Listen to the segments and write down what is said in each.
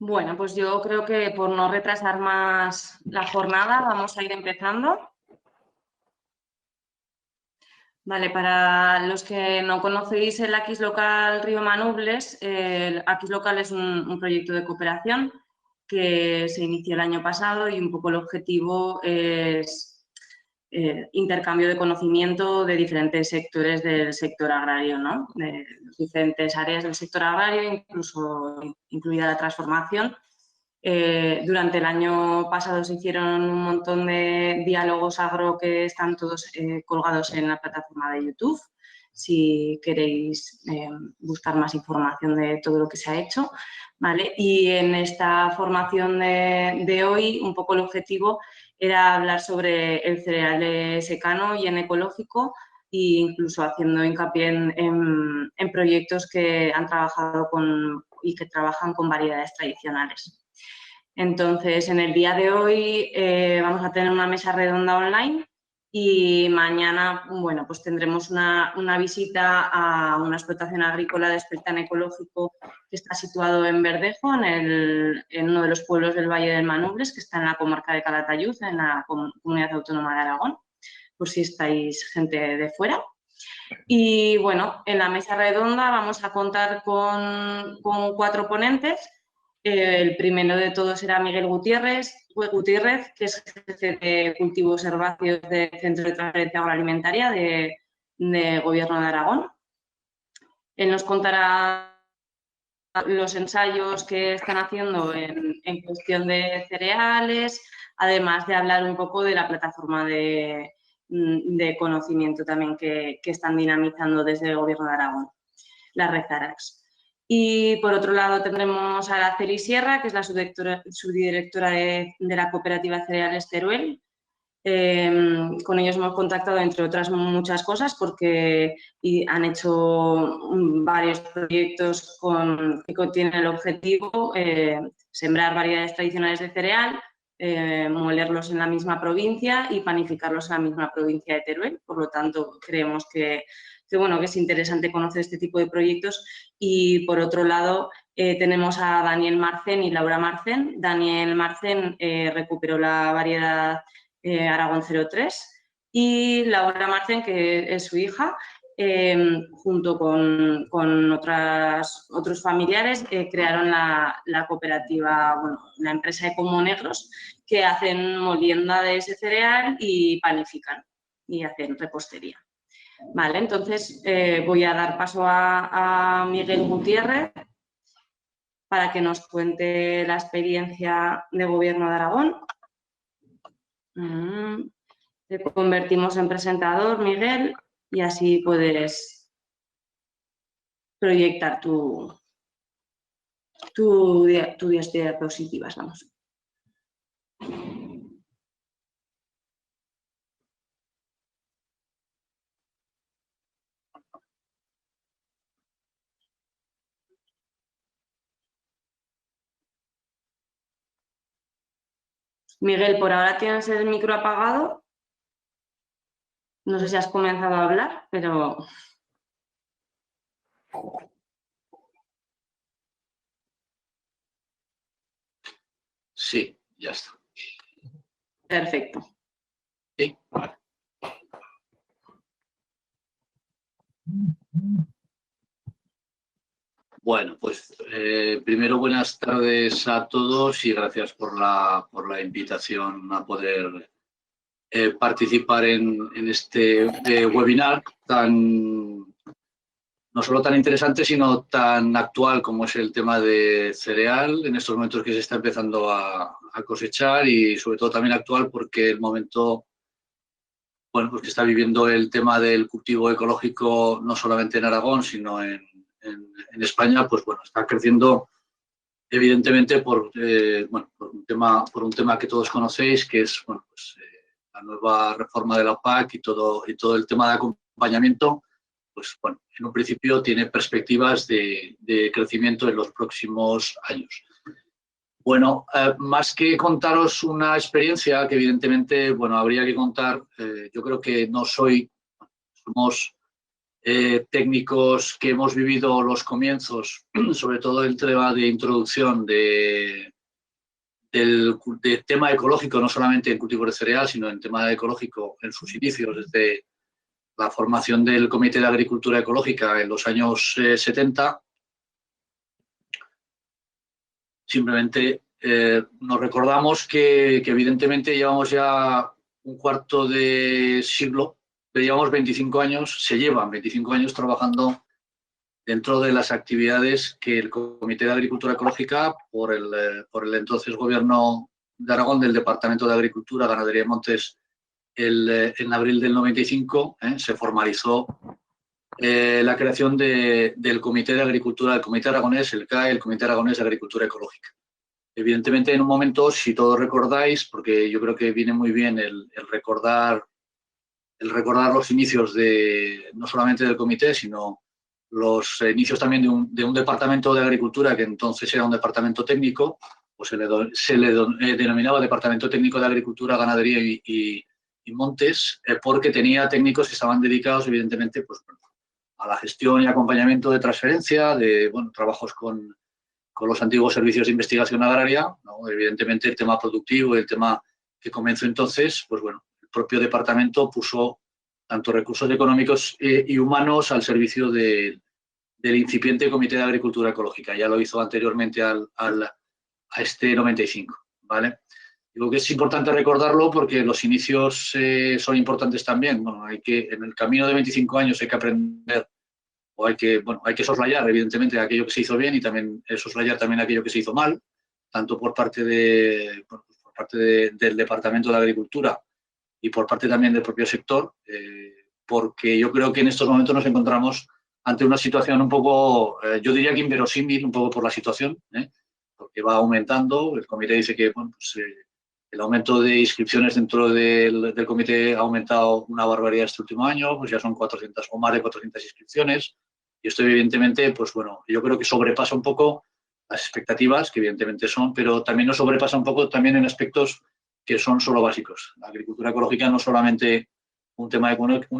Bueno, pues yo creo que por no retrasar más la jornada vamos a ir empezando. Vale, para los que no conocéis el Aquis Local Río Manubles, el Aquis Local es un proyecto de cooperación que se inició el año pasado y un poco el objetivo es intercambio de conocimiento de diferentes sectores del sector agrario, ¿no? De diferentes áreas del sector agrario, incluso incluida la transformación. Durante el año pasado se hicieron un montón de diálogos agro que están todos colgados en la plataforma de YouTube, si queréis buscar más información de todo lo que se ha hecho, ¿vale? Y en esta formación de hoy, un poco el objetivo era hablar sobre el cereal secano y en ecológico e incluso haciendo hincapié en proyectos que han trabajado y que trabajan con variedades tradicionales. Entonces, en el día de hoy vamos a tener una mesa redonda online y mañana, bueno, pues tendremos una visita a una explotación agrícola de Despertar Ecológico que está situado en Verdejo, en uno de los pueblos del Valle del Manubles, que está en la comarca de Calatayud, en la Comunidad Autónoma de Aragón, por si estáis gente de fuera. Y bueno, en la mesa redonda vamos a contar con 4 ponentes. El primero de todos será Miguel Gutiérrez, que es jefe de cultivos herbáceos del Centro de Transferencia Agroalimentaria de Gobierno de Aragón. Él nos contará los ensayos que están haciendo en cuestión de cereales, además de hablar un poco de la plataforma de conocimiento también que están dinamizando desde el Gobierno de Aragón, la Red Arax. Y por otro lado tendremos a Araceli Sierra, que es la subdirectora de la cooperativa Cereales Teruel. Con ellos hemos contactado, entre otras muchas cosas, porque han hecho varios proyectos que tienen el objetivo sembrar variedades tradicionales de cereal, molerlos en la misma provincia y panificarlos en la misma provincia de Teruel. Por lo tanto, creemos que es interesante conocer este tipo de proyectos. Y por otro lado, tenemos a Daniel Marcén y Laura Marcén. Daniel Marcén recuperó la variedad Aragón 03 y Laura Marcén, que es su hija, junto con otros familiares, crearon la cooperativa, la empresa Ecomonegros, que hacen molienda de ese cereal y panifican y hacen repostería. Vale, entonces voy a dar paso a Miguel Gutiérrez para que nos cuente la experiencia de Gobierno de Aragón. Te convertimos en presentador, Miguel, y así puedes proyectar tus diapositivas, vamos. Miguel, por ahora tienes el micro apagado. No sé si has comenzado a hablar, pero... Sí, ya está. Perfecto. Sí, vale. Bueno, pues primero buenas tardes a todos y gracias por la invitación a poder participar en este webinar no solo tan interesante, sino tan actual como es el tema de cereal, en estos momentos que se está empezando a cosechar y sobre todo también actual porque el momento, bueno, pues que está viviendo el tema del cultivo ecológico no solamente en Aragón, sino en España, pues bueno, está creciendo evidentemente por un tema que todos conocéis, que es bueno, pues, la nueva reforma de la PAC y todo el tema de acompañamiento. Pues bueno, en un principio tiene perspectivas de crecimiento en los próximos años. Bueno, más que contaros una experiencia que evidentemente, bueno, habría que contar, yo creo que somos técnicos que hemos vivido los comienzos, sobre todo el tema de introducción del tema ecológico, no solamente en cultivos de cereal, sino en tema ecológico en sus inicios, desde la formación del Comité de Agricultura Ecológica en los años 70, simplemente nos recordamos que evidentemente llevamos ya un cuarto de siglo, llevamos 25 años, se llevan 25 años trabajando dentro de las actividades que el Comité de Agricultura Ecológica, por el entonces Gobierno de Aragón, del Departamento de Agricultura, Ganadería y Montes, en abril del 95, se formalizó la creación del Comité de Agricultura, el Comité Aragonés, el CAE, el Comité Aragonés de Agricultura Ecológica. Evidentemente, en un momento, si todos recordáis, porque yo creo que viene muy bien el recordar los inicios no solamente del comité, sino los inicios también de un departamento de agricultura que entonces era un departamento técnico, pues se le denominaba Departamento Técnico de Agricultura, Ganadería y Montes, porque tenía técnicos que estaban dedicados, evidentemente, pues, a la gestión y acompañamiento de transferencia, de trabajos con los antiguos servicios de investigación agraria, ¿no? Evidentemente el tema productivo y el tema que comenzó entonces, pues bueno, el propio departamento puso tanto recursos económicos y humanos al servicio del incipiente Comité de Agricultura Ecológica. Ya lo hizo anteriormente a este 95, ¿vale? Digo que es importante recordarlo porque los inicios son importantes también. Bueno, en el camino de 25 años hay que aprender, o hay que soslayar, evidentemente, aquello que se hizo bien y también soslayar también aquello que se hizo mal, tanto por parte del Departamento de Agricultura y por parte también del propio sector, porque yo creo que en estos momentos nos encontramos ante una situación un poco, yo diría que inverosímil, un poco por la situación, porque va aumentando. El comité dice que el aumento de inscripciones dentro del comité ha aumentado una barbaridad este último año, pues ya son 400 o más de 400 inscripciones, y esto evidentemente, pues bueno, yo creo que sobrepasa un poco las expectativas, que evidentemente son, pero también nos sobrepasa un poco también en aspectos que son solo básicos. La agricultura ecológica no es solamente un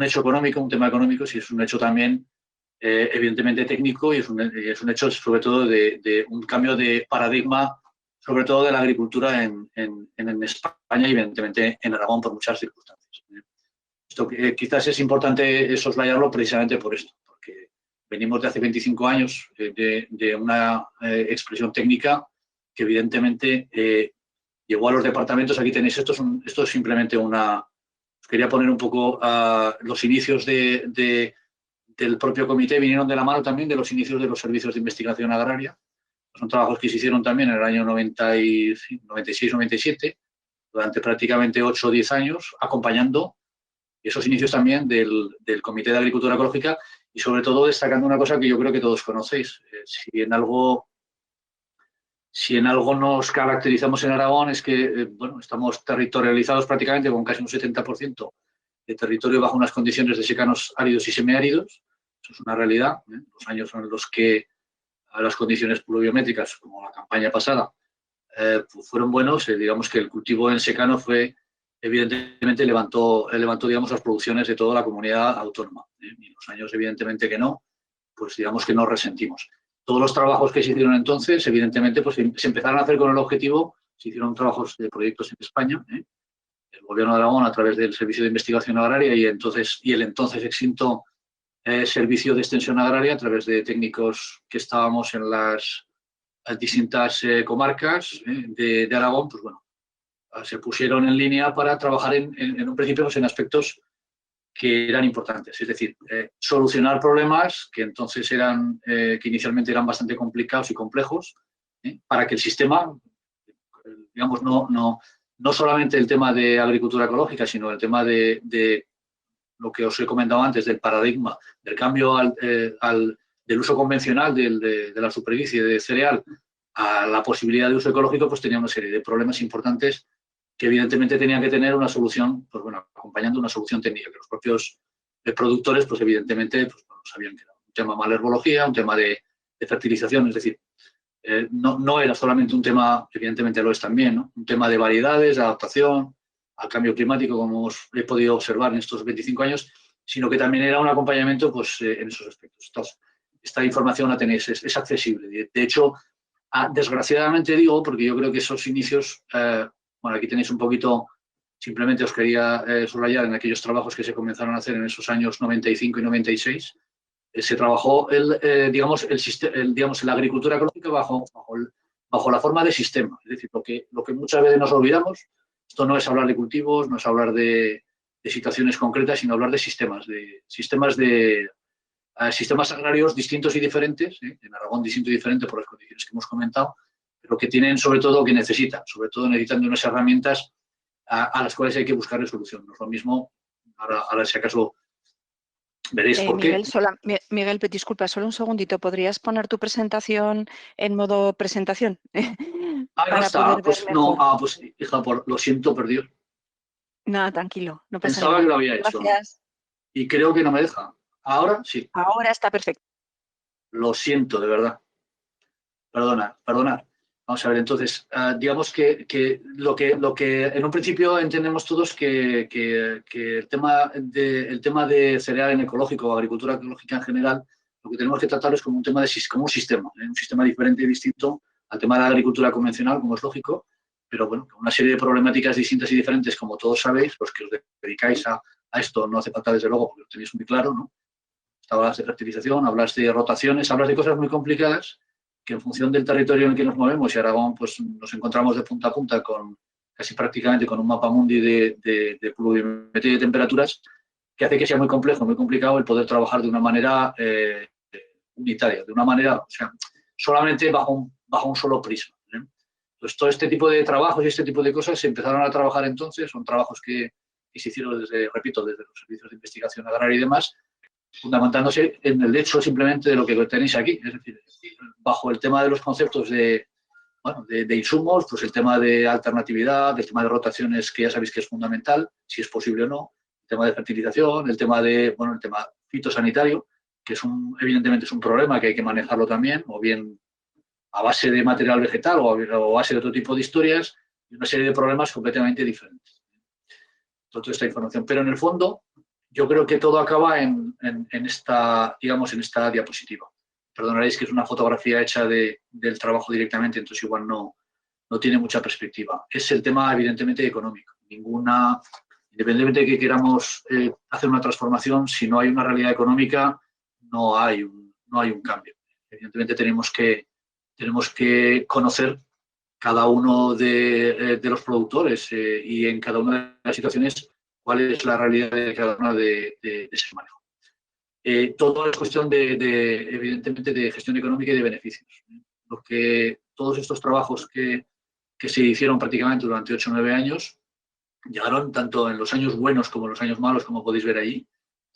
hecho económico, un tema económico, sino es un hecho también evidentemente técnico, y es un hecho sobre todo de un cambio de paradigma, sobre todo de la agricultura en España y evidentemente en Aragón por muchas circunstancias. Esto quizás es importante soslayarlo precisamente por esto, porque venimos de hace 25 años de una expresión técnica que evidentemente llegó a los departamentos. Aquí tenéis, esto es simplemente os quería poner un poco los inicios del propio comité, vinieron de la mano también de los inicios de los servicios de investigación agraria. Son trabajos que se hicieron también en el año 96-97, durante prácticamente 8 o 10 años, acompañando esos inicios también del Comité de Agricultura Ecológica, y sobre todo destacando una cosa que yo creo que todos conocéis. Si en algo nos caracterizamos en Aragón es que estamos territorializados prácticamente con casi un 70% de territorio bajo unas condiciones de secanos áridos y semiáridos. Eso es una realidad. Los años en los que las condiciones pluviométricas, como la campaña pasada, fueron buenos. Digamos que el cultivo en secano evidentemente levantó digamos, las producciones de toda la comunidad autónoma. Y los años, evidentemente, que no, pues digamos que nos resentimos. Todos los trabajos que se hicieron entonces, evidentemente, pues se empezaron a hacer con el objetivo, se hicieron trabajos de proyectos en España, el Gobierno de Aragón a través del Servicio de Investigación Agraria y el entonces extinto Servicio de Extensión Agraria, a través de técnicos que estábamos en las distintas comarcas de Aragón, pues bueno, se pusieron en línea para trabajar en un principio pues, en aspectos que eran importantes, es decir, solucionar problemas que entonces que inicialmente eran bastante complicados y complejos, para que el sistema, digamos, no solamente el tema de agricultura ecológica, sino el tema de lo que os he comentado antes, del paradigma, del cambio del uso convencional de la superficie de cereal a la posibilidad de uso ecológico, pues tenía una serie de problemas importantes que evidentemente tenían que tener una solución, pues bueno, acompañando una solución técnica, que los propios productores, pues evidentemente, pues bueno, sabían que era un tema más de herbología, un tema de fertilización, es decir, no era solamente un tema, evidentemente lo es también, ¿no? Un tema de variedades, de adaptación al cambio climático, como he podido observar en estos 25 años, sino que también era un acompañamiento pues, en esos aspectos. Esta información la tenéis, es accesible. De hecho, desgraciadamente digo, porque yo creo que esos inicios, bueno, aquí tenéis un poquito, simplemente os quería subrayar en aquellos trabajos que se comenzaron a hacer en esos años 95 y 96, se trabajó, digamos, la agricultura ecológica bajo la forma de sistema. Es decir, lo que muchas veces nos olvidamos, esto no es hablar de cultivos, no es hablar de situaciones concretas, sino hablar de sistemas agrarios distintos y diferentes, en Aragón distinto y diferente por las condiciones que hemos comentado, pero que tienen sobre todo necesitan de unas herramientas a las cuales hay que buscar solución. No es lo mismo, ahora si acaso veréis por qué. Miguel, disculpa, solo un segundito. ¿Podrías poner tu presentación en modo presentación? No está. Pues no, pues hija, lo siento, perdido. No, tranquilo, no pasa nada. Pensaba que lo había hecho. Gracias. Y creo que no me deja. Ahora sí. Ahora está perfecto. Lo siento, de verdad. Perdona. Vamos a ver, entonces, digamos que lo que en un principio entendemos todos que el tema de cereal en ecológico o agricultura ecológica en general, lo que tenemos que tratar es como un tema como un sistema diferente y distinto al tema de la agricultura convencional, como es lógico, pero bueno, con una serie de problemáticas distintas y diferentes, como todos sabéis, los que os dedicáis a esto, no hace falta desde luego, porque lo tenéis muy claro, ¿no? Hablas de fertilización, hablas de rotaciones, hablas de cosas muy complicadas que en función del territorio en el que nos movemos, y Aragón pues nos encontramos de punta a punta casi prácticamente con un mapa mundi de pluviometría y de temperaturas, que hace que sea muy complejo, muy complicado el poder trabajar de una manera unitaria, de una manera, o sea, solamente bajo un solo prisma. Entonces, todo este tipo de trabajos y este tipo de cosas se empezaron a trabajar entonces, son trabajos que se hicieron desde los servicios de investigación agraria y demás, fundamentándose en el hecho simplemente de lo que tenéis aquí, es decir, bajo el tema de los conceptos de insumos, pues el tema de alternatividad, el tema de rotaciones, que ya sabéis que es fundamental, si es posible o no, el tema de fertilización, el tema fitosanitario, que evidentemente es un problema que hay que manejarlo también, o bien a base de material vegetal o a base de otro tipo de historias, y una serie de problemas completamente diferentes. Toda esta información. Pero en el fondo, yo creo que todo acaba en esta diapositiva. Perdonaréis que es una fotografía hecha del trabajo directamente, entonces igual no tiene mucha perspectiva. Es el tema, evidentemente, económico. Independientemente de que queramos hacer una transformación, si no hay una realidad económica, no hay un cambio. Evidentemente tenemos que conocer cada uno de los productores y en cada una de las situaciones cuál es la realidad de cada uno de ese manejo. Todo es cuestión evidentemente, de gestión económica y de beneficios. Porque todos estos trabajos que se hicieron prácticamente durante 8 o 9 años llegaron tanto en los años buenos como en los años malos, como podéis ver ahí.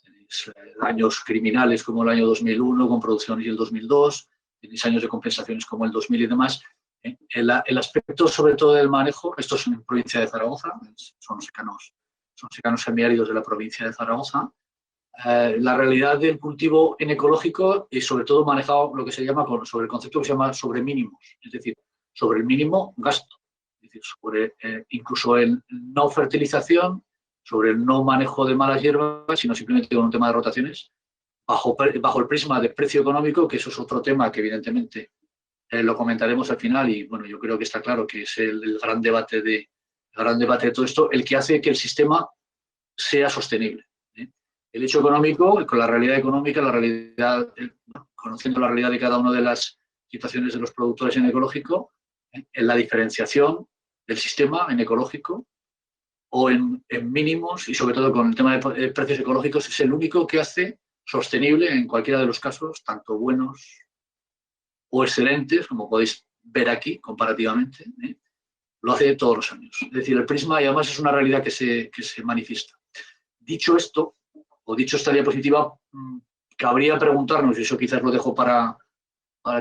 Tenéis años criminales como el año 2001 con producciones y el 2002, tenéis años de compensaciones como el 2000 y demás. El aspecto sobre todo del manejo, esto es en provincia de Zaragoza, son secanos semiáridos de la provincia de Zaragoza. La realidad del cultivo en ecológico y sobre todo manejado lo que se llama sobre el concepto que se llama sobre mínimos, es decir, sobre el mínimo gasto, es decir, sobre incluso el no fertilización, sobre el no manejo de malas hierbas, sino simplemente con un tema de rotaciones, bajo el prisma de precio económico, que eso es otro tema que evidentemente lo comentaremos al final y bueno, yo creo que está claro que es el gran debate de todo esto, el que hace que el sistema sea sostenible. El hecho económico, con la realidad económica, conociendo la realidad de cada una de las situaciones de los productores en ecológico, en la diferenciación del sistema en ecológico o en mínimos y sobre todo con el tema de precios ecológicos, es el único que hace sostenible en cualquiera de los casos, tanto buenos o excelentes, como podéis ver aquí comparativamente, lo hace todos los años. Es decir, el prisma y además es una realidad que se manifiesta. Dicho esto, o dicho esta diapositiva, cabría preguntarnos, y eso quizás lo dejo para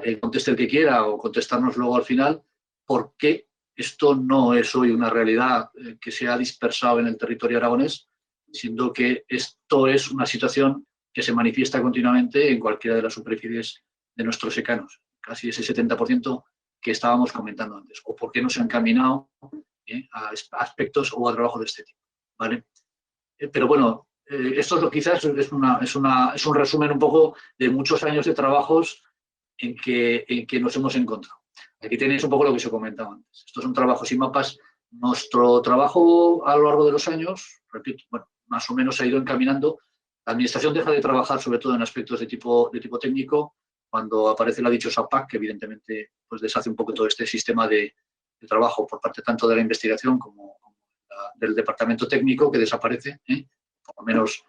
que conteste el que quiera o contestarnos luego al final, ¿por qué esto no es hoy una realidad que se ha dispersado en el territorio aragonés, siendo que esto es una situación que se manifiesta continuamente en cualquiera de las superficies de nuestros secanos? Casi ese 70% que estábamos comentando antes, o por qué no se han encaminado a aspectos o a trabajos de este tipo, ¿vale? Pero bueno, esto quizás es un resumen un poco de muchos años de trabajos en que nos hemos encontrado. Aquí tenéis un poco lo que os he comentado antes. Estos son trabajos y mapas. Nuestro trabajo a lo largo de los años, repito, bueno, más o menos se ha ido encaminando. La administración deja de trabajar sobre todo en aspectos de tipo técnico cuando aparece la dichosa PAC, que evidentemente pues, deshace un poco todo este sistema de trabajo por parte tanto de la investigación como del departamento técnico, que desaparece, por lo menos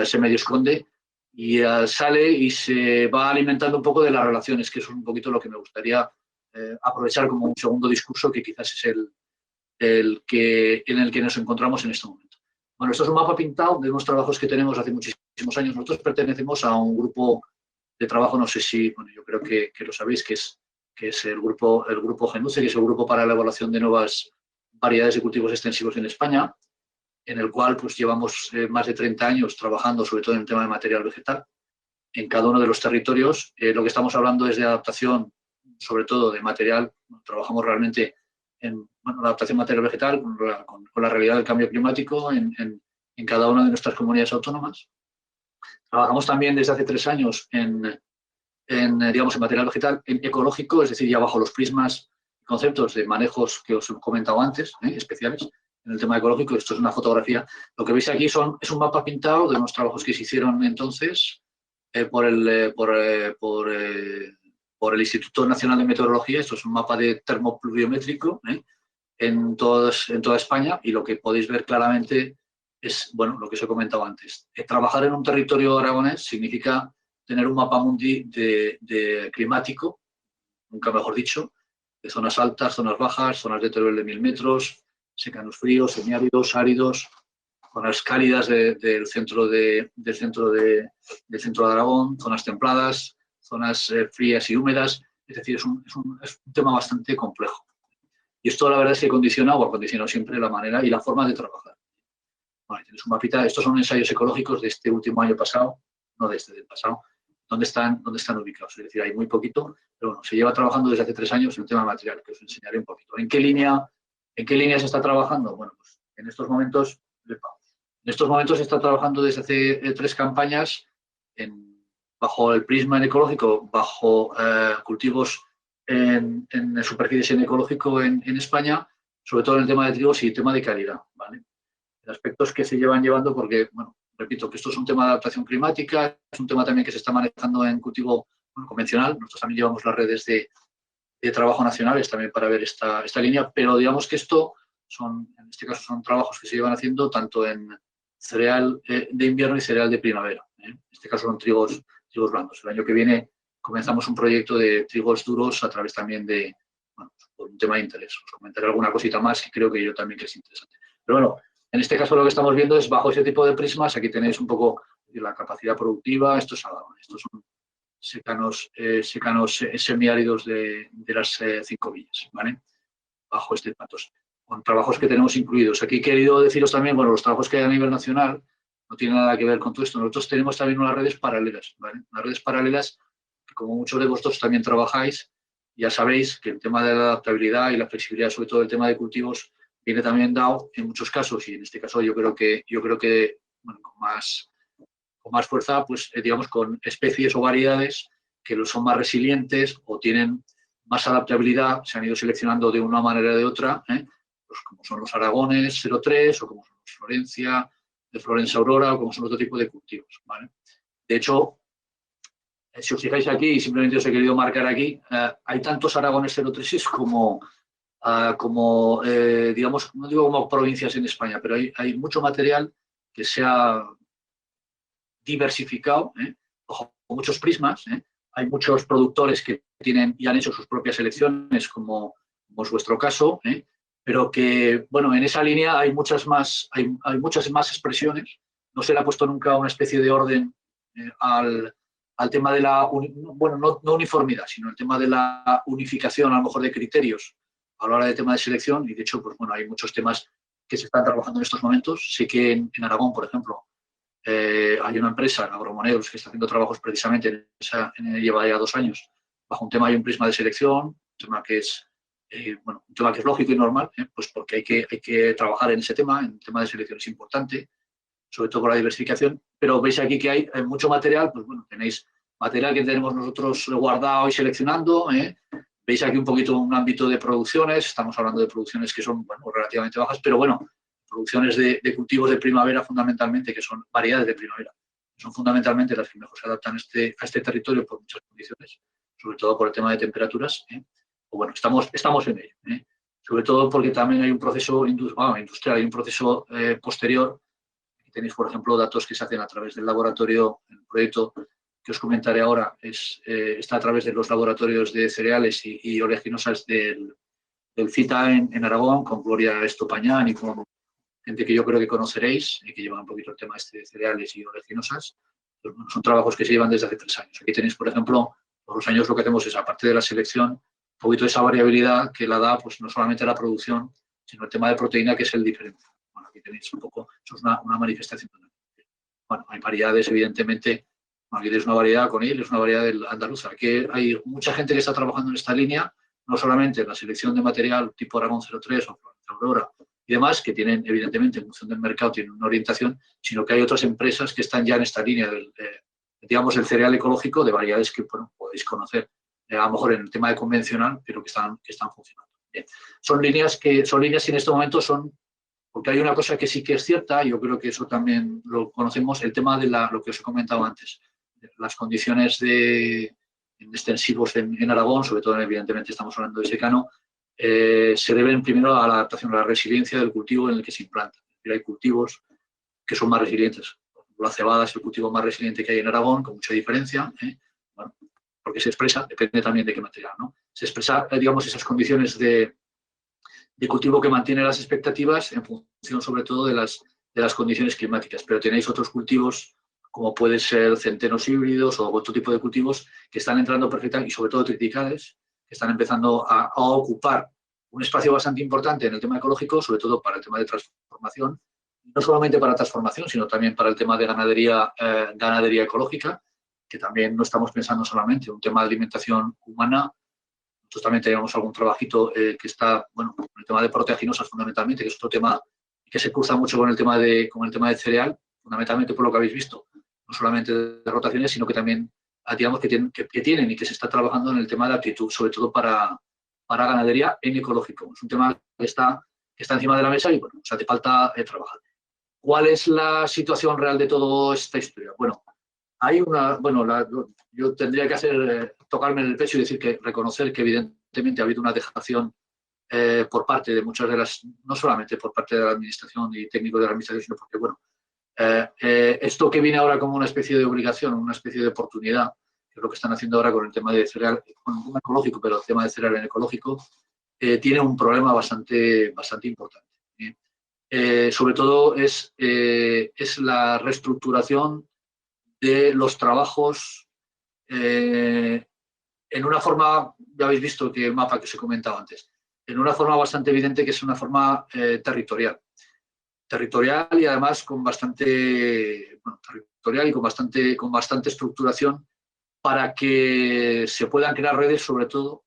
se medio esconde, y sale y se va alimentando un poco de las relaciones, que es un poquito lo que me gustaría aprovechar como un segundo discurso, que quizás es en el que nos encontramos en este momento. Bueno, esto es un mapa pintado de unos trabajos que tenemos hace muchísimos años. Nosotros pertenecemos a un grupo de trabajo, no sé si, bueno, yo creo que lo sabéis, que es el grupo GENUCE, que es el grupo para la evaluación de nuevas variedades de cultivos extensivos en España, en el cual pues llevamos más de 30 años trabajando sobre todo en el tema de material vegetal en cada uno de los territorios. Lo que estamos hablando es de adaptación, sobre todo de material. Trabajamos realmente en la adaptación material vegetal con la realidad del cambio climático en cada una de nuestras comunidades autónomas. Trabajamos también desde hace 3 años digamos, en material vegetal ecológico, es decir, ya bajo los prismas y conceptos de manejos que os he comentado antes, especiales en el tema ecológico. Esto es una fotografía. Lo que veis aquí es un mapa pintado de unos trabajos que se hicieron entonces por el Instituto Nacional de Meteorología. Esto es un mapa de termopluviométrico en toda España, y lo que podéis ver claramente es, bueno, lo que os he comentado antes. Trabajar en un territorio aragonés significa tener un mapa mundi de climático, nunca mejor dicho, de zonas altas, zonas bajas, zonas de teruel de 1000 metros, secanos fríos, semiáridos, áridos, zonas cálidas del centro de Aragón, zonas templadas, zonas frías y húmedas. Es decir, es un tema bastante complejo. Y esto la verdad es que condiciona o ha condicionado siempre la manera y la forma de trabajar. Vale, tienes un mapita. Estos son ensayos ecológicos de este último año pasado, no de este, del pasado. ¿Dónde están ubicados? Es decir, hay muy poquito, pero bueno, se lleva trabajando desde hace 3 años en el tema de material, que os enseñaré un poquito. ¿En qué línea se está trabajando? Bueno, pues en estos momentos se está trabajando desde hace 3 campañas bajo el prisma ecológico, bajo cultivos en superficies en ecológico en España, sobre todo en el tema de trigos y el tema de calidad, ¿vale? Aspectos que se llevando porque, bueno, repito, que esto es un tema de adaptación climática, es un tema también que se está manejando en cultivo convencional. Nosotros también llevamos las redes de trabajo nacionales también para ver esta línea, pero digamos que en este caso son trabajos que se llevan haciendo tanto en cereal de invierno y cereal de primavera. En este caso son trigos blandos. El año que viene comenzamos un proyecto de trigos duros a través también de, bueno, por un tema de interés. Os comentaré alguna cosita más que creo que yo también que es interesante. Pero bueno, en este caso lo que estamos viendo es bajo ese tipo de prismas. Aquí tenéis un poco la capacidad productiva. Estos son secanos semiáridos de las 5 villas, ¿vale? Bajo este patos, con trabajos que tenemos incluidos. Aquí he querido deciros también, bueno, los trabajos que hay a nivel nacional no tienen nada que ver con todo esto. Nosotros tenemos también unas redes paralelas, ¿vale? Unas redes paralelas que, como muchos de vosotros también trabajáis, ya sabéis que el tema de la adaptabilidad y la flexibilidad, sobre todo el tema de cultivos, viene también dado en muchos casos, y en este caso yo creo que bueno, con más fuerza, pues digamos con especies o variedades que son más resilientes o tienen más adaptabilidad, se han ido seleccionando de una manera o de otra, pues como son los Aragones 03 o como son los Florencia, de Florencia Aurora, o como son otro tipo de cultivos, ¿vale? De hecho, si os fijáis aquí, y simplemente os he querido marcar aquí, hay tantos Aragones 03 como digamos, no digo como provincias en España, pero hay mucho material que se ha diversificado, con muchos prismas. Hay muchos productores que tienen y han hecho sus propias selecciones, como es vuestro caso, pero que, bueno, en esa línea hay muchas más expresiones. No se le ha puesto nunca una especie de orden al tema de la, bueno, no uniformidad, sino el tema de la unificación, a lo mejor, de criterios a la hora de tema de selección. Y de hecho, pues bueno, hay muchos temas que se están trabajando en estos momentos. Sé que en Aragón, por ejemplo, hay una empresa, Agromoneros, que está haciendo trabajos precisamente lleva ya 2 años, bajo un tema y un prisma de selección, un tema que es lógico y normal, pues porque hay que trabajar en ese tema. En el tema de selección es importante, sobre todo por la diversificación, pero veis aquí que hay mucho material, pues bueno, tenéis material que tenemos nosotros guardado y seleccionando, veis aquí un poquito un ámbito de producciones, estamos hablando de producciones que son, bueno, relativamente bajas, pero bueno, producciones de cultivos de primavera fundamentalmente, que son variedades de primavera, son fundamentalmente las que mejor se adaptan a este territorio por muchas condiciones, sobre todo por el tema de temperaturas, o bueno, estamos en ello, sobre todo porque también hay un proceso industrial, hay un proceso posterior. Tenéis, por ejemplo, datos que se hacen a través del laboratorio, el proyecto que os comentaré ahora está a través de los laboratorios de cereales y oleaginosas del CITA en Aragón, con Gloria Estopañán y con gente que yo creo que conoceréis y que lleva un poquito el tema de cereales y oleaginosas. Pues, bueno, son trabajos que se llevan desde hace 3 años. Aquí tenéis, por ejemplo, por los años lo que hacemos es, aparte de la selección, un poquito de esa variabilidad que la da, pues no solamente la producción, sino el tema de proteína, que es el diferente. Bueno, aquí tenéis un poco, eso es una manifestación. Bueno, hay variedades, evidentemente. Aquí tenéis una variedad con él, es una variedad andaluza. Aquí hay mucha gente que está trabajando en esta línea, no solamente en la selección de material tipo Aragón 03 o Aurora y demás, que tienen, evidentemente, en función del mercado, tienen una orientación, sino que hay otras empresas que están ya en esta línea digamos, el cereal ecológico de variedades que, bueno, podéis conocer, a lo mejor en el tema de convencional, pero que están funcionando. Bien. Son líneas que en este momento son, porque hay una cosa que sí que es cierta, yo creo que eso también lo conocemos, el tema de lo que os he comentado antes, las condiciones extensivos en Aragón, sobre todo, evidentemente, estamos hablando de secano, se deben primero a la adaptación, a la resiliencia del cultivo en el que se implanta. Hay cultivos que son más resilientes. La cebada es el cultivo más resiliente que hay en Aragón, con mucha diferencia, bueno, porque se expresa, depende también de qué material, ¿no? Se expresa, digamos, esas condiciones de cultivo que mantiene las expectativas en función, sobre todo, de las condiciones climáticas. Pero tenéis otros cultivos, como pueden ser centenos híbridos o otro tipo de cultivos que están entrando perfectamente, y sobre todo triticales, que están empezando a ocupar un espacio bastante importante en el tema ecológico, sobre todo para el tema de transformación, no solamente para transformación, sino también para el tema de ganadería ecológica, que también no estamos pensando solamente en un tema de alimentación humana. Nosotros también tenemos algún trabajito que está, bueno, con el tema de proteaginosas fundamentalmente, que es otro tema que se cruza mucho con el tema de cereal, fundamentalmente por lo que habéis visto, no solamente de rotaciones, sino que también, digamos, que tienen y que se está trabajando en el tema de aptitud, sobre todo para ganadería en ecológico. Es un tema que está encima de la mesa y, bueno, nos hace falta trabajar. ¿Cuál es la situación real de toda esta historia? Bueno, hay yo tendría que tocarme en el pecho y reconocer que evidentemente ha habido una dejación por parte de muchas de no solamente por parte de la administración y técnicos de la administración, sino porque, bueno, esto que viene ahora como una especie de obligación, una especie de oportunidad, que es lo que están haciendo ahora con el tema de cereal, con el tema ecológico, pero el tema de cereal en ecológico, tiene un problema bastante importante. Sobre todo es la reestructuración de los trabajos en una forma, ya habéis visto que el mapa que os he comentado antes, en una forma bastante evidente, que es una forma territorial y además con bastante estructuración, para que se puedan crear redes, sobre todo,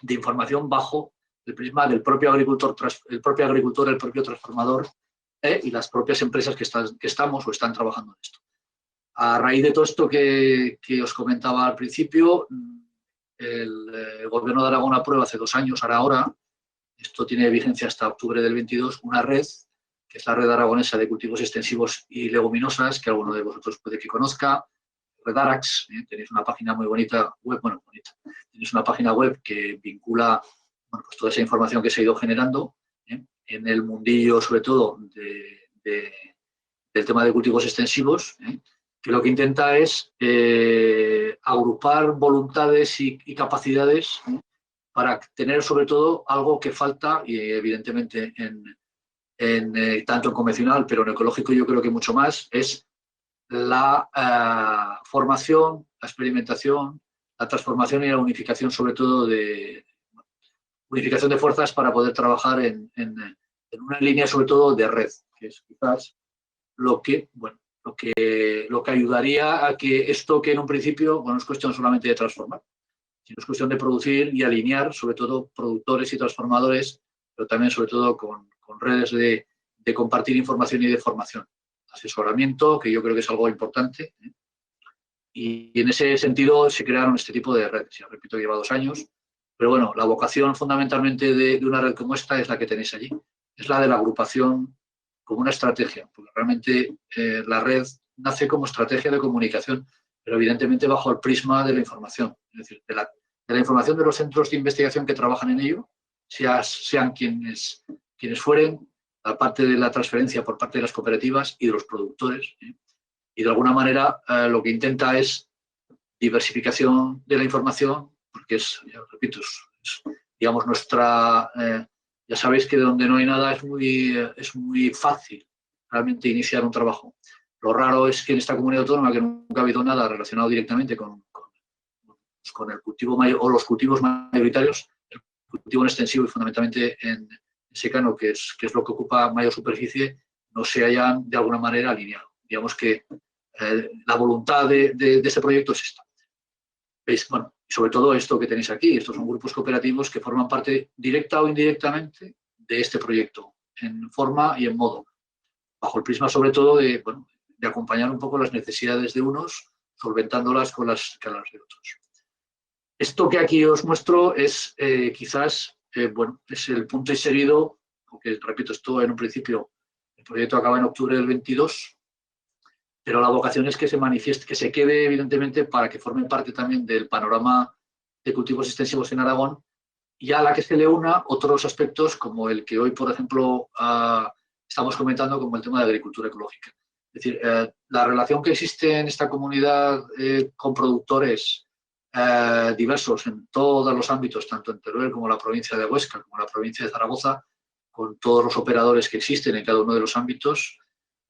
de información bajo el prisma del propio agricultor, el propio transformador y las propias empresas que estamos o están trabajando en esto. A raíz de todo esto que os comentaba al principio, el Gobierno de Aragón aprueba hace 2 años, ahora, esto tiene vigencia hasta octubre del 22, una red, que es la Red Aragonesa de Cultivos Extensivos y Leguminosas, que alguno de vosotros puede que conozca, Red Arax. Tenéis una página muy bonita, tenéis una página web que vincula, bueno, pues toda esa información que se ha ido generando en el mundillo, sobre todo, del tema de cultivos extensivos, que lo que intenta es agrupar voluntades y capacidades para tener, sobre todo, algo que falta, y evidentemente tanto en convencional, pero en ecológico yo creo que mucho más, es la formación, la experimentación, la transformación y la unificación, sobre todo, unificación de fuerzas para poder trabajar en una línea, sobre todo, de red, que es quizás lo que ayudaría a que esto, que en un principio, bueno, no es cuestión solamente de transformar, sino es cuestión de producir y alinear, sobre todo, productores y transformadores, pero también, sobre todo, con redes de compartir información y de formación. asesoramiento, que yo creo que es algo importante. Y en ese sentido se crearon este tipo de redes. Ya repito, lleva 2 años. Pero bueno, la vocación fundamentalmente de una red como esta es la que tenéis allí. Es la de la agrupación como una estrategia, porque realmente la red nace como estrategia de comunicación, pero evidentemente bajo el prisma de la información, es decir, de la información de los centros de investigación que trabajan en ello, sean quienes fueren, la parte de la transferencia por parte de las cooperativas y de los productores. Y de alguna manera lo que intenta es diversificación de la información, porque es, ya repito, es digamos, nuestra... ya sabéis que de donde no hay nada es muy fácil realmente iniciar un trabajo. Lo raro es que en esta comunidad autónoma, que nunca ha habido nada relacionado directamente con el cultivo o los cultivos mayoritarios, el cultivo en extensivo y fundamentalmente en secano, que es lo que ocupa mayor superficie, no se hayan de alguna manera alineado. Digamos que la voluntad de este proyecto es esta. ¿Veis? Bueno, y sobre todo esto que tenéis aquí, estos son grupos cooperativos que forman parte directa o indirectamente de este proyecto, en forma y en modo, bajo el prisma sobre todo de acompañar un poco las necesidades de unos, solventándolas con las de otros. Esto que aquí os muestro es quizás, es el punto y seguido, porque repito, esto en un principio, el proyecto acaba en octubre del 22, pero la vocación es que se manifieste, que se quede evidentemente para que formen parte también del panorama de cultivos extensivos en Aragón, y a la que se le una otros aspectos como el que hoy, por ejemplo, estamos comentando, como el tema de agricultura ecológica. Es decir, la relación que existe en esta comunidad con productores diversos en todos los ámbitos, tanto en Teruel como la provincia de Huesca, como la provincia de Zaragoza, con todos los operadores que existen en cada uno de los ámbitos.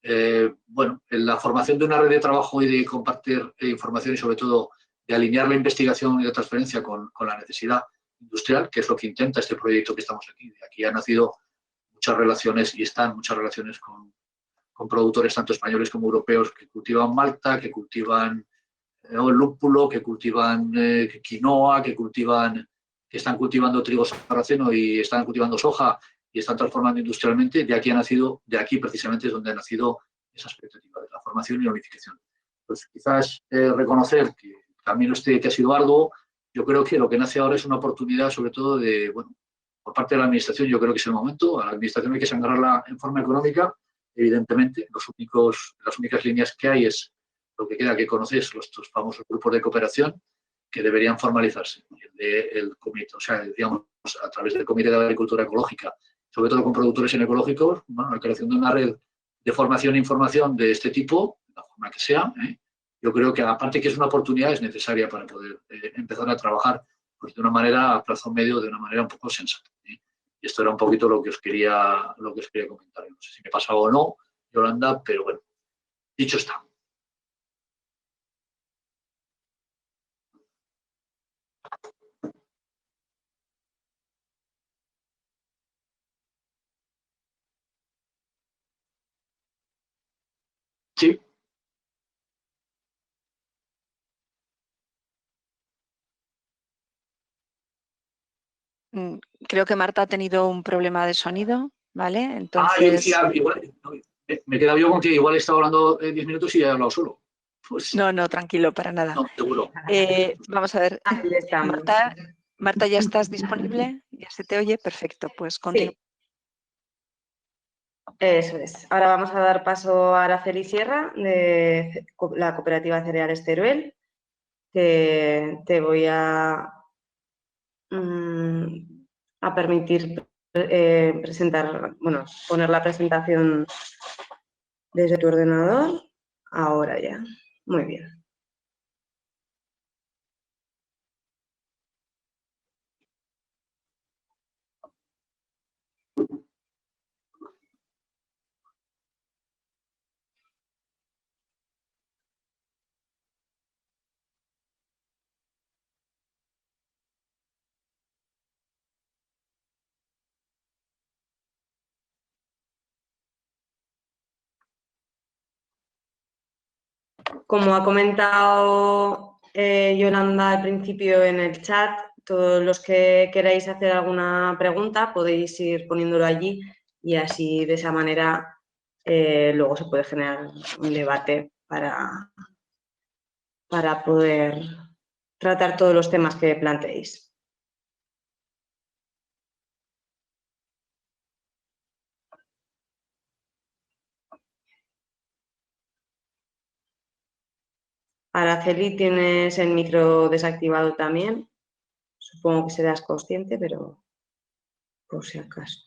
La formación de una red de trabajo y de compartir información y sobre todo de alinear la investigación y la transferencia con la necesidad industrial, que es lo que intenta este proyecto que estamos aquí. De aquí han nacido muchas relaciones y están muchas relaciones con productores tanto españoles como europeos que cultivan malta, que cultivan lúpulo, que cultivan quinoa, que están cultivando trigo sarraceno y están cultivando soja y están transformando industrialmente. De aquí precisamente es donde ha nacido esa expectativa de la formación y la unificación. Pues quizás reconocer que el camino que ha sido arduo, yo creo que lo que nace ahora es una oportunidad sobre todo por parte de la administración, yo creo que es el momento. A la administración hay que sangrarla en forma económica, evidentemente. Las únicas líneas que hay es lo que queda que conocéis, los famosos grupos de cooperación, que deberían formalizarse. El comité, o sea, digamos, a través del Comité de Agricultura Ecológica, sobre todo con productores en ecológicos, la creación de una red de formación e información de este tipo, de la forma que sea, yo creo que aparte que es una oportunidad, es necesaria para poder empezar a trabajar pues, de una manera a plazo medio, de una manera un poco sensata. Y esto era un poquito lo que os quería comentar. No sé si me he pasado o no, Yolanda, pero bueno, dicho está. Sí. Creo que Marta ha tenido un problema de sonido, ¿vale? Entonces... igual, me he quedado yo con que igual he estado hablando 10 minutos y he hablado solo. Pues, No, tranquilo, para nada. No, seguro. Vamos a ver. Aquí estamos. Marta, ¿ya estás disponible? ¿Ya se te oye? Perfecto, pues continúa. Sí. Eso es. Ahora vamos a dar paso a Araceli Sierra, de la Cooperativa Cereales Teruel. Te voy a permitir poner la presentación desde tu ordenador. Ahora ya. Muy bien. Como ha comentado Yolanda al principio en el chat, todos los que queráis hacer alguna pregunta podéis ir poniéndolo allí y así de esa manera luego se puede generar un debate para poder tratar todos los temas que planteéis. Araceli, tienes el micro desactivado también. Supongo que serás consciente, pero por si acaso.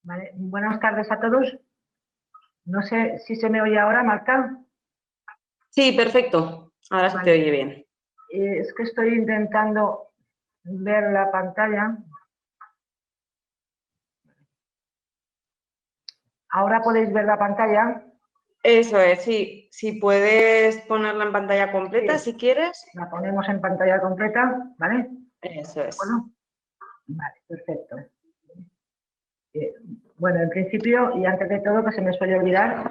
Vale. Buenas tardes a todos. No sé si se me oye ahora, Marta. Sí, perfecto. Ahora se te oye bien. Es que estoy intentando ver la pantalla. ¿Ahora podéis ver la pantalla? Eso es, sí. Si puedes ponerla en pantalla completa, Sí. si quieres. La ponemos en pantalla completa, ¿vale? Eso es. Bueno, vale, perfecto. Bueno, en principio, y antes de todo, que se me suele olvidar,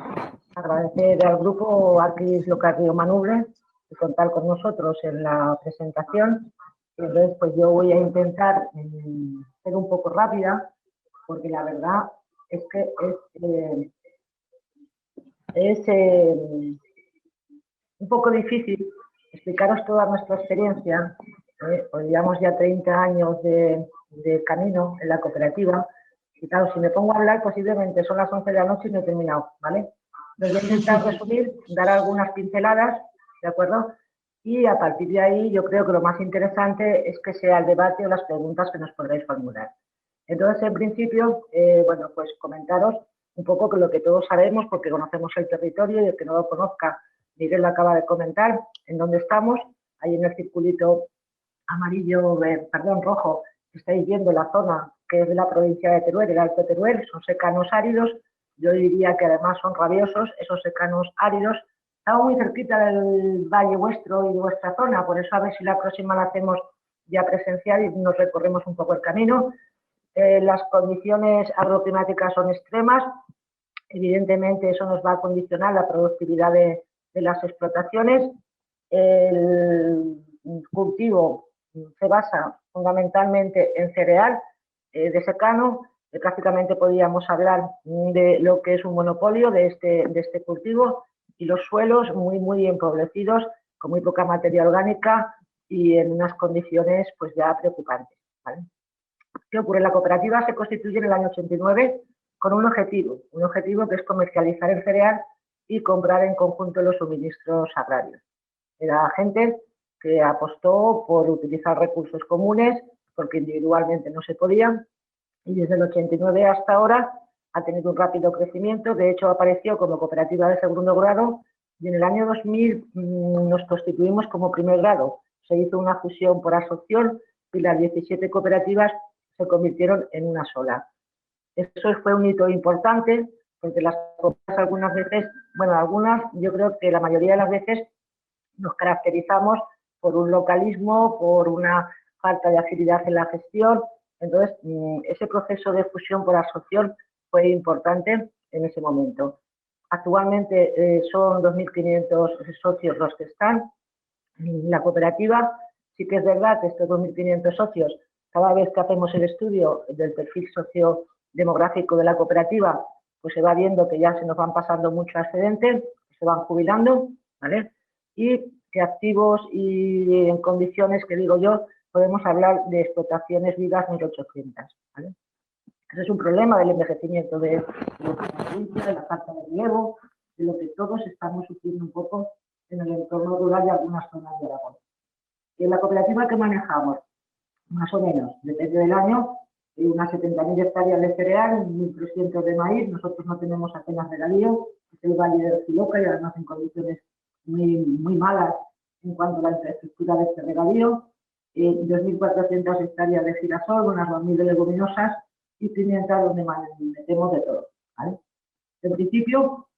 agradecer al grupo Aquis Local Río Manuble de contar con nosotros en la presentación. Entonces, pues yo voy a intentar ser un poco rápida, porque la verdad es que es un poco difícil explicaros toda nuestra experiencia. Pues llevamos ya 30 años de camino en la cooperativa. Y claro, si me pongo a hablar, posiblemente son las 11 de la noche y no he terminado, ¿vale? Entonces voy a intentar resumir, dar algunas pinceladas, ¿de acuerdo? Y a partir de ahí yo creo que lo más interesante es que sea el debate o las preguntas que nos podréis formular. Entonces, en principio, bueno, pues comentaros un poco que lo que todos sabemos, porque conocemos el territorio y el que no lo conozca, Miguel lo acaba de comentar, en dónde estamos, ahí en el circulito amarillo, perdón, rojo, estáis viendo la zona que es de la provincia de Teruel, el Alto Teruel, son secanos áridos, yo diría que además son rabiosos, esos secanos áridos. Estamos muy cerquita del valle vuestro y de vuestra zona, por eso a ver si la próxima la hacemos ya presencial y nos recorremos un poco el camino. Las condiciones agroclimáticas son extremas, evidentemente eso nos va a condicionar la productividad de las explotaciones. El cultivo se basa fundamentalmente en cereal de secano, prácticamente podríamos hablar de lo que es un monopolio de este cultivo, y los suelos muy empobrecidos, con muy poca materia orgánica y en unas condiciones pues ya preocupantes, ¿vale? ¿Qué ocurre? La cooperativa se constituye en el año 89 con un objetivo que es comercializar el cereal y comprar en conjunto los suministros agrarios. Era gente que apostó por utilizar recursos comunes, porque individualmente no se podían, y desde el 89 hasta ahora ha tenido un rápido crecimiento. De hecho, apareció como cooperativa de segundo grado y en el año 2000 nos constituimos como primer grado. Se hizo una fusión por asociación y las 17 cooperativas se convirtieron en una sola. Eso fue un hito importante, porque las cooperativas algunas veces, bueno, algunas, yo creo que la mayoría de las veces nos caracterizamos por un localismo, por una falta de agilidad en la gestión. Entonces, ese proceso de fusión por asociación fue importante en ese momento. Actualmente son 2.500 socios los que están en la cooperativa. Sí que es verdad que estos 2.500 socios, cada vez que hacemos el estudio del perfil sociodemográfico de la cooperativa, pues se va viendo que ya se nos van pasando muchos excedentes, se van jubilando, ¿vale? Y que activos y en condiciones que digo yo, podemos hablar de explotaciones vivas 1.800, ¿vale? Ese es un problema del envejecimiento de la provincia, de la falta de relevo, de lo que todos estamos sufriendo un poco en el entorno rural de algunas zonas de Aragón. Y en la cooperativa que manejamos, más o menos, depende del año, unas 70.000 hectáreas de cereal, 1.300 de maíz. Nosotros no tenemos apenas regadío, es el valle de Arciloca y además en condiciones muy malas en cuanto a la infraestructura de este regadío. 2.400 hectáreas de girasol, unas 2.000 de leguminosas y pimienta, donde metemos de todo, ¿vale? En principio,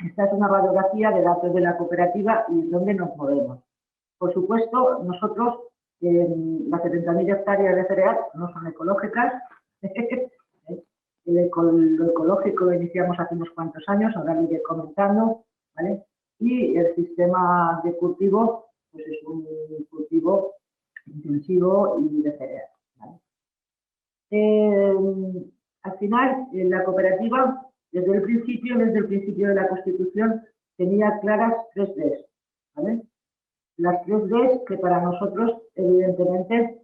esta es una radiografía de datos de la cooperativa y dónde nos movemos. Por supuesto, nosotros las 70.000 hectáreas de cereal no son ecológicas. Lo ecológico lo iniciamos hace unos cuantos años, ahora lo iré comentando, ¿vale? Y el sistema de cultivo pues es un cultivo intensivo y de cereal, ¿vale? Al final, la cooperativa, desde el principio de la Constitución, tenía claras 3 Ds, ¿vale? Las 3 Ds que para nosotros, evidentemente,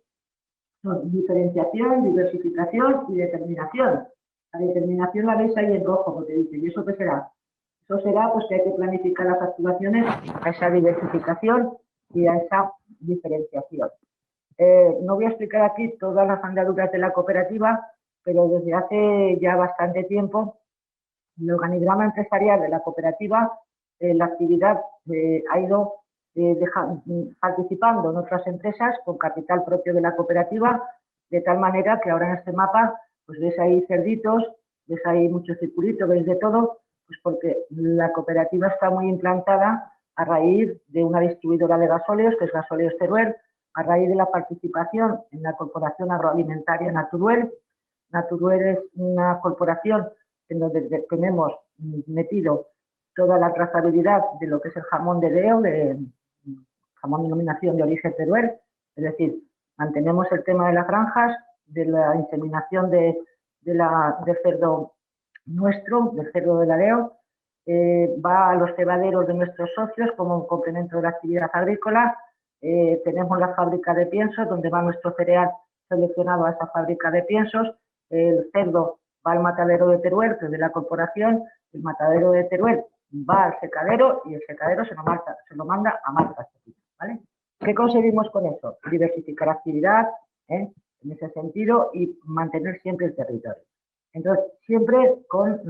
son diferenciación, diversificación y determinación. La determinación la veis ahí en rojo, como te dice. ¿Y eso qué será? Eso será pues, que hay que planificar las actuaciones a esa diversificación y a esa diferenciación. No voy a explicar aquí todas las andaduras de la cooperativa, pero desde hace ya bastante tiempo, el organigrama empresarial de la cooperativa, la actividad ha ido participando en otras empresas con capital propio de la cooperativa, de tal manera que ahora en este mapa pues ves ahí cerditos, ves ahí muchos circulitos, veis de todo, pues porque la cooperativa está muy implantada a raíz de una distribuidora de gasóleos, que es Gasóleos Teruel, a raíz de la participación en la Corporación Agroalimentaria Naturuel. Naturuel es una corporación en donde tenemos metido toda la trazabilidad de lo que es el jamón de Leo, de jamón de denominación de origen Teruel, es decir, mantenemos el tema de las granjas, de la inseminación del cerdo nuestro, del cerdo de la Leo, va a los cebaderos de nuestros socios como un complemento de la actividad agrícola. Tenemos la fábrica de piensos, donde va nuestro cereal seleccionado a esa fábrica de piensos. El cerdo va al matadero de Teruel, que es de la corporación. El matadero de Teruel va al secadero y el secadero se lo manda a Marta, ¿vale? ¿Qué conseguimos con eso? Diversificar actividad, en ese sentido, y mantener siempre el territorio. Entonces, siempre con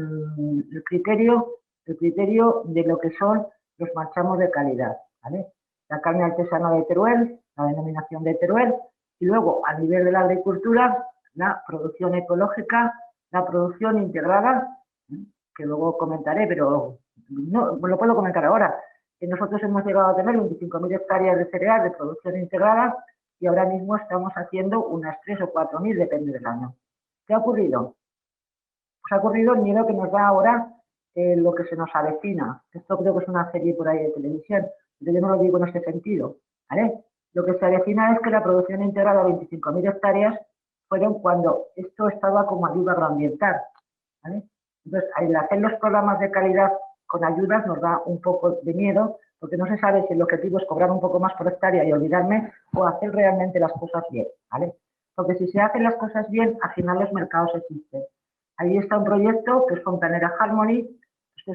el criterio de lo que son los marchamos de calidad, ¿vale? La carne artesana de Teruel, la denominación de Teruel, y luego, a nivel de la agricultura, la producción ecológica, la producción integrada, que luego comentaré, pero no lo puedo comentar ahora. Nosotros hemos llegado a tener 25.000 hectáreas de cereal de producción integrada y ahora mismo estamos haciendo unas 3.000 o 4.000, depende del año. ¿Qué ha ocurrido? Pues ha ocurrido el miedo que nos da ahora lo que se nos avecina. Esto creo que es una serie por ahí de televisión, pero yo no lo digo en este sentido, ¿vale? Lo que se avecina es que la producción integrada de 25.000 hectáreas fueron cuando esto estaba como ayuda agroambiental, ¿vale? Entonces, al hacer los programas de calidad con ayudas nos da un poco de miedo, porque no se sabe si el objetivo es cobrar un poco más por hectárea y olvidarme o hacer realmente las cosas bien, ¿vale? Porque si se hacen las cosas bien, al final los mercados existen. Ahí está un proyecto que es Fontanera Harmony. Este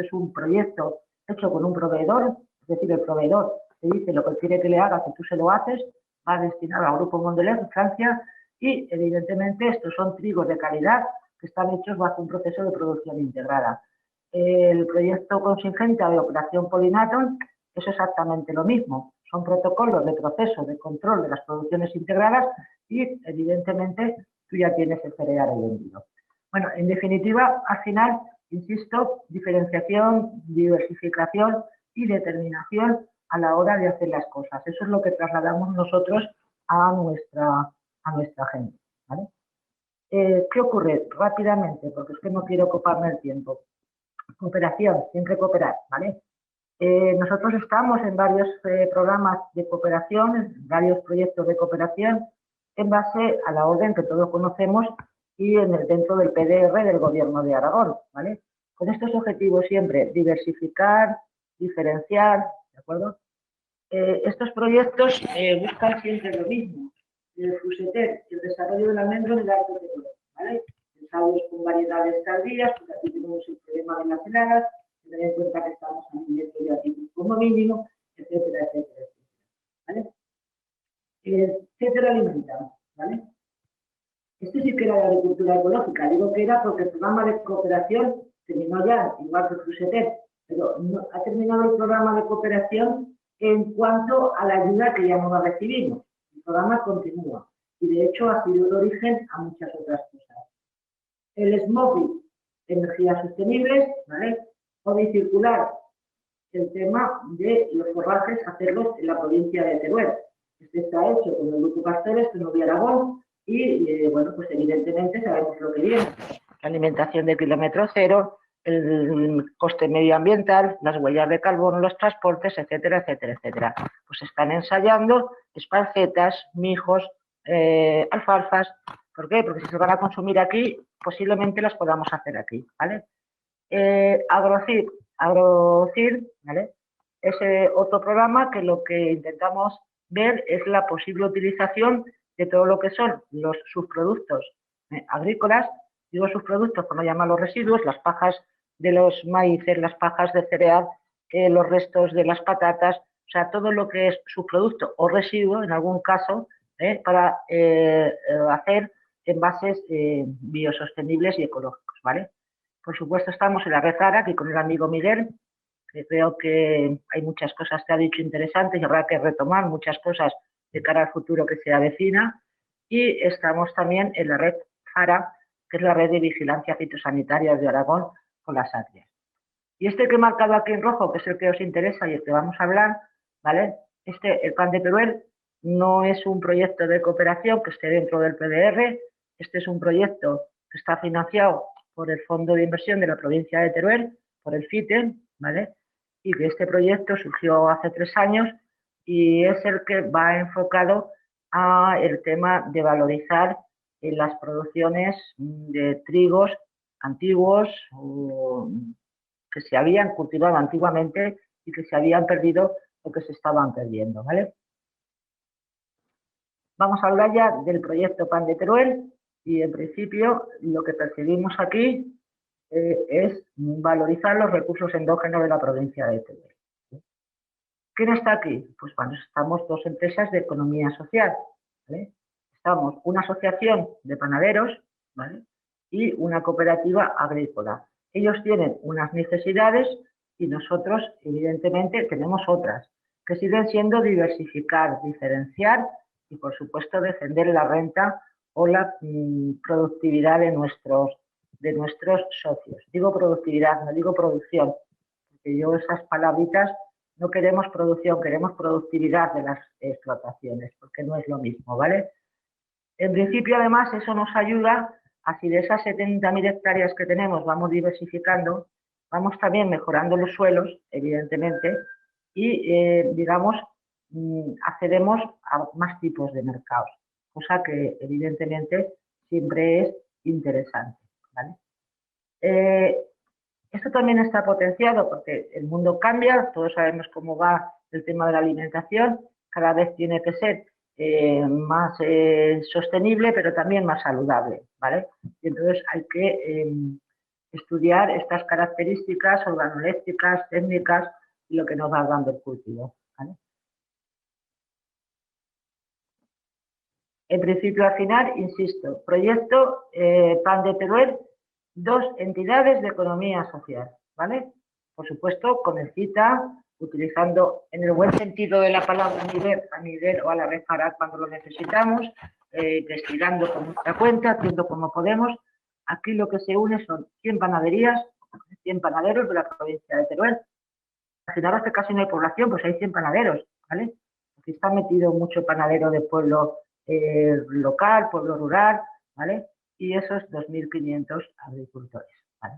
es un proyecto hecho con un proveedor, es decir, el proveedor te dice lo que quiere que le haga, que tú se lo haces, va destinado al Grupo Mondelez, Francia, y evidentemente estos son trigos de calidad que están hechos bajo un proceso de producción integrada. El proyecto con Syngenta de Operación Polinaton es exactamente lo mismo. Son protocolos de proceso de control de las producciones integradas y, evidentemente, tú ya tienes el cereal ahí vendido. Bueno, en definitiva, al final, insisto, diferenciación, diversificación y determinación a la hora de hacer las cosas. Eso es lo que trasladamos nosotros a nuestra gente, ¿vale? ¿Qué ocurre? Rápidamente, porque es que no quiero ocuparme el tiempo. Cooperación, siempre cooperar, ¿vale? Nosotros estamos en varios programas de cooperación, en varios proyectos de cooperación, en base a la orden que todos conocemos y dentro del PDR del Gobierno de Aragón, ¿vale? Con estos objetivos siempre, diversificar, diferenciar, ¿de acuerdo? Estos proyectos buscan siempre lo mismo, el fuseter, el desarrollo del almendro en el arco de Teruel, ¿vale? Ensayos con variedades tardías, porque aquí tenemos el problema de las heladas, tener en cuenta que estamos a un metro de altitud como mínimo, etcétera, etcétera, ¿vale? ¿Qué se alimenta? ¿Vale? Esto sí que era la agricultura ecológica, digo que era porque el programa de cooperación terminó ya, igual que el Fuseter, pero no, ha terminado el programa de cooperación en cuanto a la ayuda que ya no la recibimos. El programa continúa y de hecho ha sido el origen a muchas otras cosas. El SMOPI, energías sostenibles, ¿vale? Hobby circular, el tema de los forrajes, hacerlos en la provincia de Teruel. Este está hecho con el Grupo Pastores, que no de Aragón, y bueno, pues evidentemente sabemos lo que viene. La alimentación de kilómetro cero, el coste medioambiental, las huellas de carbono, los transportes, etcétera, etcétera, etcétera. Pues están ensayando esparcetas, mijos, alfalfas. ¿Por qué? Porque si se van a consumir aquí, posiblemente las podamos hacer aquí, ¿vale? Agrocir, ¿vale? Es otro programa que lo que intentamos ver es la posible utilización de todo lo que son los subproductos agrícolas. Digo subproductos por no llamarlos residuos, las pajas de los maíces, las pajas de cereal, los restos de las patatas, o sea, todo lo que es subproducto o residuo, en algún caso, para hacer envases biosostenibles y ecológicos, ¿vale? Por supuesto, estamos en la red ARA, aquí con el amigo Miguel, que creo que hay muchas cosas que ha dicho interesantes y habrá que retomar muchas cosas de cara al futuro que se avecina. Y estamos también en la red FARA, que es la red de vigilancia fitosanitaria de Aragón con las ACRIAS. Y este que he marcado aquí en rojo, que es el que os interesa y el que vamos a hablar, ¿vale? El Pan de Teruel no es un proyecto de cooperación que esté dentro del PDR, este es un proyecto que está financiado por el Fondo de Inversión de la provincia de Teruel, por el FITEM, ¿vale? Y que este proyecto surgió hace 3 años y es el que va enfocado a el tema de valorizar las producciones de trigos antiguos que se habían cultivado antiguamente y que se habían perdido o que se estaban perdiendo, ¿vale? Vamos a hablar ya del proyecto Pan de Teruel y en principio lo que percibimos aquí es valorizar los recursos endógenos de la provincia de Teruel. ¿Quién está aquí? Pues bueno, estamos 2 empresas de economía social, ¿vale? Estamos una asociación de panaderos, ¿vale? Y una cooperativa agrícola. Ellos tienen unas necesidades y nosotros, evidentemente, tenemos otras, que siguen siendo diversificar, diferenciar y, por supuesto, defender la renta o la productividad de nuestros socios. Digo productividad, no digo producción, porque yo esas palabritas no queremos producción, queremos productividad de las explotaciones, porque no es lo mismo, ¿vale? En principio, además, eso nos ayuda a, si de esas 70.000 hectáreas que tenemos vamos diversificando, vamos también mejorando los suelos, evidentemente, y, digamos, accedemos a más tipos de mercados, cosa que, evidentemente, siempre es interesante, ¿vale? Esto también está potenciado porque el mundo cambia, todos sabemos cómo va el tema de la alimentación, cada vez tiene que ser más sostenible, pero también más saludable, ¿vale? Y entonces hay que estudiar estas características organolépticas, técnicas y lo que nos va dando el cultivo, ¿vale? En principio, al final, insisto, proyecto Pan de Teruel, 2 entidades de economía social, ¿vale? Por supuesto, con el CITA, utilizando en el buen sentido de la palabra a nivel o a la red FARA cuando lo necesitamos, investigando por nuestra cuenta, haciendo como podemos. Aquí lo que se une son 100 panaderías, 100 panaderos de la provincia de Teruel. Imaginaros que casi no hay población, pues hay 100 panaderos, ¿vale? Aquí está metido mucho panadero de pueblo local, pueblo rural, ¿vale? Y esos 2.500 agricultores, ¿vale?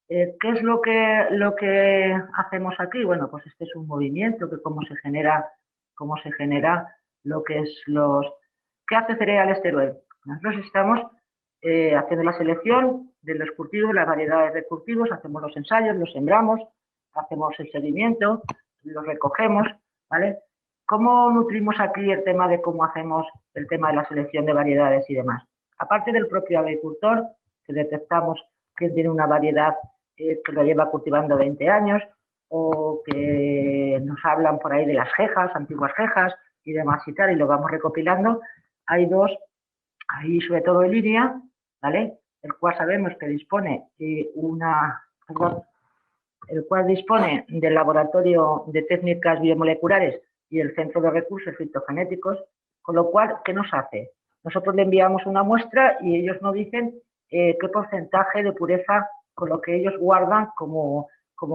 ¿Qué es lo que hacemos aquí? Bueno, pues este es un movimiento que cómo se genera lo que es ¿Qué hace Cereales Teruel? Nosotros estamos haciendo la selección de los cultivos, las variedades de cultivos, hacemos los ensayos, los sembramos, hacemos el seguimiento, los recogemos, ¿vale? ¿Cómo nutrimos aquí el tema de cómo hacemos el tema de la selección de variedades y demás? Aparte del propio agricultor, que detectamos que tiene una variedad que lo lleva cultivando 20 años, o que nos hablan por ahí de las jejas, antiguas jejas y demás y tal, y lo vamos recopilando, hay 2, ahí sobre todo en línea, ¿vale? El cual sabemos que dispone de del laboratorio de técnicas biomoleculares y el Centro de Recursos Fitogenéticos, con lo cual, ¿qué nos hace? Nosotros le enviamos una muestra y ellos nos dicen qué porcentaje de pureza con lo que ellos guardan como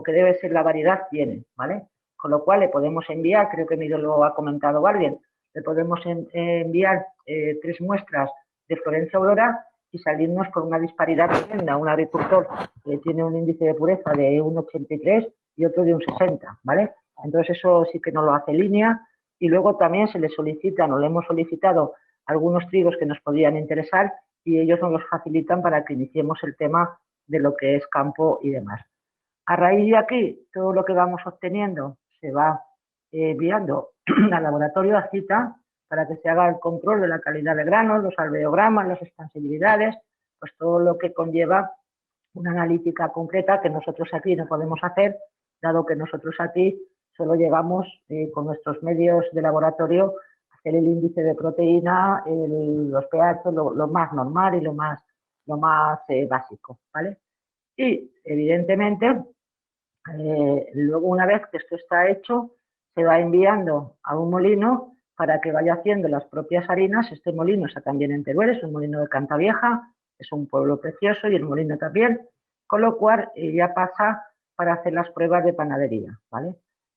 que debe ser la variedad tienen, ¿vale? Con lo cual le podemos enviar, creo que Miguel lo ha comentado alguien, le podemos enviar 3 muestras de Florencia Aurora y salirnos con una disparidad tremenda. Un agricultor que tiene un índice de pureza de un 83 y otro de un 60, ¿vale? Entonces eso sí que no lo hace línea. Y luego también se le solicitan, o le hemos solicitado, algunos trigos que nos podrían interesar y ellos nos los facilitan para que iniciemos el tema de lo que es campo y demás. A raíz de aquí, todo lo que vamos obteniendo se va enviando al laboratorio a cita para que se haga el control de la calidad de granos, los alveogramas, las expansibilidades, pues todo lo que conlleva una analítica concreta que nosotros aquí no podemos hacer, dado que nosotros aquí solo llegamos con nuestros medios de laboratorio a hacer el índice de proteína, los pH, lo más normal y lo más básico, ¿vale? Y evidentemente, luego una vez que esto está hecho, se va enviando a un molino para que vaya haciendo las propias harinas. Este molino está también en Teruel, es un molino de Cantavieja, es un pueblo precioso y el molino también, con lo cual ya pasa para hacer las pruebas de panadería, ¿vale?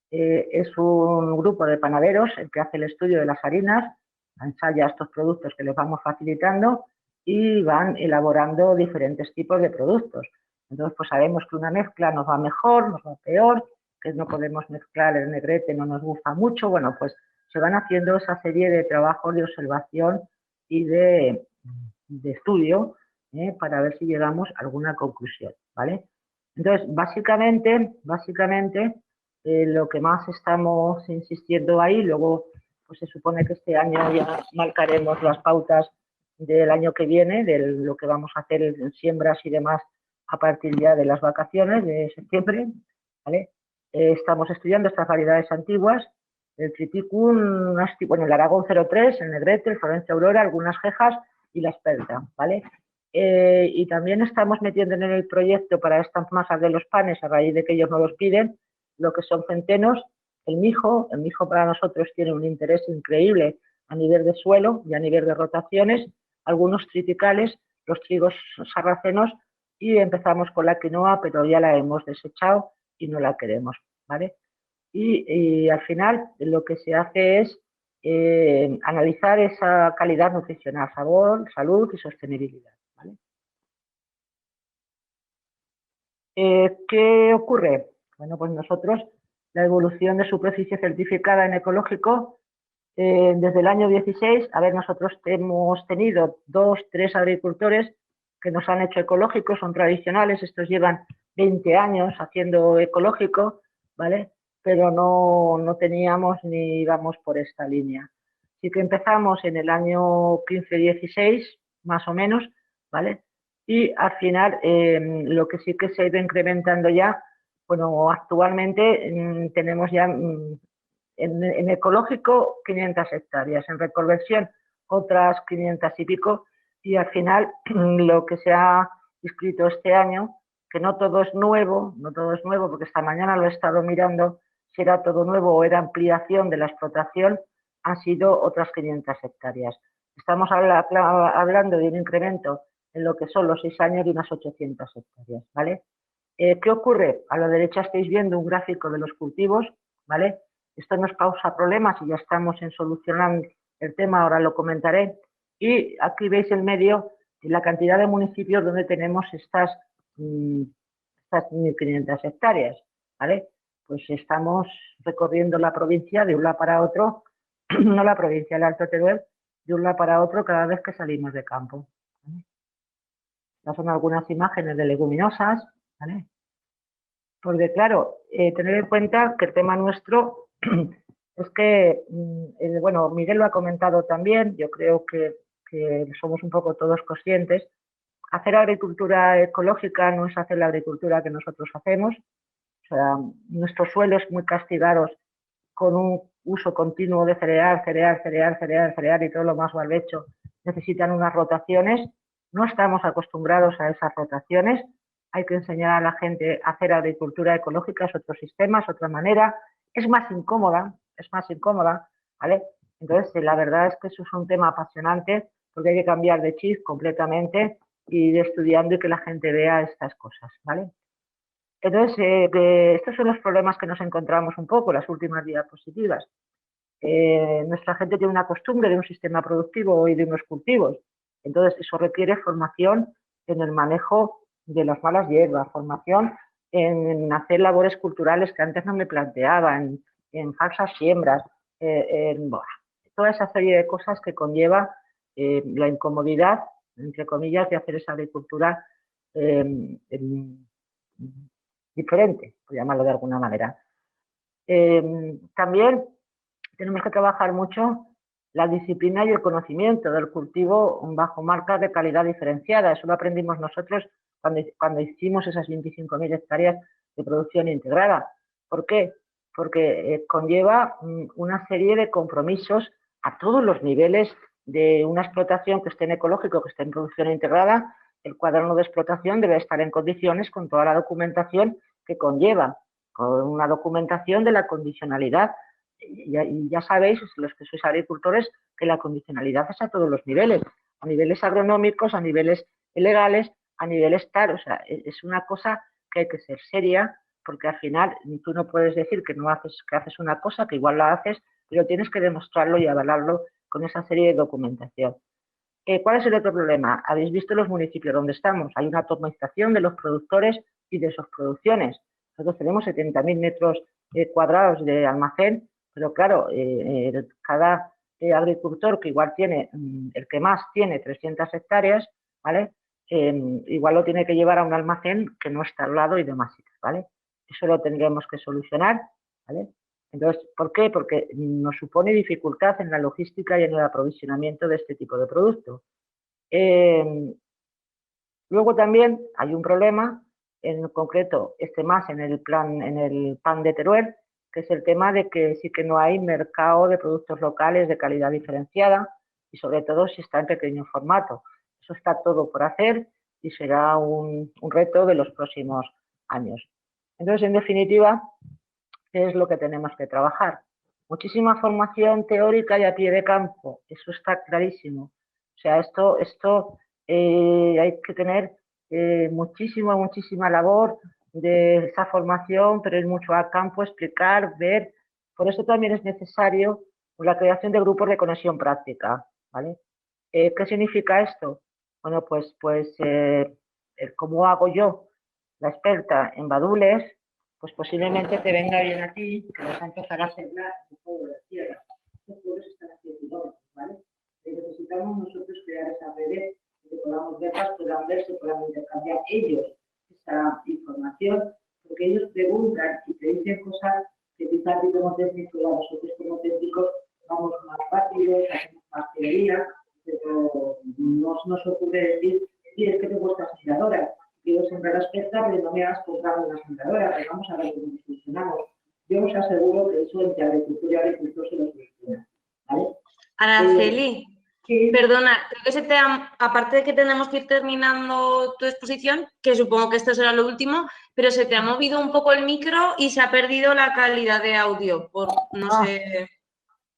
Es un grupo de panaderos el que hace el estudio de las harinas, ensaya estos productos que les vamos facilitando y van elaborando diferentes tipos de productos. Entonces, pues sabemos que una mezcla nos va mejor, nos va peor, que no podemos mezclar el negrete, no nos gusta mucho. Bueno, pues se van haciendo esa serie de trabajos de observación y de estudio para ver si llegamos a alguna conclusión, ¿vale? Entonces, básicamente, lo que más estamos insistiendo ahí, luego pues se supone que este año ya marcaremos las pautas del año que viene, de lo que vamos a hacer en siembras y demás a partir ya de las vacaciones de septiembre, ¿vale? Estamos estudiando estas variedades antiguas, el Triticum, bueno, el Aragón 03, el Negrete, el Florencia Aurora, algunas Jejas y la Espelta, ¿vale? Y también estamos metiendo en el proyecto para estas masas de los panes, a raíz de que ellos nos los piden, lo que son centenos, el mijo para nosotros tiene un interés increíble a nivel de suelo y a nivel de rotaciones, algunos triticales, los trigos sarracenos, y empezamos con la quinoa, pero ya la hemos desechado y no la queremos, ¿vale? Y al final lo que se hace es analizar esa calidad nutricional, sabor, salud y sostenibilidad, ¿vale? ¿Qué ocurre? Bueno, pues nosotros, la evolución de superficie certificada en ecológico, desde el año 16, a ver, nosotros hemos tenido 2, 3 agricultores que nos han hecho ecológicos, son tradicionales, estos llevan 20 años haciendo ecológico, ¿vale? Pero no teníamos ni íbamos por esta línea. Sí que empezamos en el año 15-16, más o menos, ¿vale? Y al final, lo que sí que se ha ido incrementando ya, bueno, actualmente tenemos ya en ecológico 500 hectáreas, en reconversión otras 500 y pico, y al final lo que se ha inscrito este año, que no todo es nuevo, porque esta mañana lo he estado mirando, si era todo nuevo o era ampliación de la explotación, han sido otras 500 hectáreas. Estamos hablando de un incremento en lo que son los 6 años de unas 800 hectáreas, ¿vale? ¿Qué ocurre? A la derecha estáis viendo un gráfico de los cultivos, ¿vale? Esto nos causa problemas y ya estamos en solucionar el tema, ahora lo comentaré. Y aquí veis el medio y la cantidad de municipios donde tenemos estas 1.500 hectáreas, ¿vale? Pues estamos recorriendo la provincia de un lado para otro, no la provincia del Alto Teruel, de un lado para otro cada vez que salimos de campo, ¿vale? Estas son algunas imágenes de leguminosas, ¿vale? Porque claro, tener en cuenta que el tema nuestro es que, bueno, Miguel lo ha comentado también, yo creo que somos un poco todos conscientes, hacer agricultura ecológica no es hacer la agricultura que nosotros hacemos, o sea, nuestros suelos muy castigados con un uso continuo de cereal y todo lo más barbecho, necesitan unas rotaciones, no estamos acostumbrados a esas rotaciones, hay que enseñar a la gente a hacer agricultura ecológica, es otro sistema, es otra manera, es más incómoda, ¿vale? Entonces, la verdad es que eso es un tema apasionante porque hay que cambiar de chip completamente y ir estudiando y que la gente vea estas cosas, ¿vale? Entonces, estos son los problemas que nos encontramos un poco, las últimas diapositivas. nuestra gente tiene una costumbre de un sistema productivo y de unos cultivos. Entonces, eso requiere formación en el manejo de las malas hierbas, formación en hacer labores culturales que antes no me planteaba, en falsas siembras, toda esa serie de cosas que conlleva la incomodidad, entre comillas, de hacer esa agricultura diferente, por llamarlo de alguna manera. También tenemos que trabajar mucho la disciplina y el conocimiento del cultivo bajo marcas de calidad diferenciada. Eso lo aprendimos nosotros cuando hicimos esas 25.000 hectáreas de producción integrada. ¿Por qué? Porque conlleva una serie de compromisos a todos los niveles de una explotación que esté en ecológico, que esté en producción integrada. El cuaderno de explotación debe estar en condiciones con toda la documentación que conlleva, con una documentación de la condicionalidad. Y ya sabéis, los que sois agricultores, que la condicionalidad es a todos los niveles, a niveles agronómicos, a niveles legales, a niveles tal. O sea, es una cosa que hay que ser seria, porque al final tú no puedes decir que haces una cosa, que igual la haces, pero tienes que demostrarlo y avalarlo con esa serie de documentación. ¿Cuál es el otro problema? Habéis visto los municipios donde estamos. Hay una atomización de los productores y de sus producciones. Nosotros tenemos 70.000 metros cuadrados de almacén, pero claro, cada agricultor que igual tiene, el que más tiene 300 hectáreas, ¿vale? Igual lo tiene que llevar a un almacén que no está al lado y demás, ¿vale? Eso lo tendremos que solucionar, ¿vale? Entonces, ¿por qué? Porque nos supone dificultad en la logística y en el aprovisionamiento de este tipo de producto. Luego también hay un problema, en concreto, más en el plan de Teruel, que es el tema de que sí que no hay mercado de productos locales de calidad diferenciada y sobre todo si está en pequeño formato. Eso está todo por hacer y será un reto de los próximos años. Entonces, en definitiva, ¿qué es lo que tenemos que trabajar? Muchísima formación teórica y a pie de campo, eso está clarísimo. O sea, esto hay que tener muchísima labor de esa formación, pero es mucho a campo, explicar, ver. Por eso también es necesario la creación de grupos de conexión práctica, ¿vale? ¿Qué significa esto? Bueno, pues ¿cómo hago yo, la experta en badules? Pues posiblemente te venga bien a ti, que vas a empezar a sembrar un juego de tierra. Estos pueblos están a 100 kilómetros, ¿vale? Necesitamos nosotros crear esa redes, que podamos verlas, puedan verse, puedan intercambiar ellos esa información, porque ellos preguntan y te dicen cosas que quizás si como técnicos, a nosotros como técnicos vamos más rápido, hacemos más teoría, pero no nos ocurre decir, sí, es que tengo esta aspiradora. Quiero sembrar aspecta, pero no me has comprado una sembradora, pero vamos a ver cómo funcionamos. Yo os aseguro que eso entre agricultor y agricultor se lo soluciona, ¿vale? Araceli, sí. Perdona, creo que aparte de que tenemos que ir terminando tu exposición, que supongo que esto será lo último, pero se te ha movido un poco el micro y se ha perdido la calidad de audio, no sé.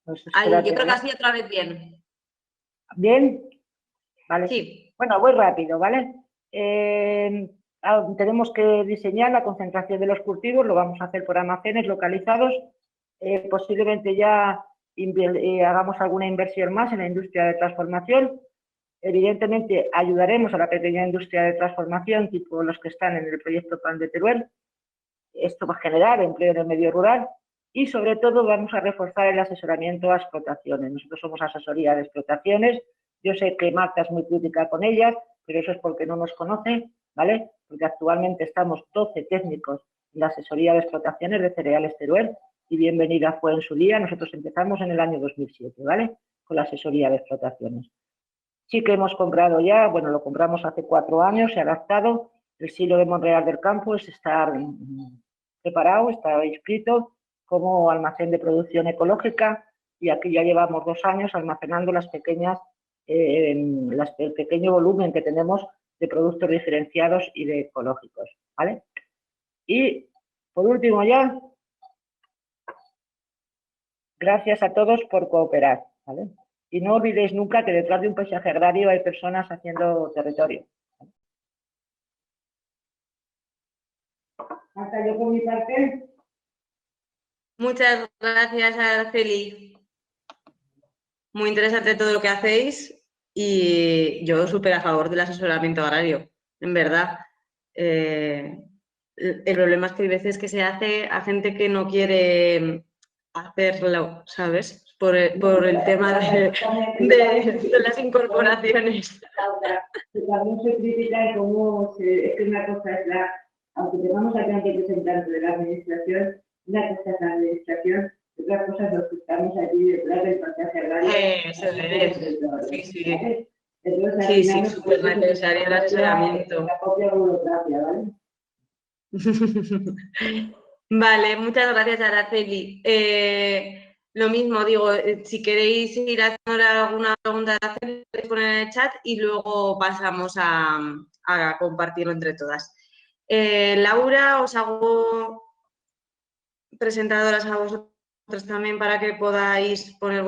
Pues Ahí, yo creo que ha sido otra vez bien. ¿Bien? Vale. Sí. Bueno, voy rápido, ¿vale? Tenemos que diseñar la concentración de los cultivos, lo vamos a hacer por almacenes localizados. Posiblemente ya hagamos alguna inversión más en la industria de transformación. Evidentemente, ayudaremos a la pequeña industria de transformación, tipo los que están en el proyecto Plan de Teruel. Esto va a generar empleo en el medio rural y, sobre todo, vamos a reforzar el asesoramiento a explotaciones. Nosotros somos asesoría de explotaciones. Yo sé que Marta es muy crítica con ellas, pero eso es porque no nos conoce, ¿vale? Porque actualmente estamos 12 técnicos en la asesoría de explotaciones de cereales Teruel y bienvenida fue en su día. Nosotros empezamos en el año 2007, ¿vale? Con la asesoría de explotaciones. Sí que hemos comprado ya, bueno, lo compramos hace 4 años, se ha adaptado. El silo de Monreal del Campo está preparado, está inscrito como almacén de producción ecológica y aquí ya llevamos 2 años almacenando el pequeño volumen que tenemos de productos diferenciados y de ecológicos, ¿vale? Y por último ya, gracias a todos por cooperar, ¿vale? Y no olvidéis nunca que detrás de un paisaje agrario hay personas haciendo territorio. Hasta yo por mi parte. Muchas gracias, Araceli. muy interesante todo lo que hacéis y yo súper a favor del asesoramiento agrario, en verdad. El problema es que hay veces que se hace a gente que no quiere hacerlo, ¿sabes? Por el tema de las incorporaciones. También se critica en cómo es que una cosa es aunque tengamos aquí un representante de la administración, una cosa es la administración, otra cosa es los que estamos allí detrás del paisaje agrario. Eso es, sí, sí. Entonces, sí, sí, súper necesario el asesoramiento. La propia burocracia, ¿vale? Vale, muchas gracias, Araceli. Lo mismo, digo, si queréis ir haciendo alguna pregunta, podéis poner en el chat y luego pasamos a compartirlo entre todas. Laura, os hago presentadoras a vosotros también para que podáis poner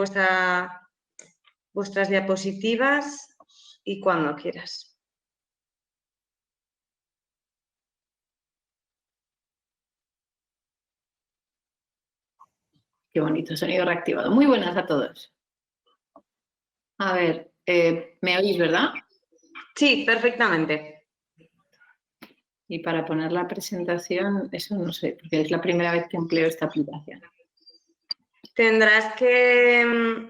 vuestras diapositivas y cuando quieras. Qué bonito, sonido reactivado. Muy buenas a todos. A ver, ¿me oís, verdad? Sí, perfectamente. Y para poner la presentación, eso no sé, porque es la primera vez que empleo esta aplicación. Tendrás que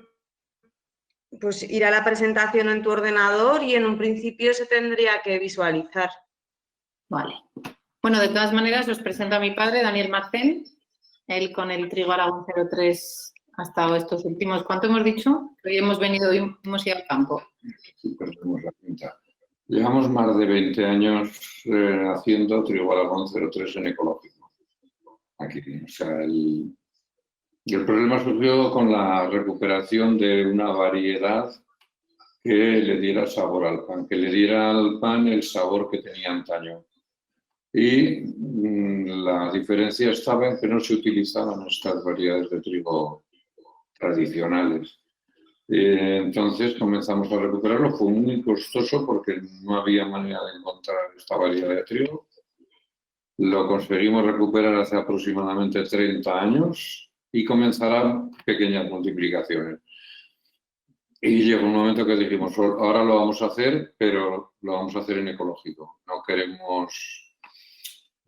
pues, ir a la presentación en tu ordenador y en un principio se tendría que visualizar. Vale. Bueno, de todas maneras, os presento a mi padre, Daniel Marcén. Él con el Trigo Aragón 03 ha estado estos últimos, ¿cuánto hemos dicho? Hoy hemos venido, hoy hemos ido al campo. Sí, perdemos la cuenta. Llevamos más de 20 años haciendo Trigo Aragón 03 en ecológico. Aquí, o sea, el problema surgió con la recuperación de una variedad que le diera sabor al pan, que le diera al pan el sabor que tenía antaño. Y la diferencia estaba en que no se utilizaban estas variedades de trigo tradicionales. Entonces comenzamos a recuperarlo. Fue muy costoso porque no había manera de encontrar esta variedad de trigo. Lo conseguimos recuperar hace aproximadamente 30 años y comenzarán pequeñas multiplicaciones. Y llegó un momento que dijimos, ahora lo vamos a hacer, pero lo vamos a hacer en ecológico.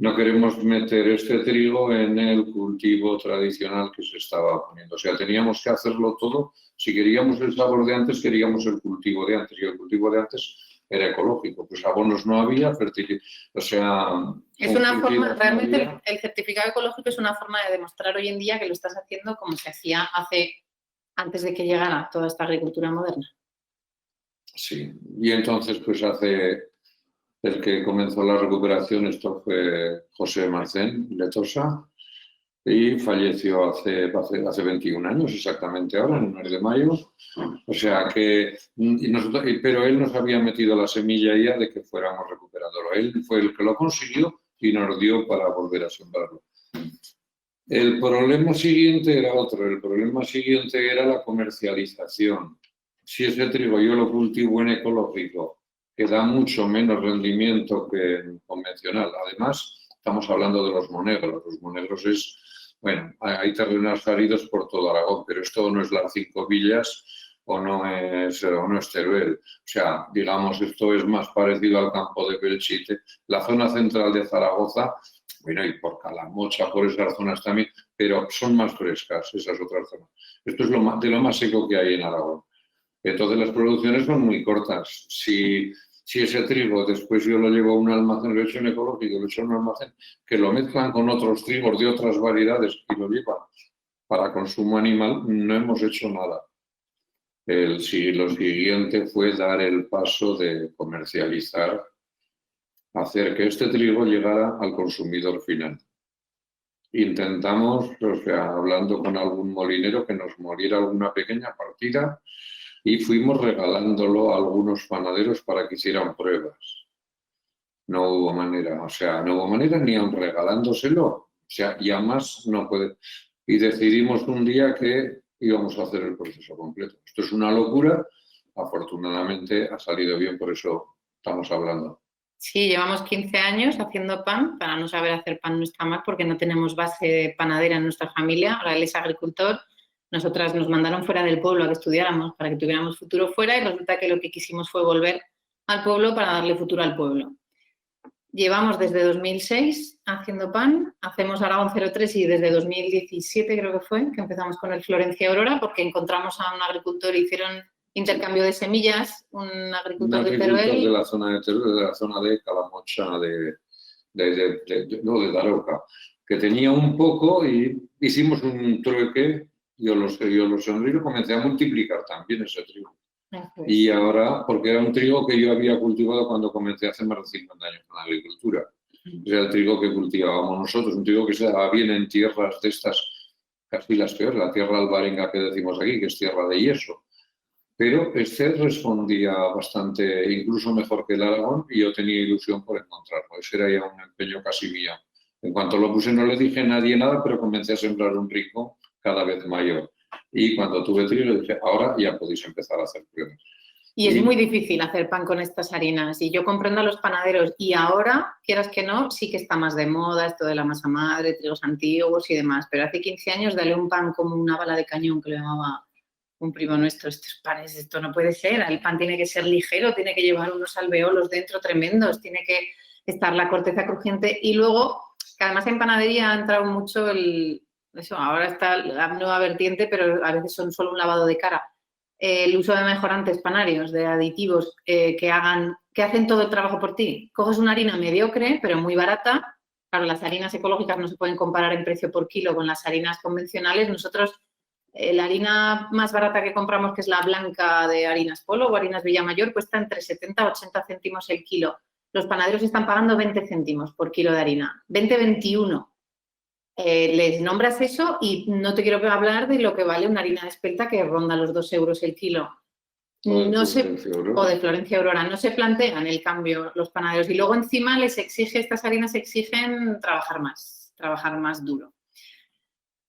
No queremos meter este trigo en el cultivo tradicional que se estaba poniendo. O sea, teníamos que hacerlo todo. Si queríamos el sabor de antes, queríamos el cultivo de antes. Y el cultivo de antes era ecológico. Pues abonos no había, o sea... Es una forma, realmente el certificado ecológico es una forma de demostrar hoy en día que lo estás haciendo como se hacía antes de que llegara toda esta agricultura moderna. Sí, y entonces pues el que comenzó la recuperación, esto fue José Marcén Letosa, y falleció hace 21 años, exactamente ahora, en el mes de mayo. O sea que, pero él nos había metido la semilla ya de que fuéramos recuperándolo. Él fue el que lo consiguió y nos dio para volver a sembrarlo. El problema siguiente era otro, el problema siguiente era la comercialización. Si ese trigo yo lo cultivo en ecológico, que da mucho menos rendimiento que en convencional. Además, estamos hablando de los monegros. Los monegros bueno, hay terrenos áridos por todo Aragón, pero esto no es las 5 Villas o no es Teruel. O sea, digamos, esto es más parecido al campo de Belchite. La zona central de Zaragoza, bueno, y por Calamocha, por esas zonas también, pero son más frescas esas otras zonas. Esto es de lo más seco que hay en Aragón. Entonces las producciones son muy cortas. Si ese trigo después yo lo llevo a un almacén, lo he hecho en ecológico, lo he hecho en un almacén, que lo mezclan con otros trigos de otras variedades y lo llevan para consumo animal, no hemos hecho nada. Lo siguiente fue dar el paso de comercializar, hacer que este trigo llegara al consumidor final. Intentamos, o sea, hablando con algún molinero, que nos moliera alguna pequeña partida, y fuimos regalándolo a algunos panaderos para que hicieran pruebas. No hubo manera, o sea, no hubo manera ni aun regalándoselo. O sea, ya más no puede. Y decidimos un día que íbamos a hacer el proceso completo. Esto es una locura, afortunadamente ha salido bien, por eso estamos hablando. Sí, llevamos 15 años haciendo pan. Para no saber hacer pan no está mal porque no tenemos base panadera en nuestra familia. Ahora él es agricultor. Nosotras nos mandaron fuera del pueblo a que estudiáramos para que tuviéramos futuro fuera y resulta que lo que quisimos fue volver al pueblo para darle futuro al pueblo. Llevamos desde 2006 haciendo pan, hacemos Aragón 03 y desde 2017 creo que fue, que empezamos con el Florencia Aurora porque encontramos a un agricultor y hicieron intercambio de semillas, un agricultor de Teruel. de la zona de Teruel, de la zona de Calamocha, de Daroca, que tenía un poco y hicimos un trueque, yo lo sonreí y lo comencé a multiplicar también ese trigo. Y ahora, porque era un trigo que yo había cultivado cuando comencé hace más de 50 años con la agricultura. Era el trigo que cultivábamos nosotros, un trigo que se daba bien en tierras de estas, casi las peores, la tierra albarenga que decimos aquí, que es tierra de yeso. Pero este respondía bastante, incluso mejor que el Aragón, y yo tenía ilusión por encontrarlo. Ese era ya un empeño casi mío. En cuanto lo puse no le dije a nadie nada, pero comencé a sembrar un rico cada vez mayor. Y cuando tuve trigo le dije, ahora ya podéis empezar a hacer pruebas. Y es muy difícil hacer pan con estas harinas. Y yo comprendo a los panaderos. Y ahora, quieras que no, sí que está más de moda esto de la masa madre, trigos antiguos y demás. Pero hace 15 años darle un pan como una bala de cañón que le llamaba un primo nuestro, estos panes, esto no puede ser. El pan tiene que ser ligero, tiene que llevar unos alveolos dentro tremendos, tiene que estar la corteza crujiente. Y luego, que además en panadería ha entrado mucho eso, ahora está la nueva vertiente, pero a veces son solo un lavado de cara. El uso de mejorantes panarios, de aditivos que hacen todo el trabajo por ti. Coges una harina mediocre, pero muy barata. Claro, las harinas ecológicas no se pueden comparar en precio por kilo con las harinas convencionales. Nosotros, la harina más barata que compramos, que es la blanca de Harinas Polo o Harinas Villamayor, cuesta entre 70 y 80 céntimos el kilo. Los panaderos están pagando 20 céntimos por kilo de harina. 20-21. Les nombras eso y no te quiero hablar de lo que vale una harina de espelta que ronda los 2 euros el kilo. O de Florencia Aurora. No se plantean el cambio los panaderos. Y luego encima estas harinas exigen trabajar más duro.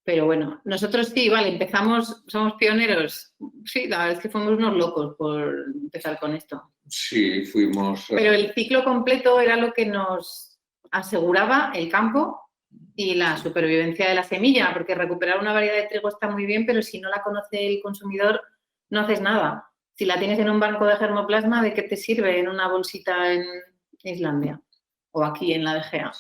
Pero bueno, nosotros sí, vale, empezamos, somos pioneros. Sí, la verdad es que fuimos unos locos por empezar con esto. Sí, fuimos. Pero el ciclo completo era lo que nos aseguraba el campo y la supervivencia de la semilla, porque recuperar una variedad de trigo está muy bien, pero si no la conoce el consumidor, no haces nada. Si la tienes en un banco de germoplasma, ¿de qué te sirve en una bolsita en Islandia o aquí en la DGA?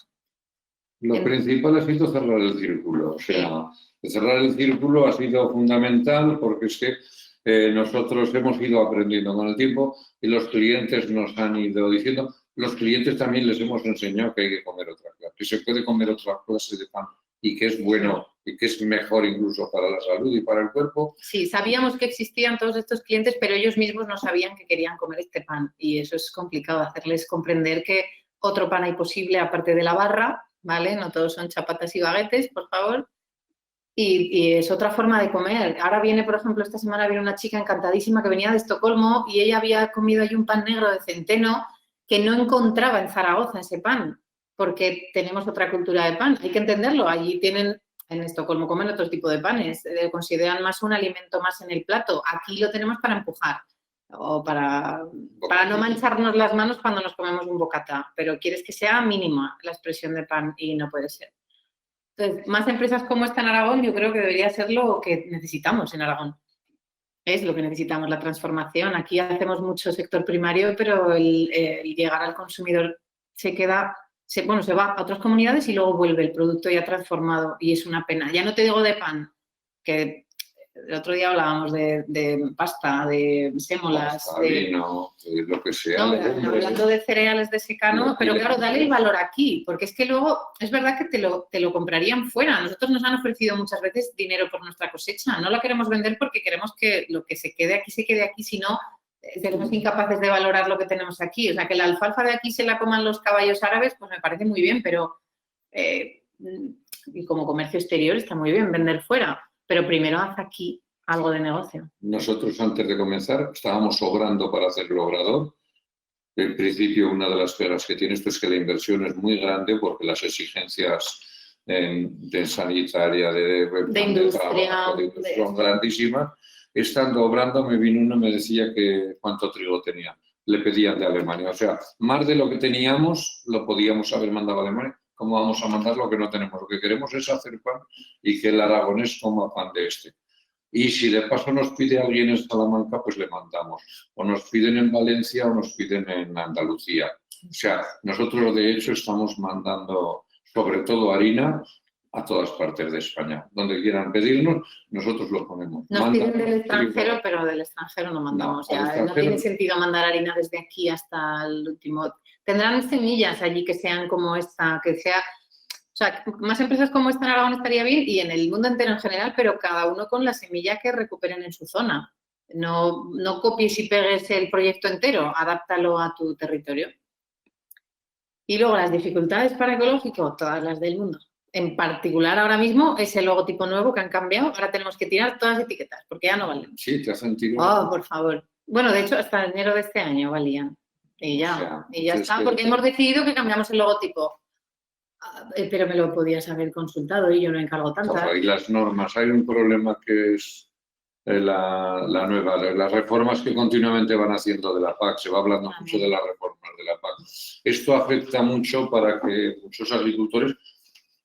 Lo principal ha sido cerrar el círculo. O sea, cerrar el círculo ha sido fundamental porque es que nosotros hemos ido aprendiendo con el tiempo y los clientes nos han ido diciendo. Los clientes también les hemos enseñado que hay que comer otra clase, que se puede comer otra clase de pan y que es bueno y que es mejor incluso para la salud y para el cuerpo. Sí, sabíamos que existían todos estos clientes, pero ellos mismos no sabían que querían comer este pan y eso es complicado, hacerles comprender que otro pan hay posible aparte de la barra, ¿vale? No todos son chapatas y baguetes, por favor. Y es otra forma de comer. Ahora viene, por ejemplo, esta semana viene una chica encantadísima que venía de Estocolmo y ella había comido ahí un pan negro de centeno que no encontraba en Zaragoza ese pan, porque tenemos otra cultura de pan. Hay que entenderlo. Allí tienen, en Estocolmo comen otro tipo de panes, consideran más un alimento más en el plato. Aquí lo tenemos para empujar o para no mancharnos las manos cuando nos comemos un bocata, pero quieres que sea mínima la expresión de pan y no puede ser. Entonces, más empresas como esta en Aragón yo creo que debería ser lo que necesitamos en Aragón. Es lo que necesitamos, la transformación. Aquí hacemos mucho sector primario, pero el llegar al consumidor se va a otras comunidades y luego vuelve el producto ya transformado y es una pena. Ya no te digo de pan, que el otro día hablábamos de pasta, de sémolas, pasta, vino, lo que sea. No, hablando de cereales de secano, pero claro, dale el valor aquí, porque es que luego es verdad que te lo comprarían fuera. Nosotros nos han ofrecido muchas veces dinero por nuestra cosecha. No la queremos vender porque queremos que lo que se quede aquí, si no, seremos incapaces de valorar lo que tenemos aquí. O sea, que la alfalfa de aquí se la coman los caballos árabes, pues me parece muy bien, pero y como comercio exterior está muy bien vender fuera. Pero primero haz aquí algo de negocio. Nosotros antes de comenzar estábamos sobrando para hacer el obrador. En principio una de las pegas que tiene esto es que la inversión es muy grande porque las exigencias de sanitaria, de industria, son grandísimas. Estando obrando me vino uno y me decía que cuánto trigo tenía. Le pedían de Alemania. O sea, más de lo que teníamos lo podíamos haber mandado a Alemania. ¿Cómo vamos a mandar lo que no tenemos? Lo que queremos es hacer pan y que el aragonés coma pan de este. Y si de paso nos pide alguien en Salamanca, pues le mandamos. O nos piden en Valencia o nos piden en Andalucía. O sea, nosotros de hecho estamos mandando sobre todo harina a todas partes de España. Donde quieran pedirnos, nosotros lo ponemos. Nos piden del extranjero, pero del extranjero no mandamos. No tiene sentido mandar harina desde aquí hasta el último. Tendrán semillas allí que sean como esta, que sea... O sea, más empresas como esta en Aragón estaría bien y en el mundo entero en general, pero cada uno con la semilla que recuperen en su zona. No copies y pegues el proyecto entero, adáptalo a tu territorio. Y luego las dificultades para ecológico, todas las del mundo. En particular ahora mismo ese logotipo nuevo que han cambiado, ahora tenemos que tirar todas las etiquetas porque ya no valen. Sí, te hacen tiro. Oh, por favor. Bueno, de hecho hasta enero de este año valían. Y ya, está, porque hemos decidido que cambiamos el logotipo. Pero me lo podías haber consultado y yo no encargo tantas. Y las normas, hay un problema que es la nueva, las reformas que continuamente van haciendo de la PAC, se va hablando mucho de las reformas de la PAC. Esto afecta mucho para que muchos agricultores,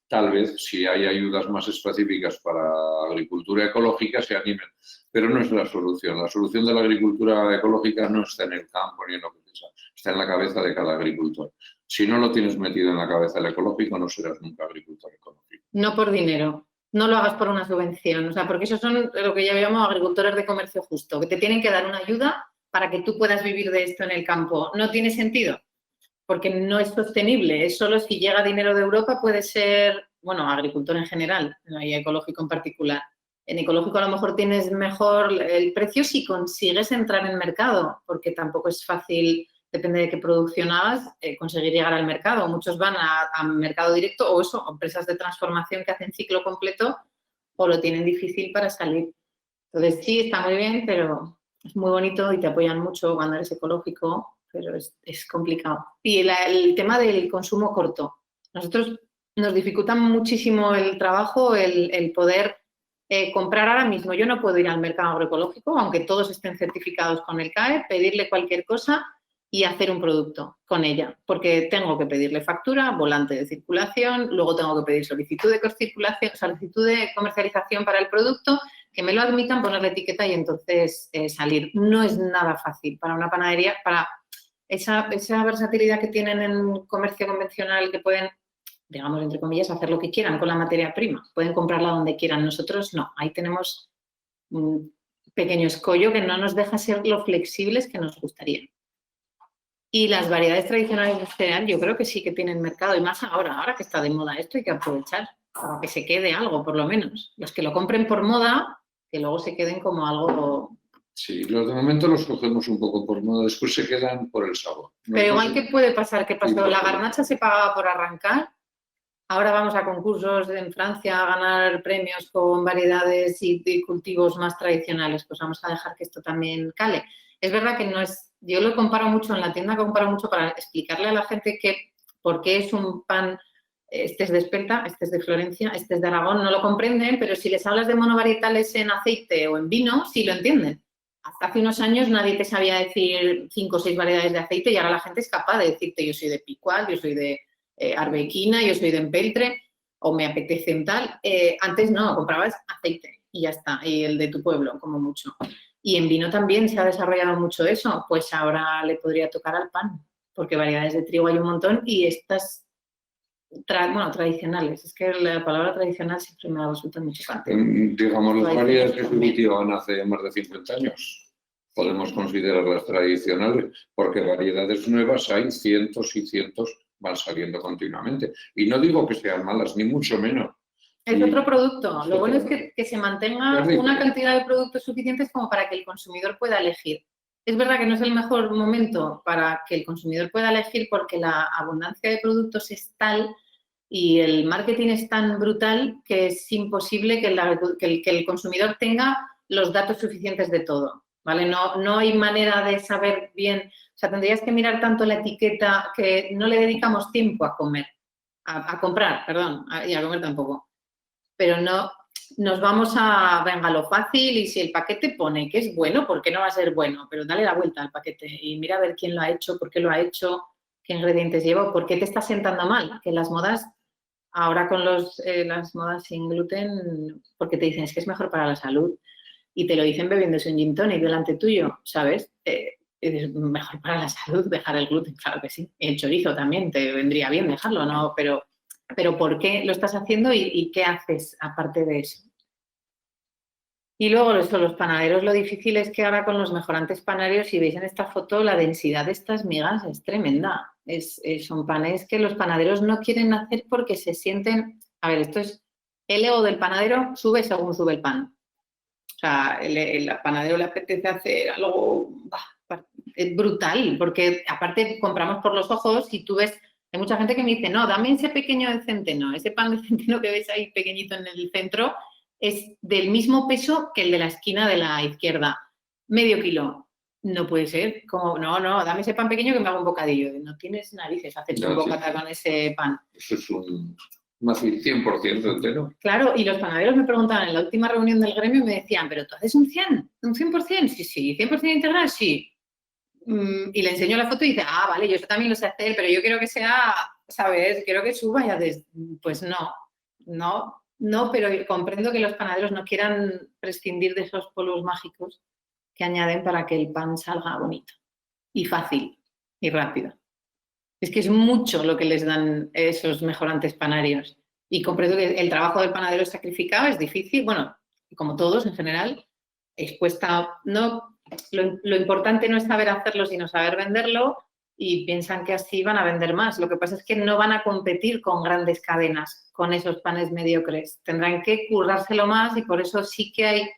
tal vez si hay ayudas más específicas para agricultura ecológica, se animen, pero no es la solución. La solución de la agricultura ecológica no está en el campo ni en lo que sea, está en la cabeza de cada agricultor. Si no lo tienes metido en la cabeza del ecológico, no serás nunca agricultor ecológico. No por dinero. No lo hagas por una subvención, o sea, porque esos son lo que ya llamamos agricultores de comercio justo, que te tienen que dar una ayuda para que tú puedas vivir de esto en el campo. No tiene sentido, porque no es sostenible, es solo si llega dinero de Europa puede ser, bueno, agricultor en general, y ecológico en particular. En ecológico a lo mejor tienes mejor el precio si consigues entrar en mercado, porque tampoco es fácil, depende de qué producción hagas, conseguir llegar al mercado. Muchos van a mercado directo o eso, empresas de transformación que hacen ciclo completo o lo tienen difícil para salir. Entonces sí, está muy bien, pero es muy bonito y te apoyan mucho cuando eres ecológico, pero es complicado. Y el tema del consumo corto. Nosotros nos dificulta muchísimo el trabajo, el poder comprar ahora mismo. Yo no puedo ir al mercado agroecológico, aunque todos estén certificados con el CAE, pedirle cualquier cosa y hacer un producto con ella, porque tengo que pedirle factura, volante de circulación, luego tengo que pedir solicitud de comercialización para el producto, que me lo admitan, ponerle etiqueta y entonces salir. No es nada fácil para una panadería, para esa versatilidad que tienen en comercio convencional, que pueden, digamos, entre comillas, hacer lo que quieran con la materia prima, pueden comprarla donde quieran. Nosotros no, ahí tenemos un pequeño escollo que no nos deja ser lo flexibles que nos gustaría. Y las variedades tradicionales de cereal yo creo que sí que tienen mercado, y más ahora que está de moda esto, hay que aprovechar para que se quede algo, por lo menos. Los que lo compren por moda, que luego se queden como algo... Sí, los de momento los cogemos un poco por moda, después se quedan por el sabor. Pero igual que puede pasar, ¿qué pasó? La garnacha se pagaba por arrancar, ahora vamos a concursos en Francia a ganar premios con variedades y cultivos más tradicionales, pues vamos a dejar que esto también cale. Es verdad que no es... Yo lo comparo mucho, en la tienda comparo mucho para explicarle a la gente que por qué es un pan, este es de Espelta, este es de Florencia, este es de Aragón, no lo comprenden, pero si les hablas de monovarietales en aceite o en vino, sí lo entienden. Hasta hace unos años nadie te sabía decir 5 o 6 variedades de aceite y ahora la gente es capaz de decirte yo soy de Picual, yo soy de Arbequina, yo soy de Empeltre o me apetece en tal. Antes no, comprabas aceite y ya está, y el de tu pueblo como mucho. Y en vino también se ha desarrollado mucho eso, pues ahora le podría tocar al pan, porque variedades de trigo hay un montón y estas, tradicionales, es que la palabra tradicional siempre me resulta muy chocante. Digamos, las variedades que se cultivaban hace más de 50 años, podemos considerarlas tradicionales, porque variedades nuevas hay cientos y cientos, van saliendo continuamente. Y no digo que sean malas, ni mucho menos. Es otro producto. Lo bueno es que se mantenga una cantidad de productos suficientes como para que el consumidor pueda elegir. Es verdad que no es el mejor momento para que el consumidor pueda elegir porque la abundancia de productos es tal y el marketing es tan brutal que es imposible que el consumidor tenga los datos suficientes de todo, ¿vale? No hay manera de saber bien. O sea, tendrías que mirar tanto la etiqueta que no le dedicamos tiempo a comer, a comprar, perdón, y a comer tampoco. Pero no nos vamos a, venga, lo fácil y si el paquete pone que es bueno, ¿por qué no va a ser bueno? Pero dale la vuelta al paquete y mira a ver quién lo ha hecho, por qué lo ha hecho, qué ingredientes lleva, por qué te está sentando mal. Que las modas, ahora con las modas sin gluten, porque te dicen es que es mejor para la salud. y te lo dicen bebiéndose un gin tonic delante tuyo, ¿sabes? Es mejor para la salud dejar el gluten, claro que sí. El chorizo también, te vendría bien dejarlo, ¿no? Pero ¿por qué lo estás haciendo y qué haces aparte de eso? Y luego los panaderos, lo difícil es que ahora con los mejorantes panarios, si veis en esta foto, la densidad de estas migas es tremenda. Son panes que los panaderos no quieren hacer porque se sienten... A ver, esto es... El ego del panadero sube según sube el pan. O sea, el panadero le apetece hacer algo... Es brutal, porque aparte compramos por los ojos y tú ves... Hay mucha gente que me dice, no, dame ese pequeño de centeno, ese pan de centeno que ves ahí pequeñito en el centro... es del mismo peso que el de la esquina de la izquierda. Medio kilo. No puede ser. Como, no, dame ese pan pequeño que me hago un bocadillo. No tienes narices, haces un bocata con ese pan. Eso es un 100% entero. Claro, y los panaderos me preguntaban en la última reunión del gremio y me decían, ¿pero tú haces un 100? ¿Un 100%? Sí, 100% integral, sí. Y le enseño la foto y dice, vale, yo eso también lo sé hacer, pero yo quiero que sea, ¿sabes? Quiero que suba ya pues no, pero comprendo que los panaderos no quieran prescindir de esos polvos mágicos que añaden para que el pan salga bonito y fácil y rápido. Es que es mucho lo que les dan esos mejorantes panarios. Y comprendo que el trabajo del panadero es sacrificado, es difícil, bueno, como todos en general, cuesta, no, lo importante no es saber hacerlo, sino saber venderlo. Y piensan que así van a vender más. Lo que pasa es que no van a competir con grandes cadenas, con esos panes mediocres. Tendrán que currárselo más y por eso sí que hay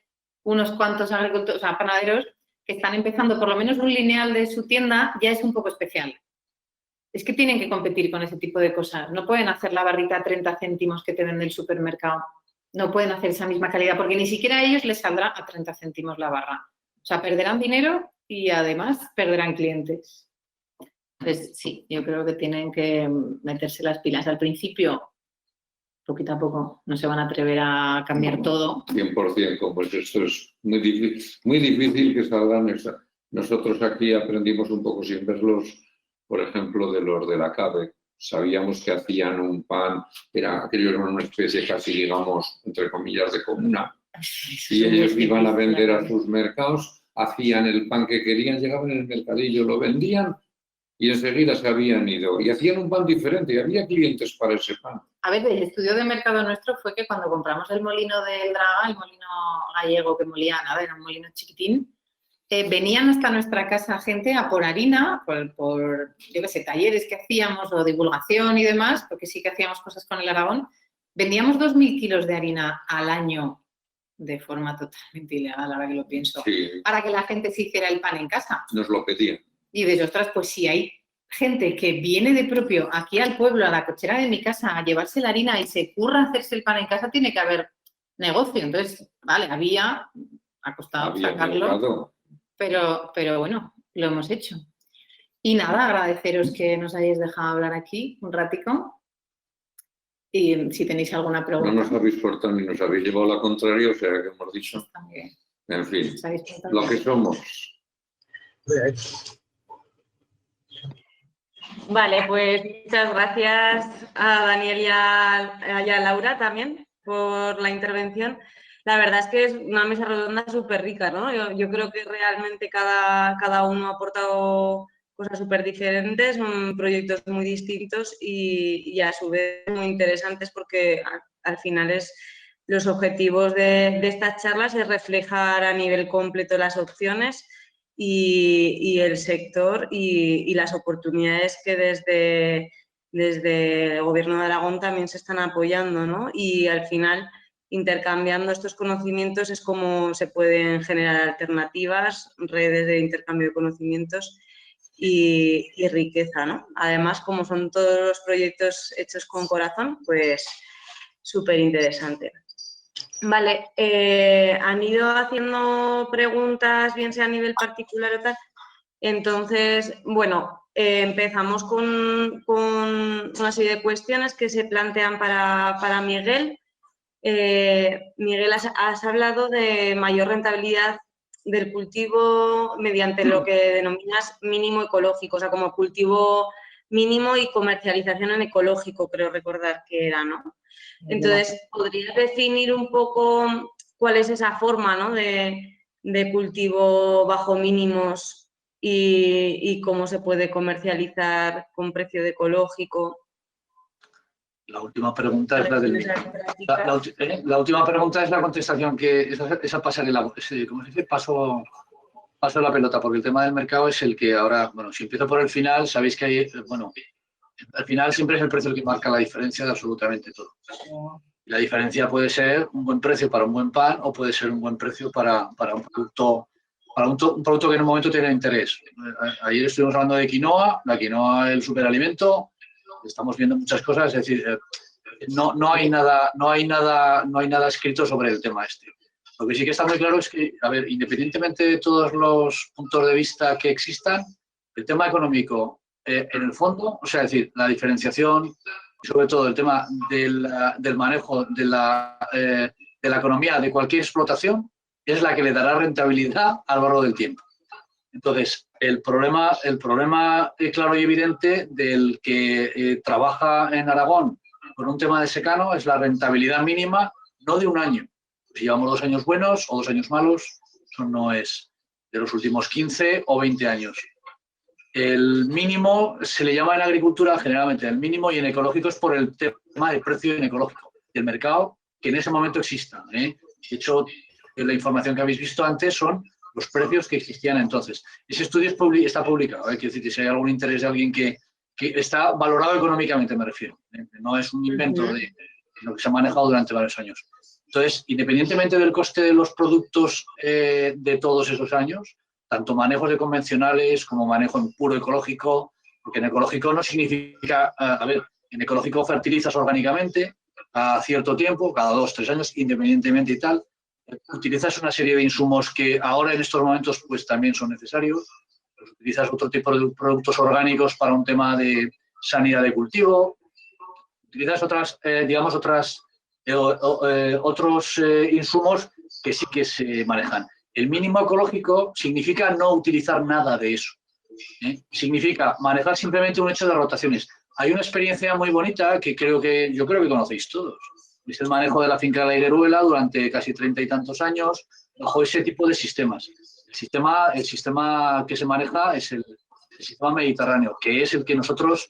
unos cuantos agricultores, o sea, panaderos que están empezando, por lo menos un lineal de su tienda ya es un poco especial. Es que tienen que competir con ese tipo de cosas. No pueden hacer la barrita a 30 céntimos que te vende el supermercado. No pueden hacer esa misma calidad porque ni siquiera a ellos les saldrá a 30 céntimos la barra. O sea, perderán dinero y además perderán clientes. Pues sí, yo creo que tienen que meterse las pilas. Al principio, poquito a poco, no se van a atrever a cambiar todo. 100%, pues esto es muy difícil que salgan. Nosotros aquí aprendimos un poco sin verlos, por ejemplo, de los de la CABE. Sabíamos que hacían un pan, aquello era una especie casi, digamos, entre comillas, de comuna. Y ellos iban a vender a sus mercados, hacían el pan que querían, llegaban en el mercadillo, lo vendían. Y enseguida se habían ido y hacían un pan diferente y había clientes para ese pan. A ver, el estudio de mercado nuestro fue que cuando compramos el molino del Draga, el molino gallego que molía nada, era un molino chiquitín, venían hasta nuestra casa gente a por harina, por yo qué sé, talleres que hacíamos o divulgación y demás, porque sí que hacíamos cosas con el Aragón. Vendíamos 2.000 kilos de harina al año de forma totalmente ilegal, ahora que lo pienso, sí, para que la gente se hiciera el pan en casa. Nos lo pedían. Y de ostras, pues sí, hay gente que viene de propio aquí al pueblo, a la cochera de mi casa, a llevarse la harina y se curra hacerse el pan en casa, tiene que haber negocio. Entonces, vale, ha costado sacarlo, pero bueno, lo hemos hecho. Y nada, agradeceros que nos hayáis dejado hablar aquí un ratico. Y si tenéis alguna pregunta. No nos habéis cortado ni nos habéis llevado la contraria, o sea que hemos dicho. En fin, lo que somos. Vale, pues muchas gracias a Daniel y a Laura también por la intervención. La verdad es que es una mesa redonda súper rica, ¿no? Yo creo que realmente cada uno ha aportado cosas súper diferentes, son proyectos muy distintos y a su vez muy interesantes porque al final los objetivos de estas charlas es reflejar a nivel completo las opciones y el sector y las oportunidades que desde el Gobierno de Aragón también se están apoyando, ¿no? Y al final, intercambiando estos conocimientos es como se pueden generar alternativas, redes de intercambio de conocimientos y riqueza, ¿no? Además, como son todos los proyectos hechos con corazón, pues súper interesante. Vale, han ido haciendo preguntas, bien sea a nivel particular o tal. Entonces, bueno, empezamos con una serie de cuestiones que se plantean para Miguel. Miguel, has hablado de mayor rentabilidad del cultivo mediante lo que denominas mínimo ecológico, o sea, como cultivo mínimo y comercialización en ecológico, creo recordar que era, ¿no? Entonces, ¿podrías definir un poco cuál es esa forma, ¿no?, de cultivo bajo mínimos y cómo se puede comercializar con precio de ecológico. La última pregunta es la del... La última pregunta es la contestación, que esa pasarela, ¿cómo se dice? Paso la pelota, porque el tema del mercado es el que ahora, bueno, si empiezo por el final, sabéis que hay, bueno, al final siempre es el precio el que marca la diferencia de absolutamente todo. La diferencia puede ser un buen precio para un buen pan o puede ser un buen precio para un producto que en un momento tiene interés. Ayer estuvimos hablando de quinoa, la quinoa, el superalimento, estamos viendo muchas cosas, es decir, no hay nada escrito sobre el tema este. Lo que sí que está muy claro es que, a ver, independientemente de todos los puntos de vista que existan, el tema económico, en el fondo, o sea, es decir, la diferenciación y sobre todo el tema del manejo de la economía de cualquier explotación es la que le dará rentabilidad a lo largo del tiempo. Entonces, el problema claro y evidente del que trabaja en Aragón con un tema de secano es la rentabilidad mínima, no de un año. Si llevamos 2 años buenos o 2 años malos, eso no es de los últimos 15 o 20 años. El mínimo se le llama en agricultura generalmente el mínimo y en ecológico es por el tema del precio en ecológico, del mercado que en ese momento exista. De hecho, la información que habéis visto antes son los precios que existían entonces. Ese estudio está publicado, quiero decir que si hay algún interés de alguien que está valorado económicamente, me refiero. No es un invento de lo que se ha manejado durante varios años. Entonces, independientemente del coste de los productos de todos esos años, tanto manejos de convencionales como manejo en puro ecológico, porque en ecológico no significa, en ecológico fertilizas orgánicamente a cierto tiempo, cada 2 o 3 años, independientemente y tal, utilizas una serie de insumos que ahora en estos momentos pues también son necesarios, pues, utilizas otro tipo de productos orgánicos para un tema de sanidad de cultivo, utilizas otros insumos que sí que se manejan. El mínimo ecológico significa no utilizar nada de eso. Significa manejar simplemente un hecho de rotaciones. Hay una experiencia muy bonita que yo creo que conocéis todos. Es el manejo de la finca de la Higueruela durante casi 30 y tantos años bajo ese tipo de sistemas. El sistema que se maneja es el sistema mediterráneo, que es el que nosotros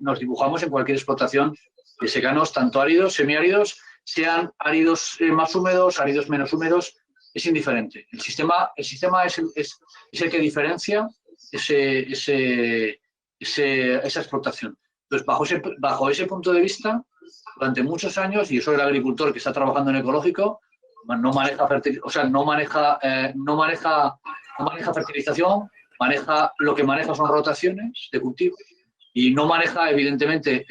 nos dibujamos en cualquier explotación de secanos, tanto áridos, semiáridos, sean áridos más húmedos, áridos menos húmedos, es indiferente. El sistema es el que diferencia esa explotación. Entonces, bajo ese punto de vista, durante muchos años, y eso el agricultor que está trabajando en ecológico, no maneja fertilización, lo que maneja son rotaciones de cultivo y no maneja, evidentemente,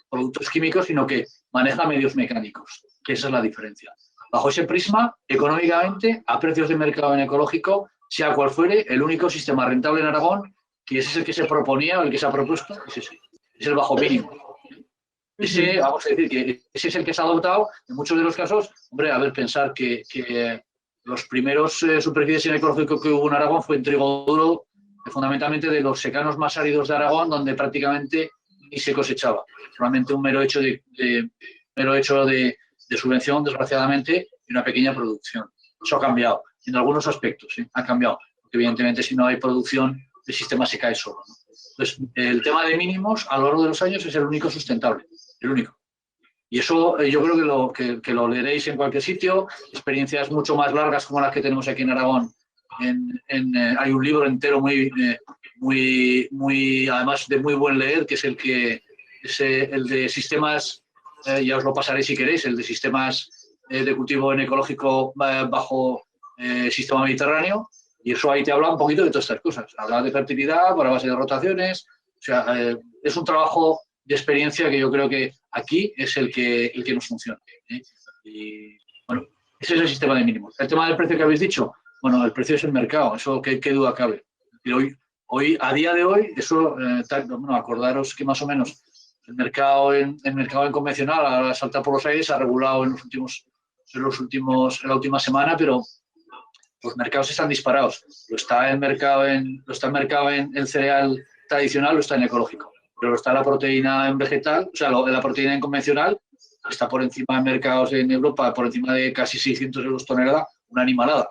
productos químicos, sino que maneja medios mecánicos, que esa es la diferencia. Bajo ese prisma, económicamente, a precios de mercado en ecológico, sea cual fuere, el único sistema rentable en Aragón, que ese es el que se proponía o el que se ha propuesto, es ese, es el bajo mínimo. Ese, vamos a decir, que ese es el que se ha adoptado en muchos de los casos. Hombre, a ver, pensar que los primeros superficies en ecológico que hubo en Aragón fue en trigo duro, fundamentalmente de los secanos más áridos de Aragón, donde prácticamente ni se cosechaba. Solamente un mero hecho de subvención, desgraciadamente, y una pequeña producción. Eso ha cambiado, en algunos aspectos, ha cambiado. Porque evidentemente, si no hay producción, el sistema se cae solo, ¿no? Entonces, el tema de mínimos, a lo largo de los años, es el único sustentable, el único. Y eso yo creo que lo leeréis en cualquier sitio, experiencias mucho más largas como las que tenemos aquí en Aragón. Hay un libro entero además de muy buen leer, que es el de sistemas, ya os lo pasaré si queréis, el de sistemas de cultivo en ecológico bajo sistema mediterráneo, y eso ahí te habla un poquito de todas estas cosas. Habla de fertilidad por la base de rotaciones, o sea, es un trabajo de experiencia que yo creo que aquí es el que nos funciona. Y bueno, ese es el sistema de mínimos. El tema del precio que habéis dicho, bueno, el precio es el mercado, eso qué duda cabe. Y hoy, a día de hoy, eso, acordaros que más o menos el mercado en convencional ahora salta por los aires, ha regulado en la última semana, pero los mercados están disparados. Lo está el mercado en el cereal tradicional, lo está en ecológico. Pero está la proteína en vegetal, o sea, la proteína en convencional, está por encima de mercados en Europa, por encima de casi 600 euros tonelada, una animalada.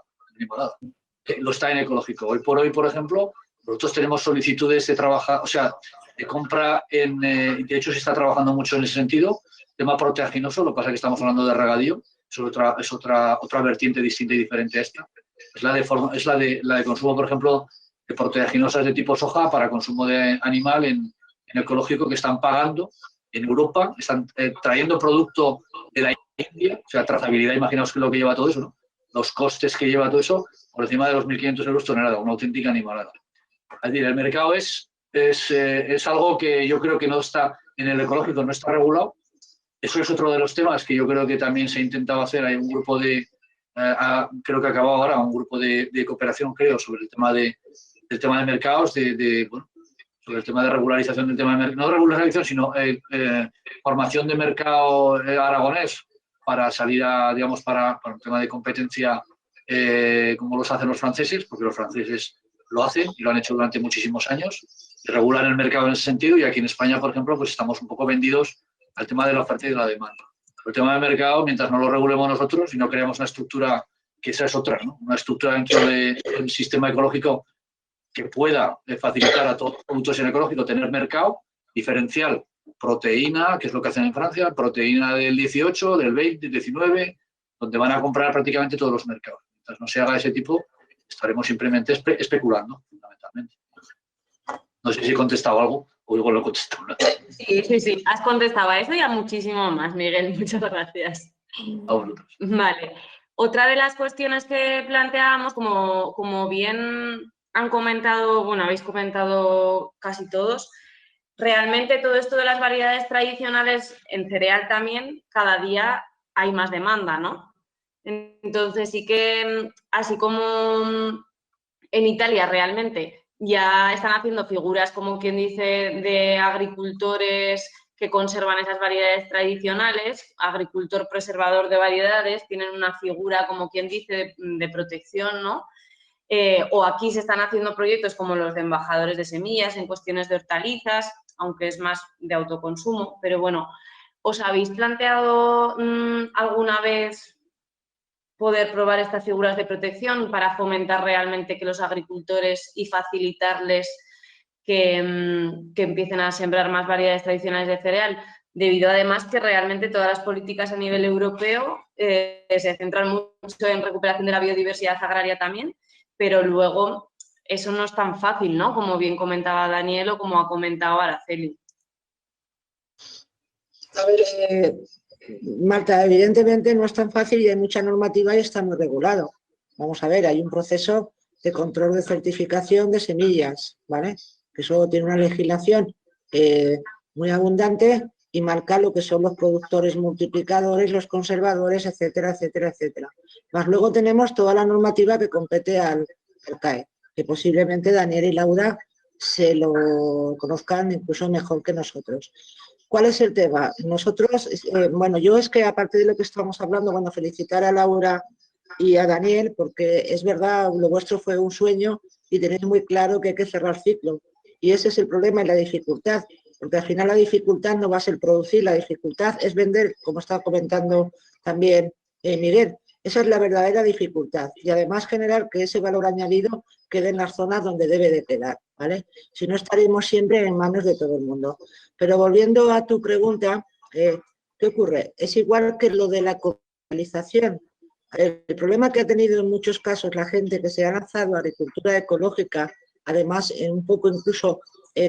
Lo está en ecológico. Hoy por hoy, por ejemplo, nosotros tenemos solicitudes de trabajar, o sea, de compra de hecho se está trabajando mucho en ese sentido. Tema proteaginoso, lo que pasa es que estamos hablando de regadío, es otra vertiente distinta y diferente a esta. Es la de consumo, por ejemplo, de proteaginosas de tipo soja para consumo de animal en ecológico, que están pagando en Europa, están trayendo producto de la India, o sea, trazabilidad, imaginaos que es lo que lleva todo eso, ¿no? Los costes que lleva todo eso, por encima de los 1.500 euros tonelada, una auténtica animalada. Es decir, el mercado es algo que yo creo que no está, en el ecológico no está regulado. Eso es otro de los temas que yo creo que también se ha intentado hacer. Hay un grupo creo que ha acabado ahora, un grupo de cooperación, creo, sobre el tema de mercados, bueno, sobre el tema de regularización del tema de mercado, no regularización, sino formación de mercado aragonés para salir digamos, para un tema de competencia como los hacen los franceses, porque los franceses lo hacen y lo han hecho durante muchísimos años, regular el mercado en ese sentido, y aquí en España, por ejemplo, pues estamos un poco vendidos al tema de la oferta y de la demanda. El tema del mercado, mientras no lo regulemos nosotros y no creamos una estructura, que esa es otra, ¿no? Una estructura dentro del sistema ecológico que pueda facilitar a todos los productos en ecológico tener mercado diferencial, proteína, que es lo que hacen en Francia, proteína del 18, del 20, del 19, donde van a comprar prácticamente todos los mercados. Mientras no se haga ese tipo, estaremos simplemente especulando, fundamentalmente. No sé si he contestado algo o igual lo he contestado. Sí, has contestado a eso y a muchísimo más, Miguel. Muchas gracias. A vosotros. Vale. Otra de las cuestiones que planteábamos, como bien han comentado, bueno, habéis comentado casi todos, realmente todo esto de las variedades tradicionales en cereal también, cada día hay más demanda, ¿no? Entonces sí que, así como en Italia realmente ya están haciendo figuras, como quien dice, de agricultores que conservan esas variedades tradicionales, agricultor preservador de variedades, tienen una figura, como quien dice, de protección, ¿no? O aquí se están haciendo proyectos como los de embajadores de semillas en cuestiones de hortalizas, aunque es más de autoconsumo, pero bueno, ¿os habéis planteado alguna vez poder probar estas figuras de protección para fomentar realmente que los agricultores y facilitarles que empiecen a sembrar más variedades tradicionales de cereal? Debido además que realmente todas las políticas a nivel europeo se centran mucho en recuperación de la biodiversidad agraria también, pero luego eso no es tan fácil, ¿no? Como bien comentaba Daniel o como ha comentado Araceli. A ver, Marta, evidentemente no es tan fácil y hay mucha normativa y está muy regulado. Vamos a ver, hay un proceso de control de certificación de semillas, ¿vale? Que eso tiene una legislación muy abundante y marca lo que son los productores multiplicadores, los conservadores, etcétera, etcétera, etcétera. Más luego tenemos toda la normativa que compete al CAE, que posiblemente Daniel y Laura se lo conozcan incluso mejor que nosotros. ¿Cuál es el tema? Nosotros, bueno, yo es que aparte de lo que estamos hablando, bueno, felicitar a Laura y a Daniel, porque es verdad, lo vuestro fue un sueño y tenéis muy claro que hay que cerrar ciclo. Y ese es el problema y la dificultad, porque al final la dificultad no va a ser producir, la dificultad es vender, como estaba comentando también Miguel. Esa es la verdadera dificultad y además generar que ese valor añadido quede en las zonas donde debe de quedar, ¿vale? Si no, estaremos siempre en manos de todo el mundo. Pero volviendo a tu pregunta, ¿qué ocurre? Es igual que lo de la comercialización. El problema que ha tenido en muchos casos la gente que se ha lanzado a agricultura ecológica, además un poco incluso,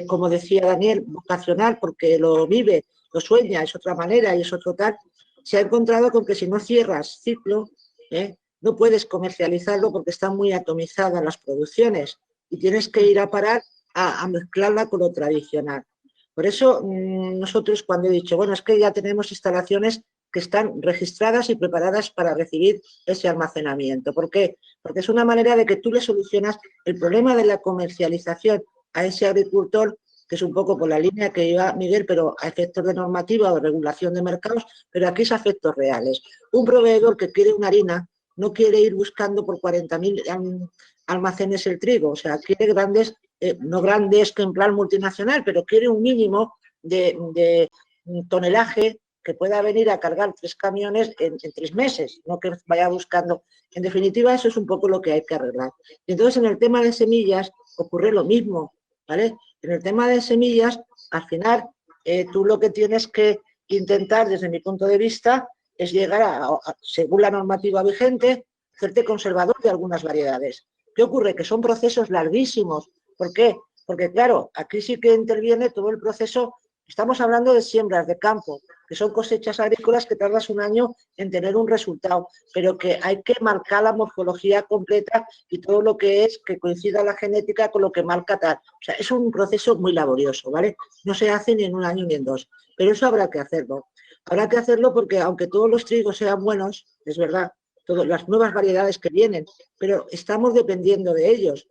como decía Daniel, vocacional, porque lo vive, lo sueña, es otra manera y es otro tal, se ha encontrado con que si no cierras ciclo, no puedes comercializarlo porque están muy atomizadas las producciones y tienes que ir a parar a mezclarla con lo tradicional. Por eso nosotros cuando he dicho, bueno, es que ya tenemos instalaciones que están registradas y preparadas para recibir ese almacenamiento. ¿Por qué? Porque es una manera de que tú le solucionas el problema de la comercialización a ese agricultor, que es un poco por la línea que iba Miguel, pero a efectos de normativa o regulación de mercados, pero aquí es a efectos reales. Un proveedor que quiere una harina no quiere ir buscando por 40.000 almacenes el trigo, o sea, quiere grandes, no grandes que en plan multinacional, pero quiere un mínimo de tonelaje que pueda venir a cargar 3 camiones en 3 meses, no que vaya buscando. En definitiva, eso es un poco lo que hay que arreglar. Y entonces, en el tema de semillas ocurre lo mismo, ¿vale? En el tema de semillas, al final, tú lo que tienes que intentar, desde mi punto de vista, es llegar según la normativa vigente, hacerte conservador de algunas variedades. ¿Qué ocurre? Que son procesos larguísimos. ¿Por qué? Porque, claro, aquí sí que interviene todo el proceso. Estamos hablando de siembras de campo, que son cosechas agrícolas que tardas un año en tener un resultado, pero que hay que marcar la morfología completa y todo lo que es que coincida la genética con lo que marca tal. O sea, es un proceso muy laborioso, ¿vale? No se hace ni en un año ni en 2, pero eso habrá que hacerlo. Habrá que hacerlo porque aunque todos los trigos sean buenos, es verdad, todas las nuevas variedades que vienen, pero estamos dependiendo de ellos.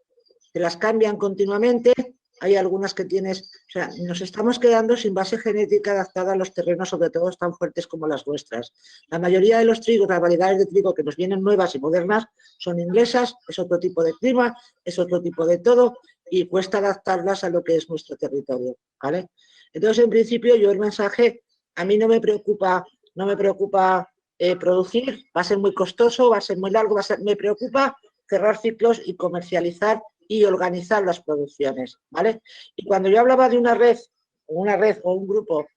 Se las cambian continuamente. Hay algunas que tienes, o sea, nos estamos quedando sin base genética adaptada a los terrenos, sobre todo tan fuertes como las nuestras. La mayoría de los trigos, las variedades de trigo que nos vienen nuevas y modernas, son inglesas, es otro tipo de clima, es otro tipo de todo, y cuesta adaptarlas a lo que es nuestro territorio, ¿vale? Entonces, en principio, yo el mensaje, a mí no me preocupa producir, va a ser muy costoso, va a ser muy largo, me preocupa cerrar ciclos y comercializar y organizar las producciones, ¿vale? Y cuando yo hablaba de una red o un grupo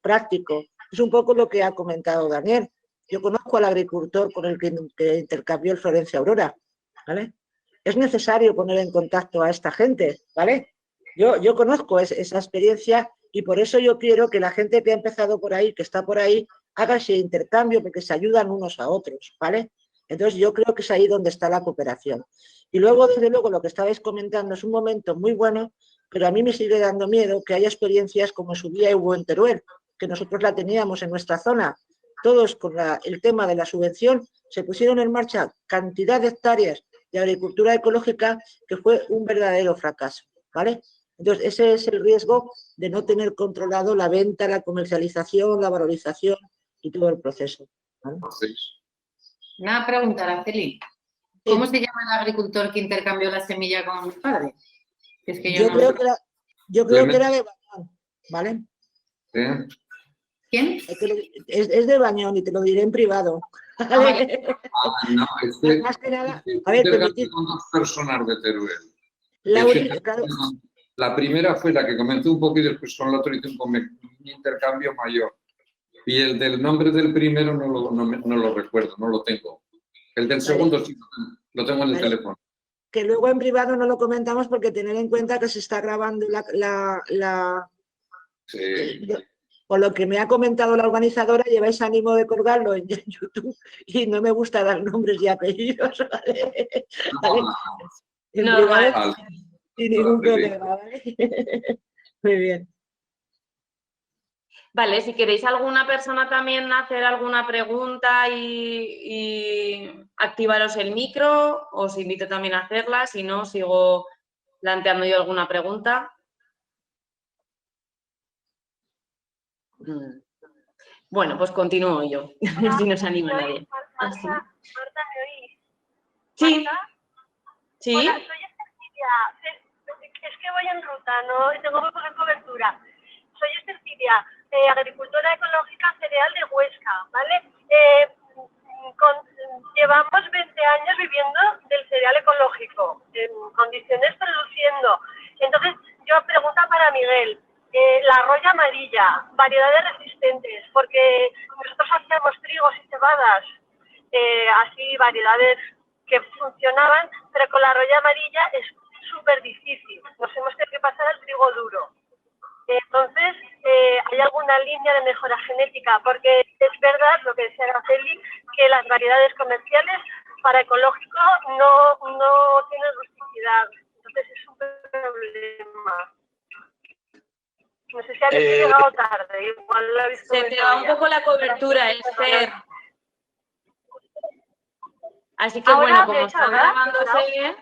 práctico, es un poco lo que ha comentado Daniel. Yo conozco al agricultor con el que intercambió el Florencia Aurora, ¿vale? Es necesario poner en contacto a esta gente, ¿vale? Yo conozco esa experiencia y por eso yo quiero que la gente que ha empezado por ahí, que está por ahí, haga ese intercambio porque se ayudan unos a otros, ¿vale? Entonces yo creo que es ahí donde está la cooperación. Y luego, desde luego, lo que estabais comentando es un momento muy bueno, pero a mí me sigue dando miedo que haya experiencias como su día hubo en Teruel, que nosotros la teníamos en nuestra zona. Todos con el tema de la subvención se pusieron en marcha cantidad de hectáreas de agricultura ecológica que fue un verdadero fracaso, ¿vale? Entonces, ese es el riesgo de no tener controlado la venta, la comercialización, la valorización y todo el proceso, ¿vale? Una pregunta, Araceli. ¿Cómo se llama el agricultor que intercambió la semilla con mi padre? Es que yo creo que era de Bañón, ¿vale? ¿Eh? ¿Quién? Es de Bañón y te lo diré en privado. ¿Vale? No, Más que nada, a ver, permitid. Con 2 personas de Teruel. Claro. La primera fue la que comenté un poco y después con la otra hice un intercambio mayor. Y el del nombre del primero no lo recuerdo, no lo tengo. El del segundo sí lo tengo en el teléfono. Que luego en privado no lo comentamos porque tener en cuenta que se está grabando Sí. Por lo que me ha comentado la organizadora, lleváis ánimo de colgarlo en YouTube y no me gusta dar nombres y apellidos, ¿vale? En privado, sin ningún problema, ¿vale? Muy bien. Vale, si queréis alguna persona también hacer alguna pregunta y activaros el micro, os invito también a hacerla, si no, sigo planteando yo alguna pregunta. Bueno, pues continúo yo, si no se anima nadie. Marta, ¿me oís? Sí. ¿Sí? Hola, soy Cecilia. Es que voy en ruta, no tengo muy poca cobertura. Soy Cecilia, agricultora ecológica cereal de Huesca, ¿vale? Llevamos 20 años viviendo del cereal ecológico, en condiciones produciendo. Entonces, yo pregunta para Miguel, la roya amarilla, variedades resistentes, porque nosotros hacíamos trigos y cebadas, así variedades que funcionaban, pero con la roya amarilla es súper difícil. Nos hemos tenido que pasar al trigo duro. Entonces, ¿hay alguna línea de mejora genética? Porque es verdad lo que decía Araceli, que las variedades comerciales para ecológico no tienen rusticidad. Entonces es un problema. No sé si habéis llegado tarde, igual lo habéis Se te va un poco la cobertura, Esther. Así que bueno, como está grabándose,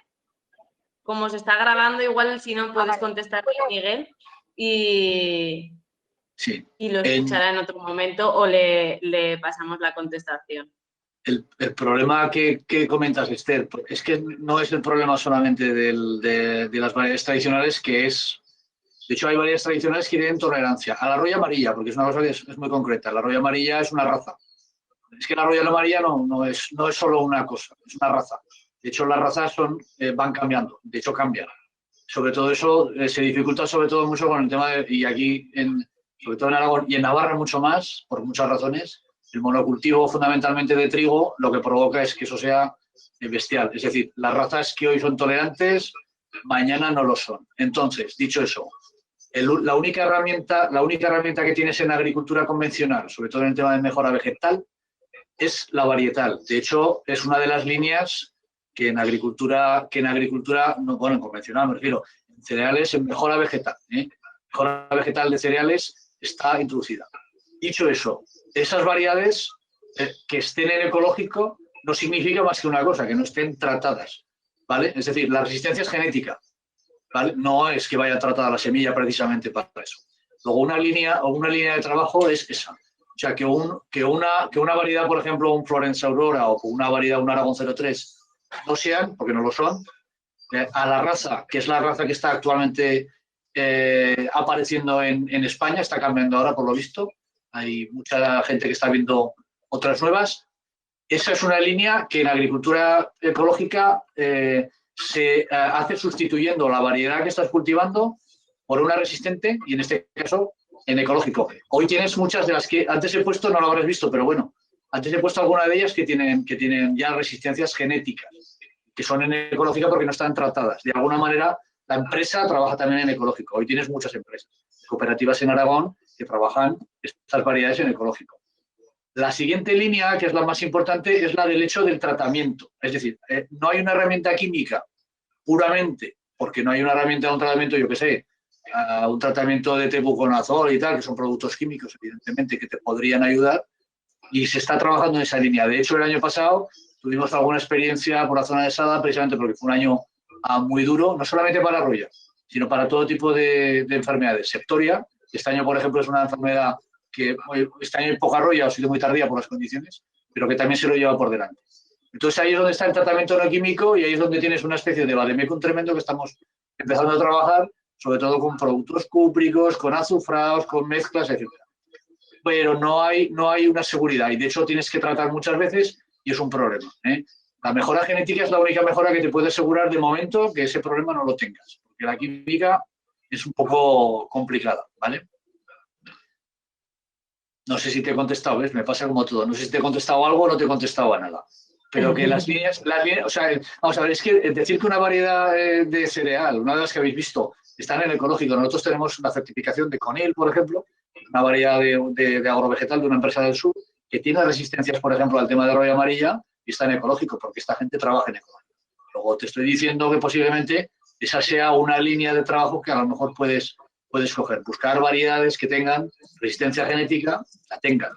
como se está grabando, igual si no puedes contestarle a Miguel y lo escuchará en otro momento o le pasamos la contestación. El problema que comentas, Esther, es que no es el problema solamente de las variedades tradicionales, que es De hecho, hay variedades tradicionales que tienen tolerancia a la roya amarilla, porque es una cosa que es muy concreta. La roya amarilla es una raza. Es que la roya amarilla no es solo una cosa, es una raza. De hecho, las razas van cambiando, de hecho cambian. Sobre todo eso se dificulta sobre todo mucho con el tema de, y aquí, sobre todo en Aragón y en Navarra mucho más, por muchas razones, el monocultivo fundamentalmente de trigo lo que provoca es que eso sea bestial. Es decir, las razas que hoy son tolerantes, mañana no lo son. Entonces, dicho eso, la única herramienta que tienes en agricultura convencional, sobre todo en el tema de mejora vegetal, es la varietal. De hecho, es una de las líneas que en agricultura, no, bueno, en convencional me refiero, en cereales, en mejora vegetal. Mejora vegetal de cereales está introducida. Dicho eso, esas variedades que estén en ecológico no significa más que una cosa, que no estén tratadas, ¿vale? Es decir, la resistencia es genética, ¿vale? No es que vaya tratada la semilla precisamente para eso. Luego una línea de trabajo es esa. O sea, que una variedad, por ejemplo, un Florence Aurora o una variedad, un Aragón 03, no sean, porque no lo son, a la raza, que es la raza que está actualmente apareciendo en España, está cambiando ahora por lo visto, hay mucha gente que está viendo otras nuevas. Esa es una línea que en agricultura ecológica se hace sustituyendo la variedad que estás cultivando por una resistente y en este caso en ecológico. Hoy tienes muchas de las que antes he puesto, no lo habrás visto, pero bueno, antes he puesto algunas de ellas que tienen ya resistencias genéticas, que son en ecológica porque no están tratadas. De alguna manera, la empresa trabaja también en ecológico. Hoy tienes muchas empresas, cooperativas en Aragón, que trabajan estas variedades en ecológico. La siguiente línea, que es la más importante, es la del hecho del tratamiento. Es decir, no hay una herramienta química puramente, porque no hay una herramienta de un tratamiento, yo qué sé, un tratamiento de tebuconazol y tal, que son productos químicos, evidentemente, que te podrían ayudar, y se está trabajando en esa línea. De hecho, el año pasado tuvimos alguna experiencia por la zona de Sada, precisamente porque fue un año muy duro, no solamente para la roya, sino para todo tipo de enfermedades. Septoria, este año, por ejemplo, es una enfermedad que este año hay poca roya, ha sido muy tardía por las condiciones, pero que también se lo lleva por delante. Entonces ahí es donde está el tratamiento no químico y ahí es donde tienes una especie de vademecum tremendo que estamos empezando a trabajar, sobre todo con productos cúpricos, con azufrados, con mezclas, etc. Pero no hay una seguridad y de hecho tienes que tratar muchas veces y es un problema. La mejora genética es la única mejora que te puede asegurar de momento que ese problema no lo tengas, porque la química es un poco complicada, ¿vale? No sé si te he contestado, ¿ves? Me pasa como todo. No sé si te he contestado algo o no te he contestado a nada. Pero que las líneas, o sea, vamos a ver, es que decir que una variedad de cereal, una de las que habéis visto, están en ecológico. Nosotros tenemos la certificación de Conil, por ejemplo, una variedad de agrovegetal de una empresa del sur, que tiene resistencias, por ejemplo, al tema de roya amarilla y está en ecológico, porque esta gente trabaja en ecológico. Luego te estoy diciendo que posiblemente esa sea una línea de trabajo que a lo mejor puedes coger, buscar variedades que tengan resistencia genética, la tengan,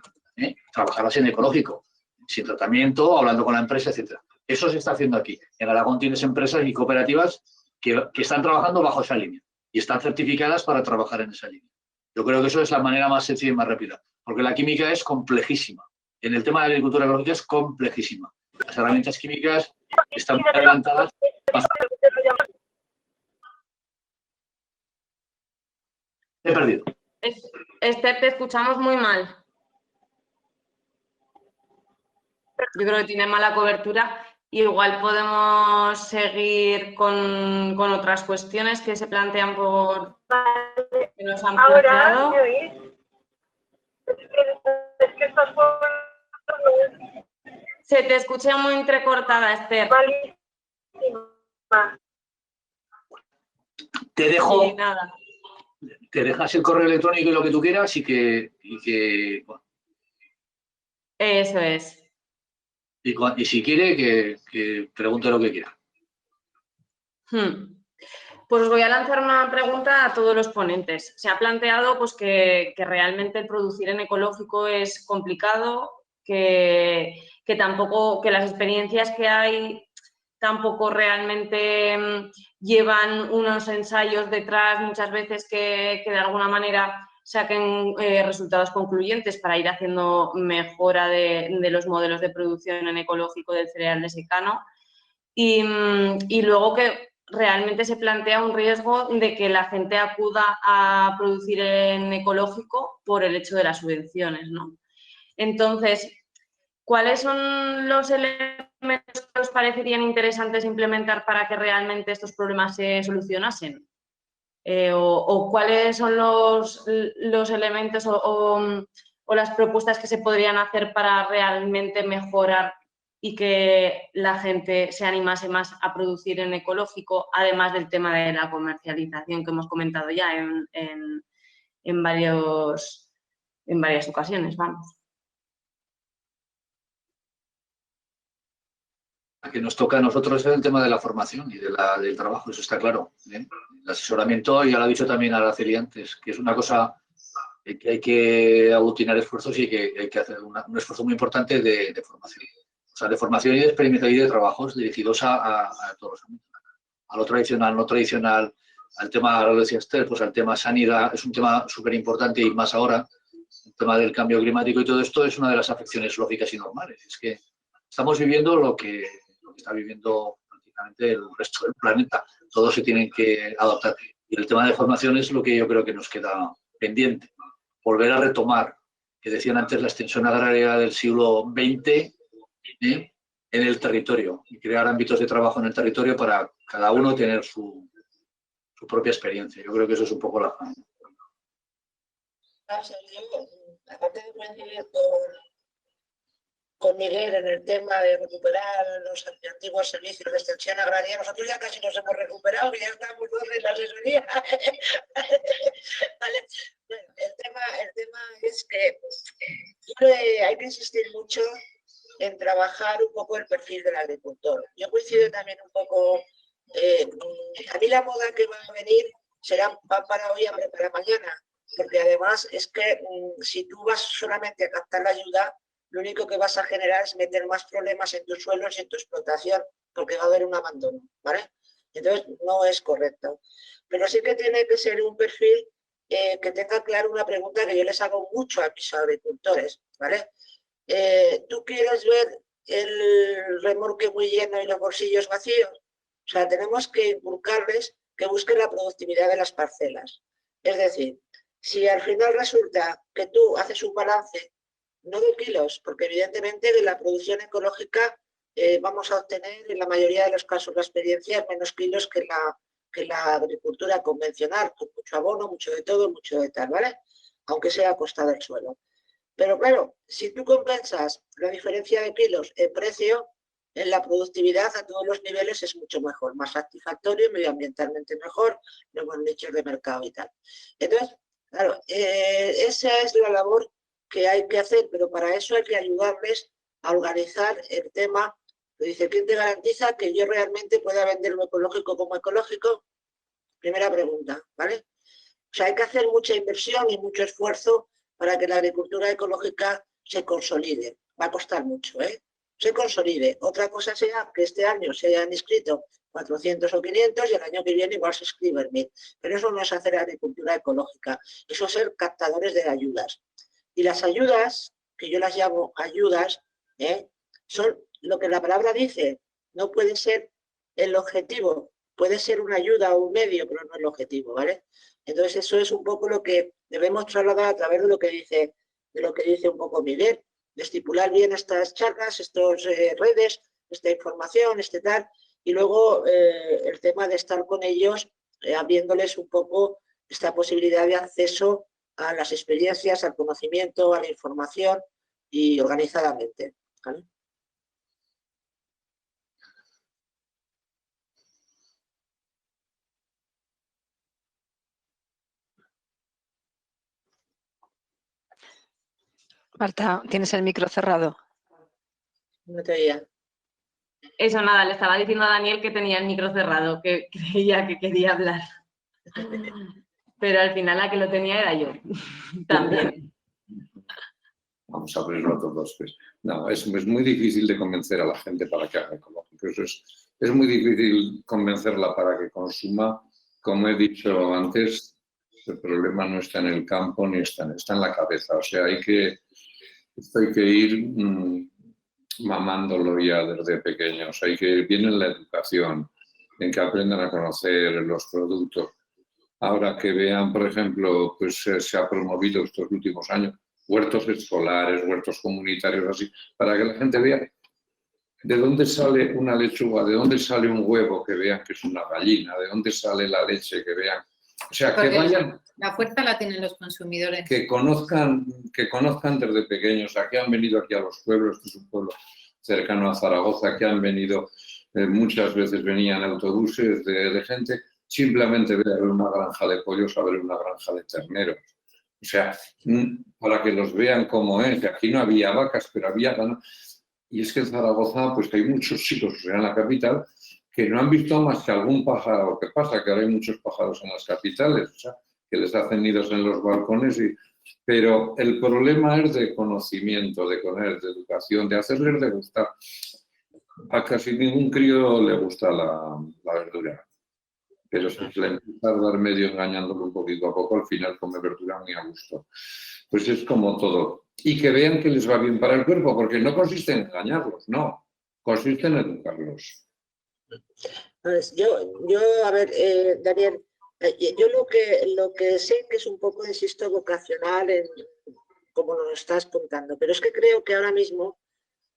trabajarlas en ecológico, sin tratamiento, hablando con la empresa, etc. Eso se está haciendo aquí. En Aragón tienes empresas y cooperativas que están trabajando bajo esa línea y están certificadas para trabajar en esa línea. Yo creo que eso es la manera más sencilla y más rápida, porque la química es complejísima. En el tema de la agricultura ecológica es complejísima. Las herramientas químicas están muy adelantadas. He perdido. Esther, te escuchamos muy mal. Yo creo que tiene mala cobertura. Igual podemos seguir con otras cuestiones que se plantean que nos han planteado. Ahora, ¿me oís? Es que estas cosas... Se te escucha muy entrecortada, Esther. Malísima. Te dejo... Y nada. Te dejas el correo electrónico y lo que tú quieras y que bueno. Eso es. Y si quiere, que pregunte lo que quiera. Pues os voy a lanzar una pregunta a todos los ponentes. Se ha planteado pues, que realmente el producir en ecológico es complicado, que las experiencias que hay tampoco realmente llevan unos ensayos detrás muchas veces que de alguna manera saquen resultados concluyentes para ir haciendo mejora de los modelos de producción en ecológico del cereal de secano. Y luego que realmente se plantea un riesgo de que la gente acuda a producir en ecológico por el hecho de las subvenciones, ¿no? Entonces, ¿cuáles son los elementos que os parecerían interesantes implementar para que realmente estos problemas se solucionasen? O cuáles son los elementos o las propuestas que se podrían hacer para realmente mejorar y que la gente se animase más a producir en ecológico, además del tema de la comercialización que hemos comentado ya en varias ocasiones, vamos. Que nos toca a nosotros es el tema de la formación y del trabajo, eso está claro, ¿eh? El asesoramiento, ya lo ha dicho también Araceli antes, que es una cosa que hay que aglutinar esfuerzos y que hay que hacer un esfuerzo muy importante de formación. O sea, de formación y de experimentación y de trabajos dirigidos a todos los ámbitos. A lo tradicional, no tradicional, al tema, ahora lo decía Esther, pues al tema sanidad, es un tema súper importante y más ahora, el tema del cambio climático y todo esto es una de las afecciones lógicas y normales. Es que estamos viviendo lo que está viviendo prácticamente el resto del planeta. Todos se tienen que adaptar. Y el tema de formación es lo que yo creo que nos queda pendiente. Volver a retomar, que decían antes, la extensión agraria del siglo XX en el territorio y crear ámbitos de trabajo en el territorio para cada uno tener su propia experiencia. Yo creo que eso es un poco la... Aparte de coincidir con Miguel en el tema de recuperar los antiguos servicios de extensión agraria, nosotros ya casi nos hemos recuperado y ya estamos en la asesoría. ¿Vale? Bueno, el tema es que hay que insistir mucho en trabajar un poco el perfil del agricultor. Yo coincido también un poco, a mí la moda que va a venir será pan para hoy, hambre para mañana, porque además es que si tú vas solamente a captar la ayuda, lo único que vas a generar es meter más problemas en tus suelos y en tu explotación, porque va a haber un abandono, ¿vale? Entonces, no es correcto. Pero sí que tiene que ser un perfil que tenga claro una pregunta que yo les hago mucho a mis agricultores, ¿vale? ¿Tú quieres ver el remolque muy lleno y los bolsillos vacíos? O sea, tenemos que inculcarles que busquen la productividad de las parcelas. Es decir, si al final resulta que tú haces un balance no de kilos, porque evidentemente de la producción ecológica vamos a obtener en la mayoría de los casos la experiencia menos kilos que la agricultura convencional, con mucho abono, mucho de todo, mucho de tal, ¿vale? Aunque sea a costa del suelo. Pero claro, si tú compensas la diferencia de kilos en precio, en la productividad a todos los niveles es mucho mejor, más satisfactorio, medioambientalmente mejor, nuevos nichos de mercado y tal. Entonces, claro, esa es la labor que hay que hacer, pero para eso hay que ayudarles a organizar el tema. Dice, ¿quién te garantiza que yo realmente pueda vender lo ecológico como ecológico? Primera pregunta, ¿vale? O sea, hay que hacer mucha inversión y mucho esfuerzo para que la agricultura ecológica se consolide. Va a costar mucho, ¿eh? Se consolide. Otra cosa sea que este año se hayan inscrito 400 o 500 y el año que viene igual se escriben 1000. Pero eso no es hacer agricultura ecológica, eso es ser captadores de ayudas. Y las ayudas, que yo las llamo ayudas, son lo que la palabra dice, no puede ser el objetivo, puede ser una ayuda o un medio, pero no el objetivo, ¿vale? Entonces eso es un poco lo que debemos trasladar a través de lo que dice un poco Miguel, de estipular bien estas charlas, estas redes, esta información, tal, y luego el tema de estar con ellos, abriéndoles un poco esta posibilidad de acceso a las experiencias, al conocimiento, a la información y organizadamente, ¿vale? Marta, tienes el micro cerrado. No te oía. Eso nada, le estaba diciendo a Daniel que tenía el micro cerrado, que creía que quería hablar. Pero al final la que lo tenía era yo, también. Vamos a abrirlo a todos. Pues. No, es muy difícil de convencer a la gente para que haga ecológico. Eso es muy difícil convencerla para que consuma. Como he dicho antes, el problema no está en el campo ni está en la cabeza. O sea, esto hay que ir mamándolo ya desde pequeños. Viene la educación. en que aprendan a conocer los productos. Ahora que vean, por ejemplo, pues se ha promovido estos últimos años huertos escolares, huertos comunitarios, así, para que la gente vea de dónde sale una lechuga, de dónde sale un huevo, que vean que es una gallina, de dónde sale la leche, que vean. O sea, porque que vayan... La fuerza la tienen los consumidores. Que conozcan desde pequeños, a que han venido aquí a los pueblos, que es un pueblo cercano a Zaragoza, que han venido, muchas veces venían autobuses de gente, simplemente ver una granja de pollos, a ver una granja de terneros. O sea, para que los vean cómo es, que aquí no había vacas, pero había ganas. Y es que en Zaragoza, pues hay muchos chicos, o sea, en la capital, que no han visto más que algún pájaro. ¿Qué pasa? Que ahora hay muchos pájaros en las capitales, o sea, que les hacen nidos en los balcones. Pero el problema es de conocimiento, de educación, de hacerles degustar. A casi ningún crío le gusta la verdura. Pero si le empieza a dar medio engañándolo un poquito a poco, al final come verdura muy a gusto. Pues es como todo. Y que vean que les va bien para el cuerpo, porque no consiste en engañarlos, no. Consiste en educarlos. Pues a ver, Daniel, yo lo que sé que es un poco, insisto, vocacional, como nos estás contando, pero es que creo que ahora mismo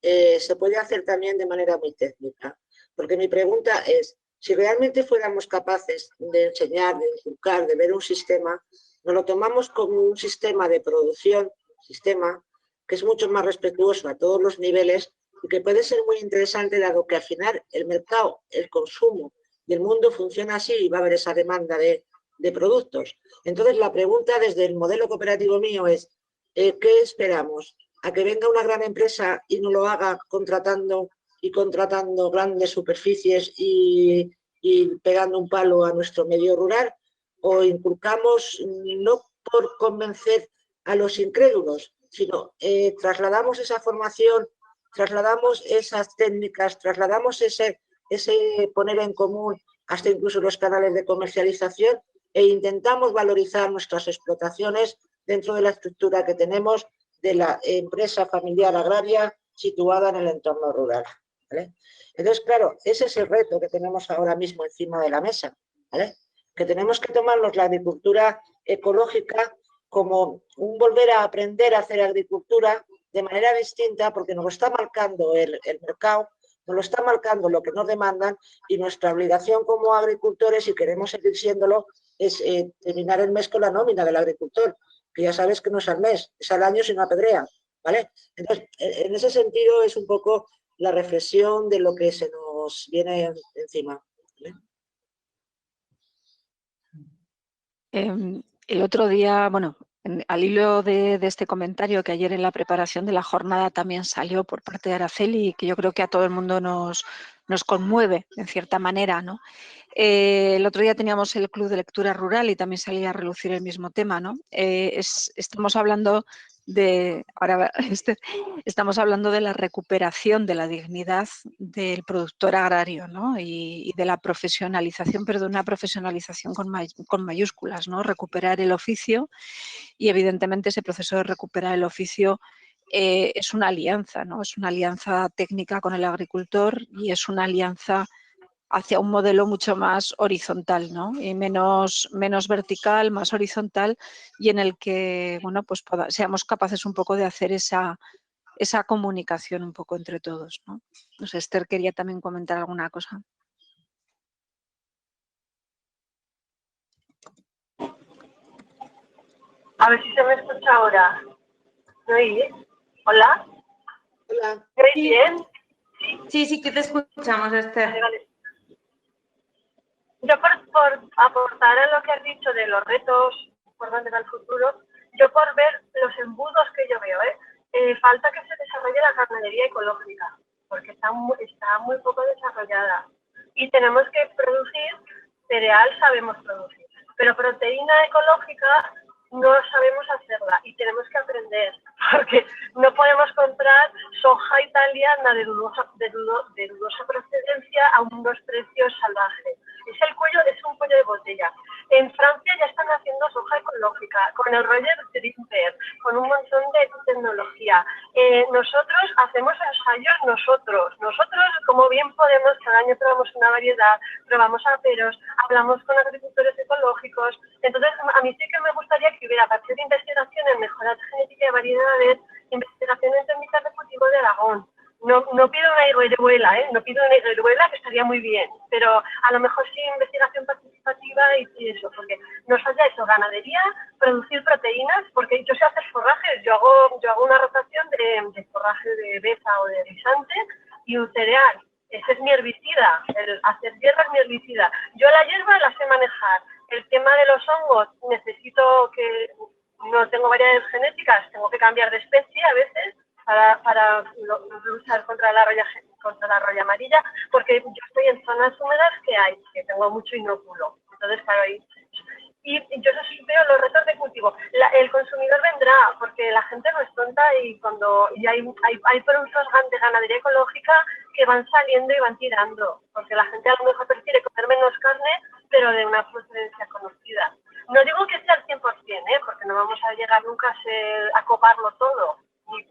se puede hacer también de manera muy técnica. Porque mi pregunta es, si realmente fuéramos capaces de enseñar, de inculcar, de ver un sistema, nos lo tomamos como un sistema de producción, que es mucho más respetuoso a todos los niveles y que puede ser muy interesante, dado que al final el mercado, el consumo y el mundo funciona así y va a haber esa demanda de productos. Entonces, la pregunta desde el modelo cooperativo mío es, ¿qué esperamos? ¿A que venga una gran empresa y no lo haga contratando grandes superficies y pegando un palo a nuestro medio rural? ¿O inculcamos, no por convencer a los incrédulos, sino trasladamos esa formación, trasladamos esas técnicas, trasladamos ese poner en común hasta incluso los canales de comercialización e intentamos valorizar nuestras explotaciones dentro de la estructura que tenemos de la empresa familiar agraria situada en el entorno rural? ¿Vale? Entonces, claro, ese es el reto que tenemos ahora mismo encima de la mesa, ¿vale? Que tenemos que tomarnos la agricultura ecológica como un volver a aprender a hacer agricultura de manera distinta, porque nos lo está marcando el mercado, nos lo está marcando lo que nos demandan, y nuestra obligación como agricultores, si queremos seguir siéndolo, es terminar el mes con la nómina del agricultor, que ya sabes que no es al mes, es al año si no apedrea, ¿vale? Entonces, en ese sentido es un poco la reflexión de lo que se nos viene encima, ¿vale? El otro día, bueno, al hilo de este comentario, que ayer en la preparación de la jornada también salió por parte de Araceli, y que yo creo que a todo el mundo nos conmueve en cierta manera, ¿no? El otro día teníamos el Club de Lectura Rural y también salía a relucir el mismo tema, ¿no? Estamos hablando estamos hablando de la recuperación de la dignidad del productor agrario, ¿no? Y de la profesionalización, pero de una profesionalización con mayúsculas, ¿no? Recuperar el oficio, y evidentemente ese proceso de recuperar el oficio es una alianza, ¿no? Es una alianza técnica con el agricultor y es una alianza hacia un modelo mucho más horizontal, ¿no? Y menos vertical, más horizontal, y en el que, bueno, pues seamos capaces un poco de hacer esa comunicación un poco entre todos, ¿no? No sé, Esther quería también comentar alguna cosa. A ver si se me escucha ahora. ¿Me oís? ¿Hola? Hola. ¿Me oís bien? Sí, que te escuchamos, Esther. Vale. Yo por aportar a lo que has dicho de los retos importantes al futuro, yo por ver los embudos que yo veo, falta que se desarrolle la ganadería ecológica, porque está muy poco desarrollada. Y tenemos que producir cereal, sabemos producir, pero proteína ecológica no sabemos hacerla y tenemos que aprender, porque no podemos comprar soja italiana de dudosa procedencia a unos precios salvajes. Es un cuello de botella. En Francia ya están haciendo soja ecológica, con el Roger Drimper, con un montón de tecnología. Nosotros hacemos ensayos nosotros, como bien podemos, cada año probamos una variedad, probamos aperos, hablamos con agricultores ecológicos. Entonces, a mí sí que me gustaría que hubiera, a partir de investigación en mejora genética de variedades, investigación en técnicas de cultivo de Aragón. No pido una higueruela, no pido una higueruela, que estaría muy bien, pero a lo mejor sí investigación participativa y eso, porque nos haya eso, ganadería, producir proteínas, porque yo sé hacer forrajes, yo hago una rotación de forraje de beza o de guisante y un cereal. Ese es mi herbicida, el hacer hierba es mi herbicida. Yo la hierba la sé manejar. El tema de los hongos, necesito que, no tengo variedades genéticas, tengo que cambiar de especie a veces, para luchar contra la roya amarilla, porque yo estoy en zonas húmedas que tengo mucho inóculo. Entonces, claro, y yo veo los retos de cultivo. El consumidor vendrá, porque la gente no es tonta y hay productos de ganadería ecológica que van saliendo y van tirando, porque la gente a lo mejor prefiere comer menos carne, pero de una procedencia conocida. No digo que sea al 100%, porque no vamos a llegar nunca a coparlo todo. Ni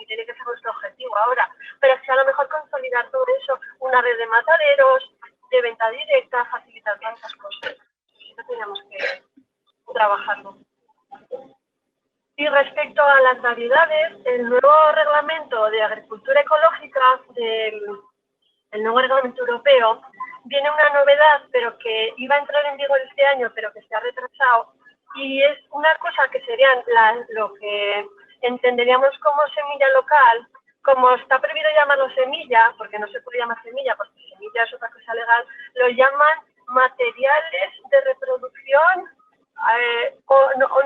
tiene que ser nuestro objetivo ahora, pero sí a lo mejor consolidar todo eso, una red de mataderos, de venta directa, facilitar tantas cosas. Eso tenemos que trabajarlo. Y respecto a las variedades, el nuevo reglamento de agricultura ecológica, el nuevo reglamento europeo, viene una novedad, pero que iba a entrar en vigor este año, pero que se ha retrasado, y es una cosa que serían lo que entenderíamos como semilla local. Como está prohibido llamarlo semilla, porque no se puede llamar semilla, porque semilla es otra cosa legal, lo llaman materiales de reproducción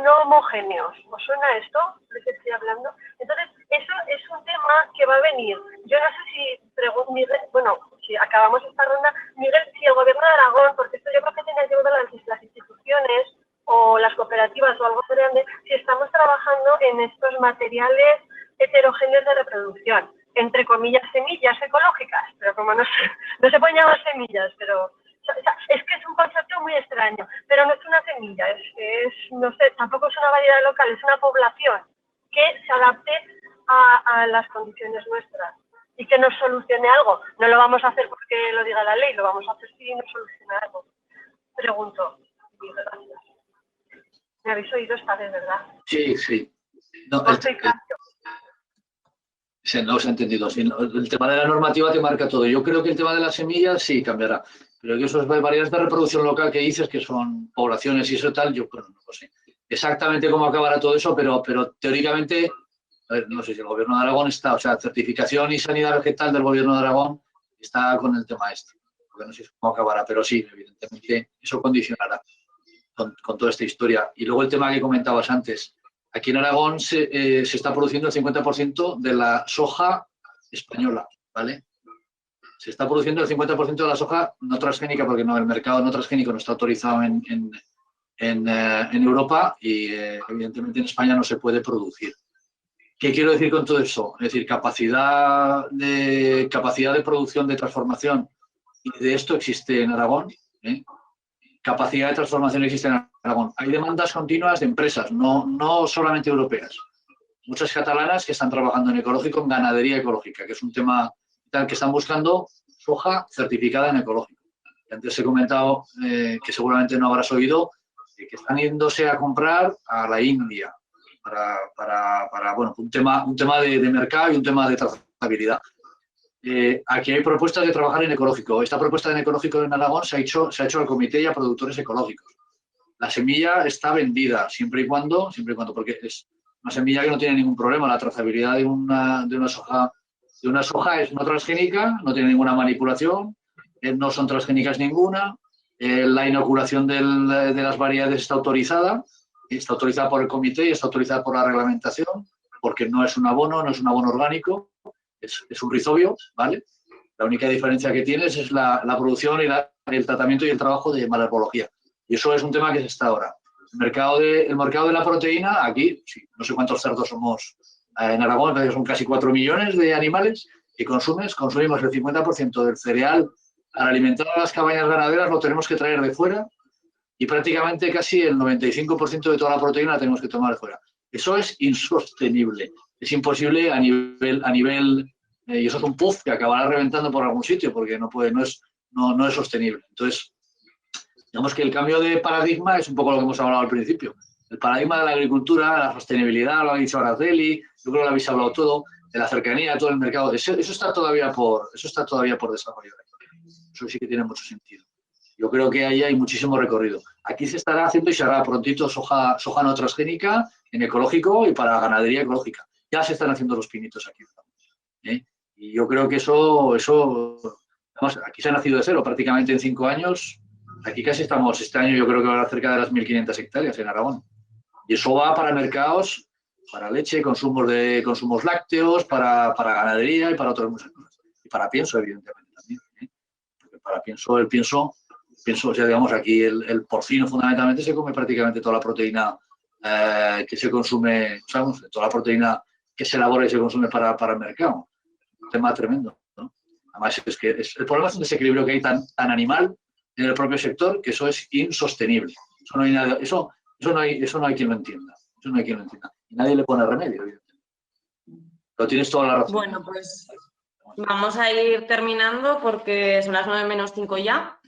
no homogéneos. ¿Os suena esto de que estoy hablando? Entonces, eso es un tema que va a venir. Yo no sé si, Miguel, si acabamos esta ronda, Miguel, si el gobierno de Aragón, porque esto yo creo que tiene que ver las instituciones o las cooperativas o algo grande, si estamos trabajando en estos materiales heterogéneos de reproducción, entre comillas, semillas ecológicas, pero como no se pueden llamar semillas, pero es que es un concepto muy extraño, pero no es una semilla, no sé, tampoco es una variedad local, es una población que se adapte a las condiciones nuestras y que nos solucione algo. No lo vamos a hacer porque lo diga la ley, lo vamos a hacer si nos soluciona algo. Pregunto. Gracias. Me habéis oído esta vez, ¿verdad? Sí. No, no se ha entendido. Sí, el tema de la normativa te marca todo. Yo creo que el tema de las semillas sí cambiará. Pero que esas variedades de reproducción local que dices, que son poblaciones y eso tal, yo no lo sé exactamente cómo acabará todo eso, pero teóricamente, a ver, no sé si el gobierno de Aragón está, o sea, certificación y sanidad vegetal del gobierno de Aragón está con el tema este. Porque no sé cómo acabará, pero sí, evidentemente eso condicionará con toda esta historia. Y luego el tema que comentabas antes. Aquí en Aragón se está produciendo el 50% de la soja española, ¿vale? Se está produciendo el 50% de la soja no transgénica, porque el mercado no transgénico no está autorizado en Europa y evidentemente en España no se puede producir. ¿Qué quiero decir con todo eso? Es decir, capacidad de producción, de transformación, y de esto existe en Aragón, Capacidad de transformación existe en Aragón. Hay demandas continuas de empresas, no solamente europeas. Muchas catalanas que están trabajando en ecológico, en ganadería ecológica, que es un tema tal que están buscando soja certificada en ecológico. Y antes he comentado, que seguramente no habrás oído, que están yéndose a comprar a la India para un tema de mercado y un tema de trazabilidad. Aquí hay propuestas de trabajar en ecológico. Esta propuesta en ecológico en Aragón se ha hecho al comité y a productores ecológicos. La semilla está vendida siempre y cuando, porque es una semilla que no tiene ningún problema. La trazabilidad de una soja es no transgénica, no tiene ninguna manipulación, no son transgénicas ninguna. La inoculación de las variedades está autorizada por el comité y está autorizada por la reglamentación, porque no es un abono orgánico. Es un rizobio, ¿vale? La única diferencia que tienes es la producción y el tratamiento y el trabajo de malabología. Y eso es un tema que se está ahora. El mercado de la proteína, aquí, sí, no sé cuántos cerdos somos en Aragón, pero son casi 4 millones de animales que consumimos el 50% del cereal para alimentar a las cabañas ganaderas, lo tenemos que traer de fuera y prácticamente casi el 95% de toda la proteína la tenemos que tomar fuera. Eso es insostenible, es imposible a nivel y eso es un puff que acabará reventando por algún sitio porque no es sostenible. Entonces, digamos que el cambio de paradigma es un poco lo que hemos hablado al principio. El paradigma de la agricultura, la sostenibilidad, lo ha dicho Araceli, yo creo que lo habéis hablado todo, de la cercanía a todo el mercado, eso está todavía por desarrollar. Eso sí que tiene mucho sentido. Yo creo que ahí hay muchísimo recorrido. Aquí se estará haciendo y se hará prontito soja no transgénica en ecológico y para ganadería ecológica. Ya se están haciendo los pinitos aquí. Y yo creo que eso, vamos, aquí se ha nacido de cero, prácticamente en 5 años. Aquí casi estamos, este año yo creo que va a haber cerca de las 1.500 hectáreas en Aragón. Y eso va para mercados, para leche, consumos lácteos, para ganadería y para otras muchas cosas. Y para pienso, evidentemente, también. Para el pienso, o sea, digamos, aquí el porcino fundamentalmente se come prácticamente toda la proteína que se consume, ¿sabes? Toda la proteína que se elabora y se consume para el mercado. Un tema tremendo, ¿no? Además, es que el problema es un desequilibrio que hay tan animal en el propio sector que eso es insostenible. Eso no hay nada, eso no hay quien lo entienda. Eso no hay quien lo entienda. Y nadie le pone remedio, evidentemente. Pero tienes toda la razón. Bueno, pues vamos a ir terminando porque son las 9:05 ya.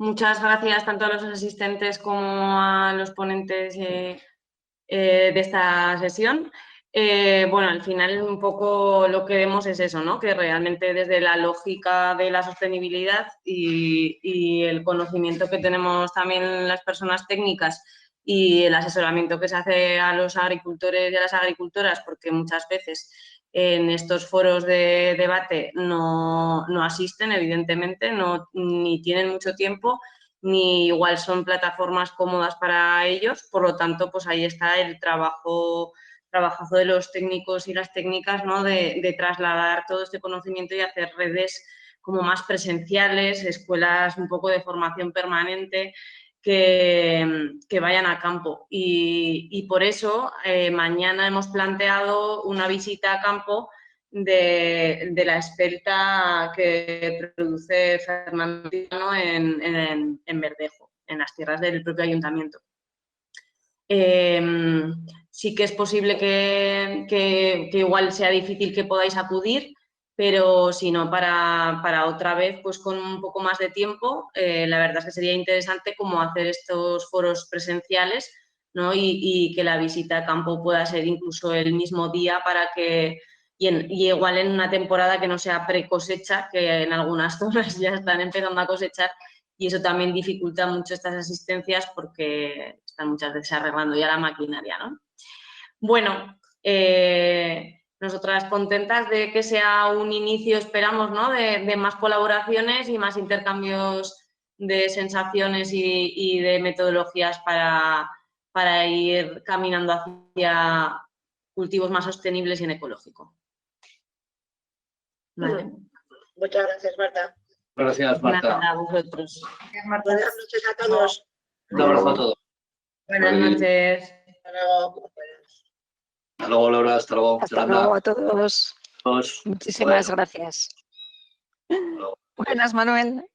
Muchas gracias tanto a los asistentes como a los ponentes de esta sesión. Bueno, al final un poco lo que vemos es eso, ¿no? Que realmente desde la lógica de la sostenibilidad y el conocimiento que tenemos también las personas técnicas y el asesoramiento que se hace a los agricultores y a las agricultoras, porque muchas veces en estos foros de debate no asisten, evidentemente, ni tienen mucho tiempo, ni igual son plataformas cómodas para ellos, por lo tanto, pues ahí está el trabajazo de los técnicos y las técnicas, ¿no? de trasladar todo este conocimiento y hacer redes como más presenciales, escuelas un poco de formación permanente que vayan a campo. Y por eso mañana hemos planteado una visita a campo de la experta que produce Fernando en Verdejo, en las tierras del propio ayuntamiento. Sí que es posible que igual sea difícil que podáis acudir, pero si no, para otra vez, pues con un poco más de tiempo, la verdad es que sería interesante como hacer estos foros presenciales, ¿no? Y que la visita a campo pueda ser incluso el mismo día para que, y igual en una temporada que no sea pre-cosecha, que en algunas zonas ya están empezando a cosechar, y eso también dificulta mucho estas asistencias porque están muchas veces arreglando ya la maquinaria, ¿no? Bueno, nosotras contentas de que sea un inicio, esperamos, ¿no? de más colaboraciones y más intercambios de sensaciones y de metodologías para ir caminando hacia cultivos más sostenibles y en ecológico. Vale. Muchas gracias, Marta. Gracias, Marta. Nada, a vosotros. Buenas noches a todos. Un abrazo a todos. Buenas noches. Hasta luego. Hasta luego, Laura. Hasta luego. Hasta luego a todos. Todos. Muchísimas gracias. Buenas, Manuel.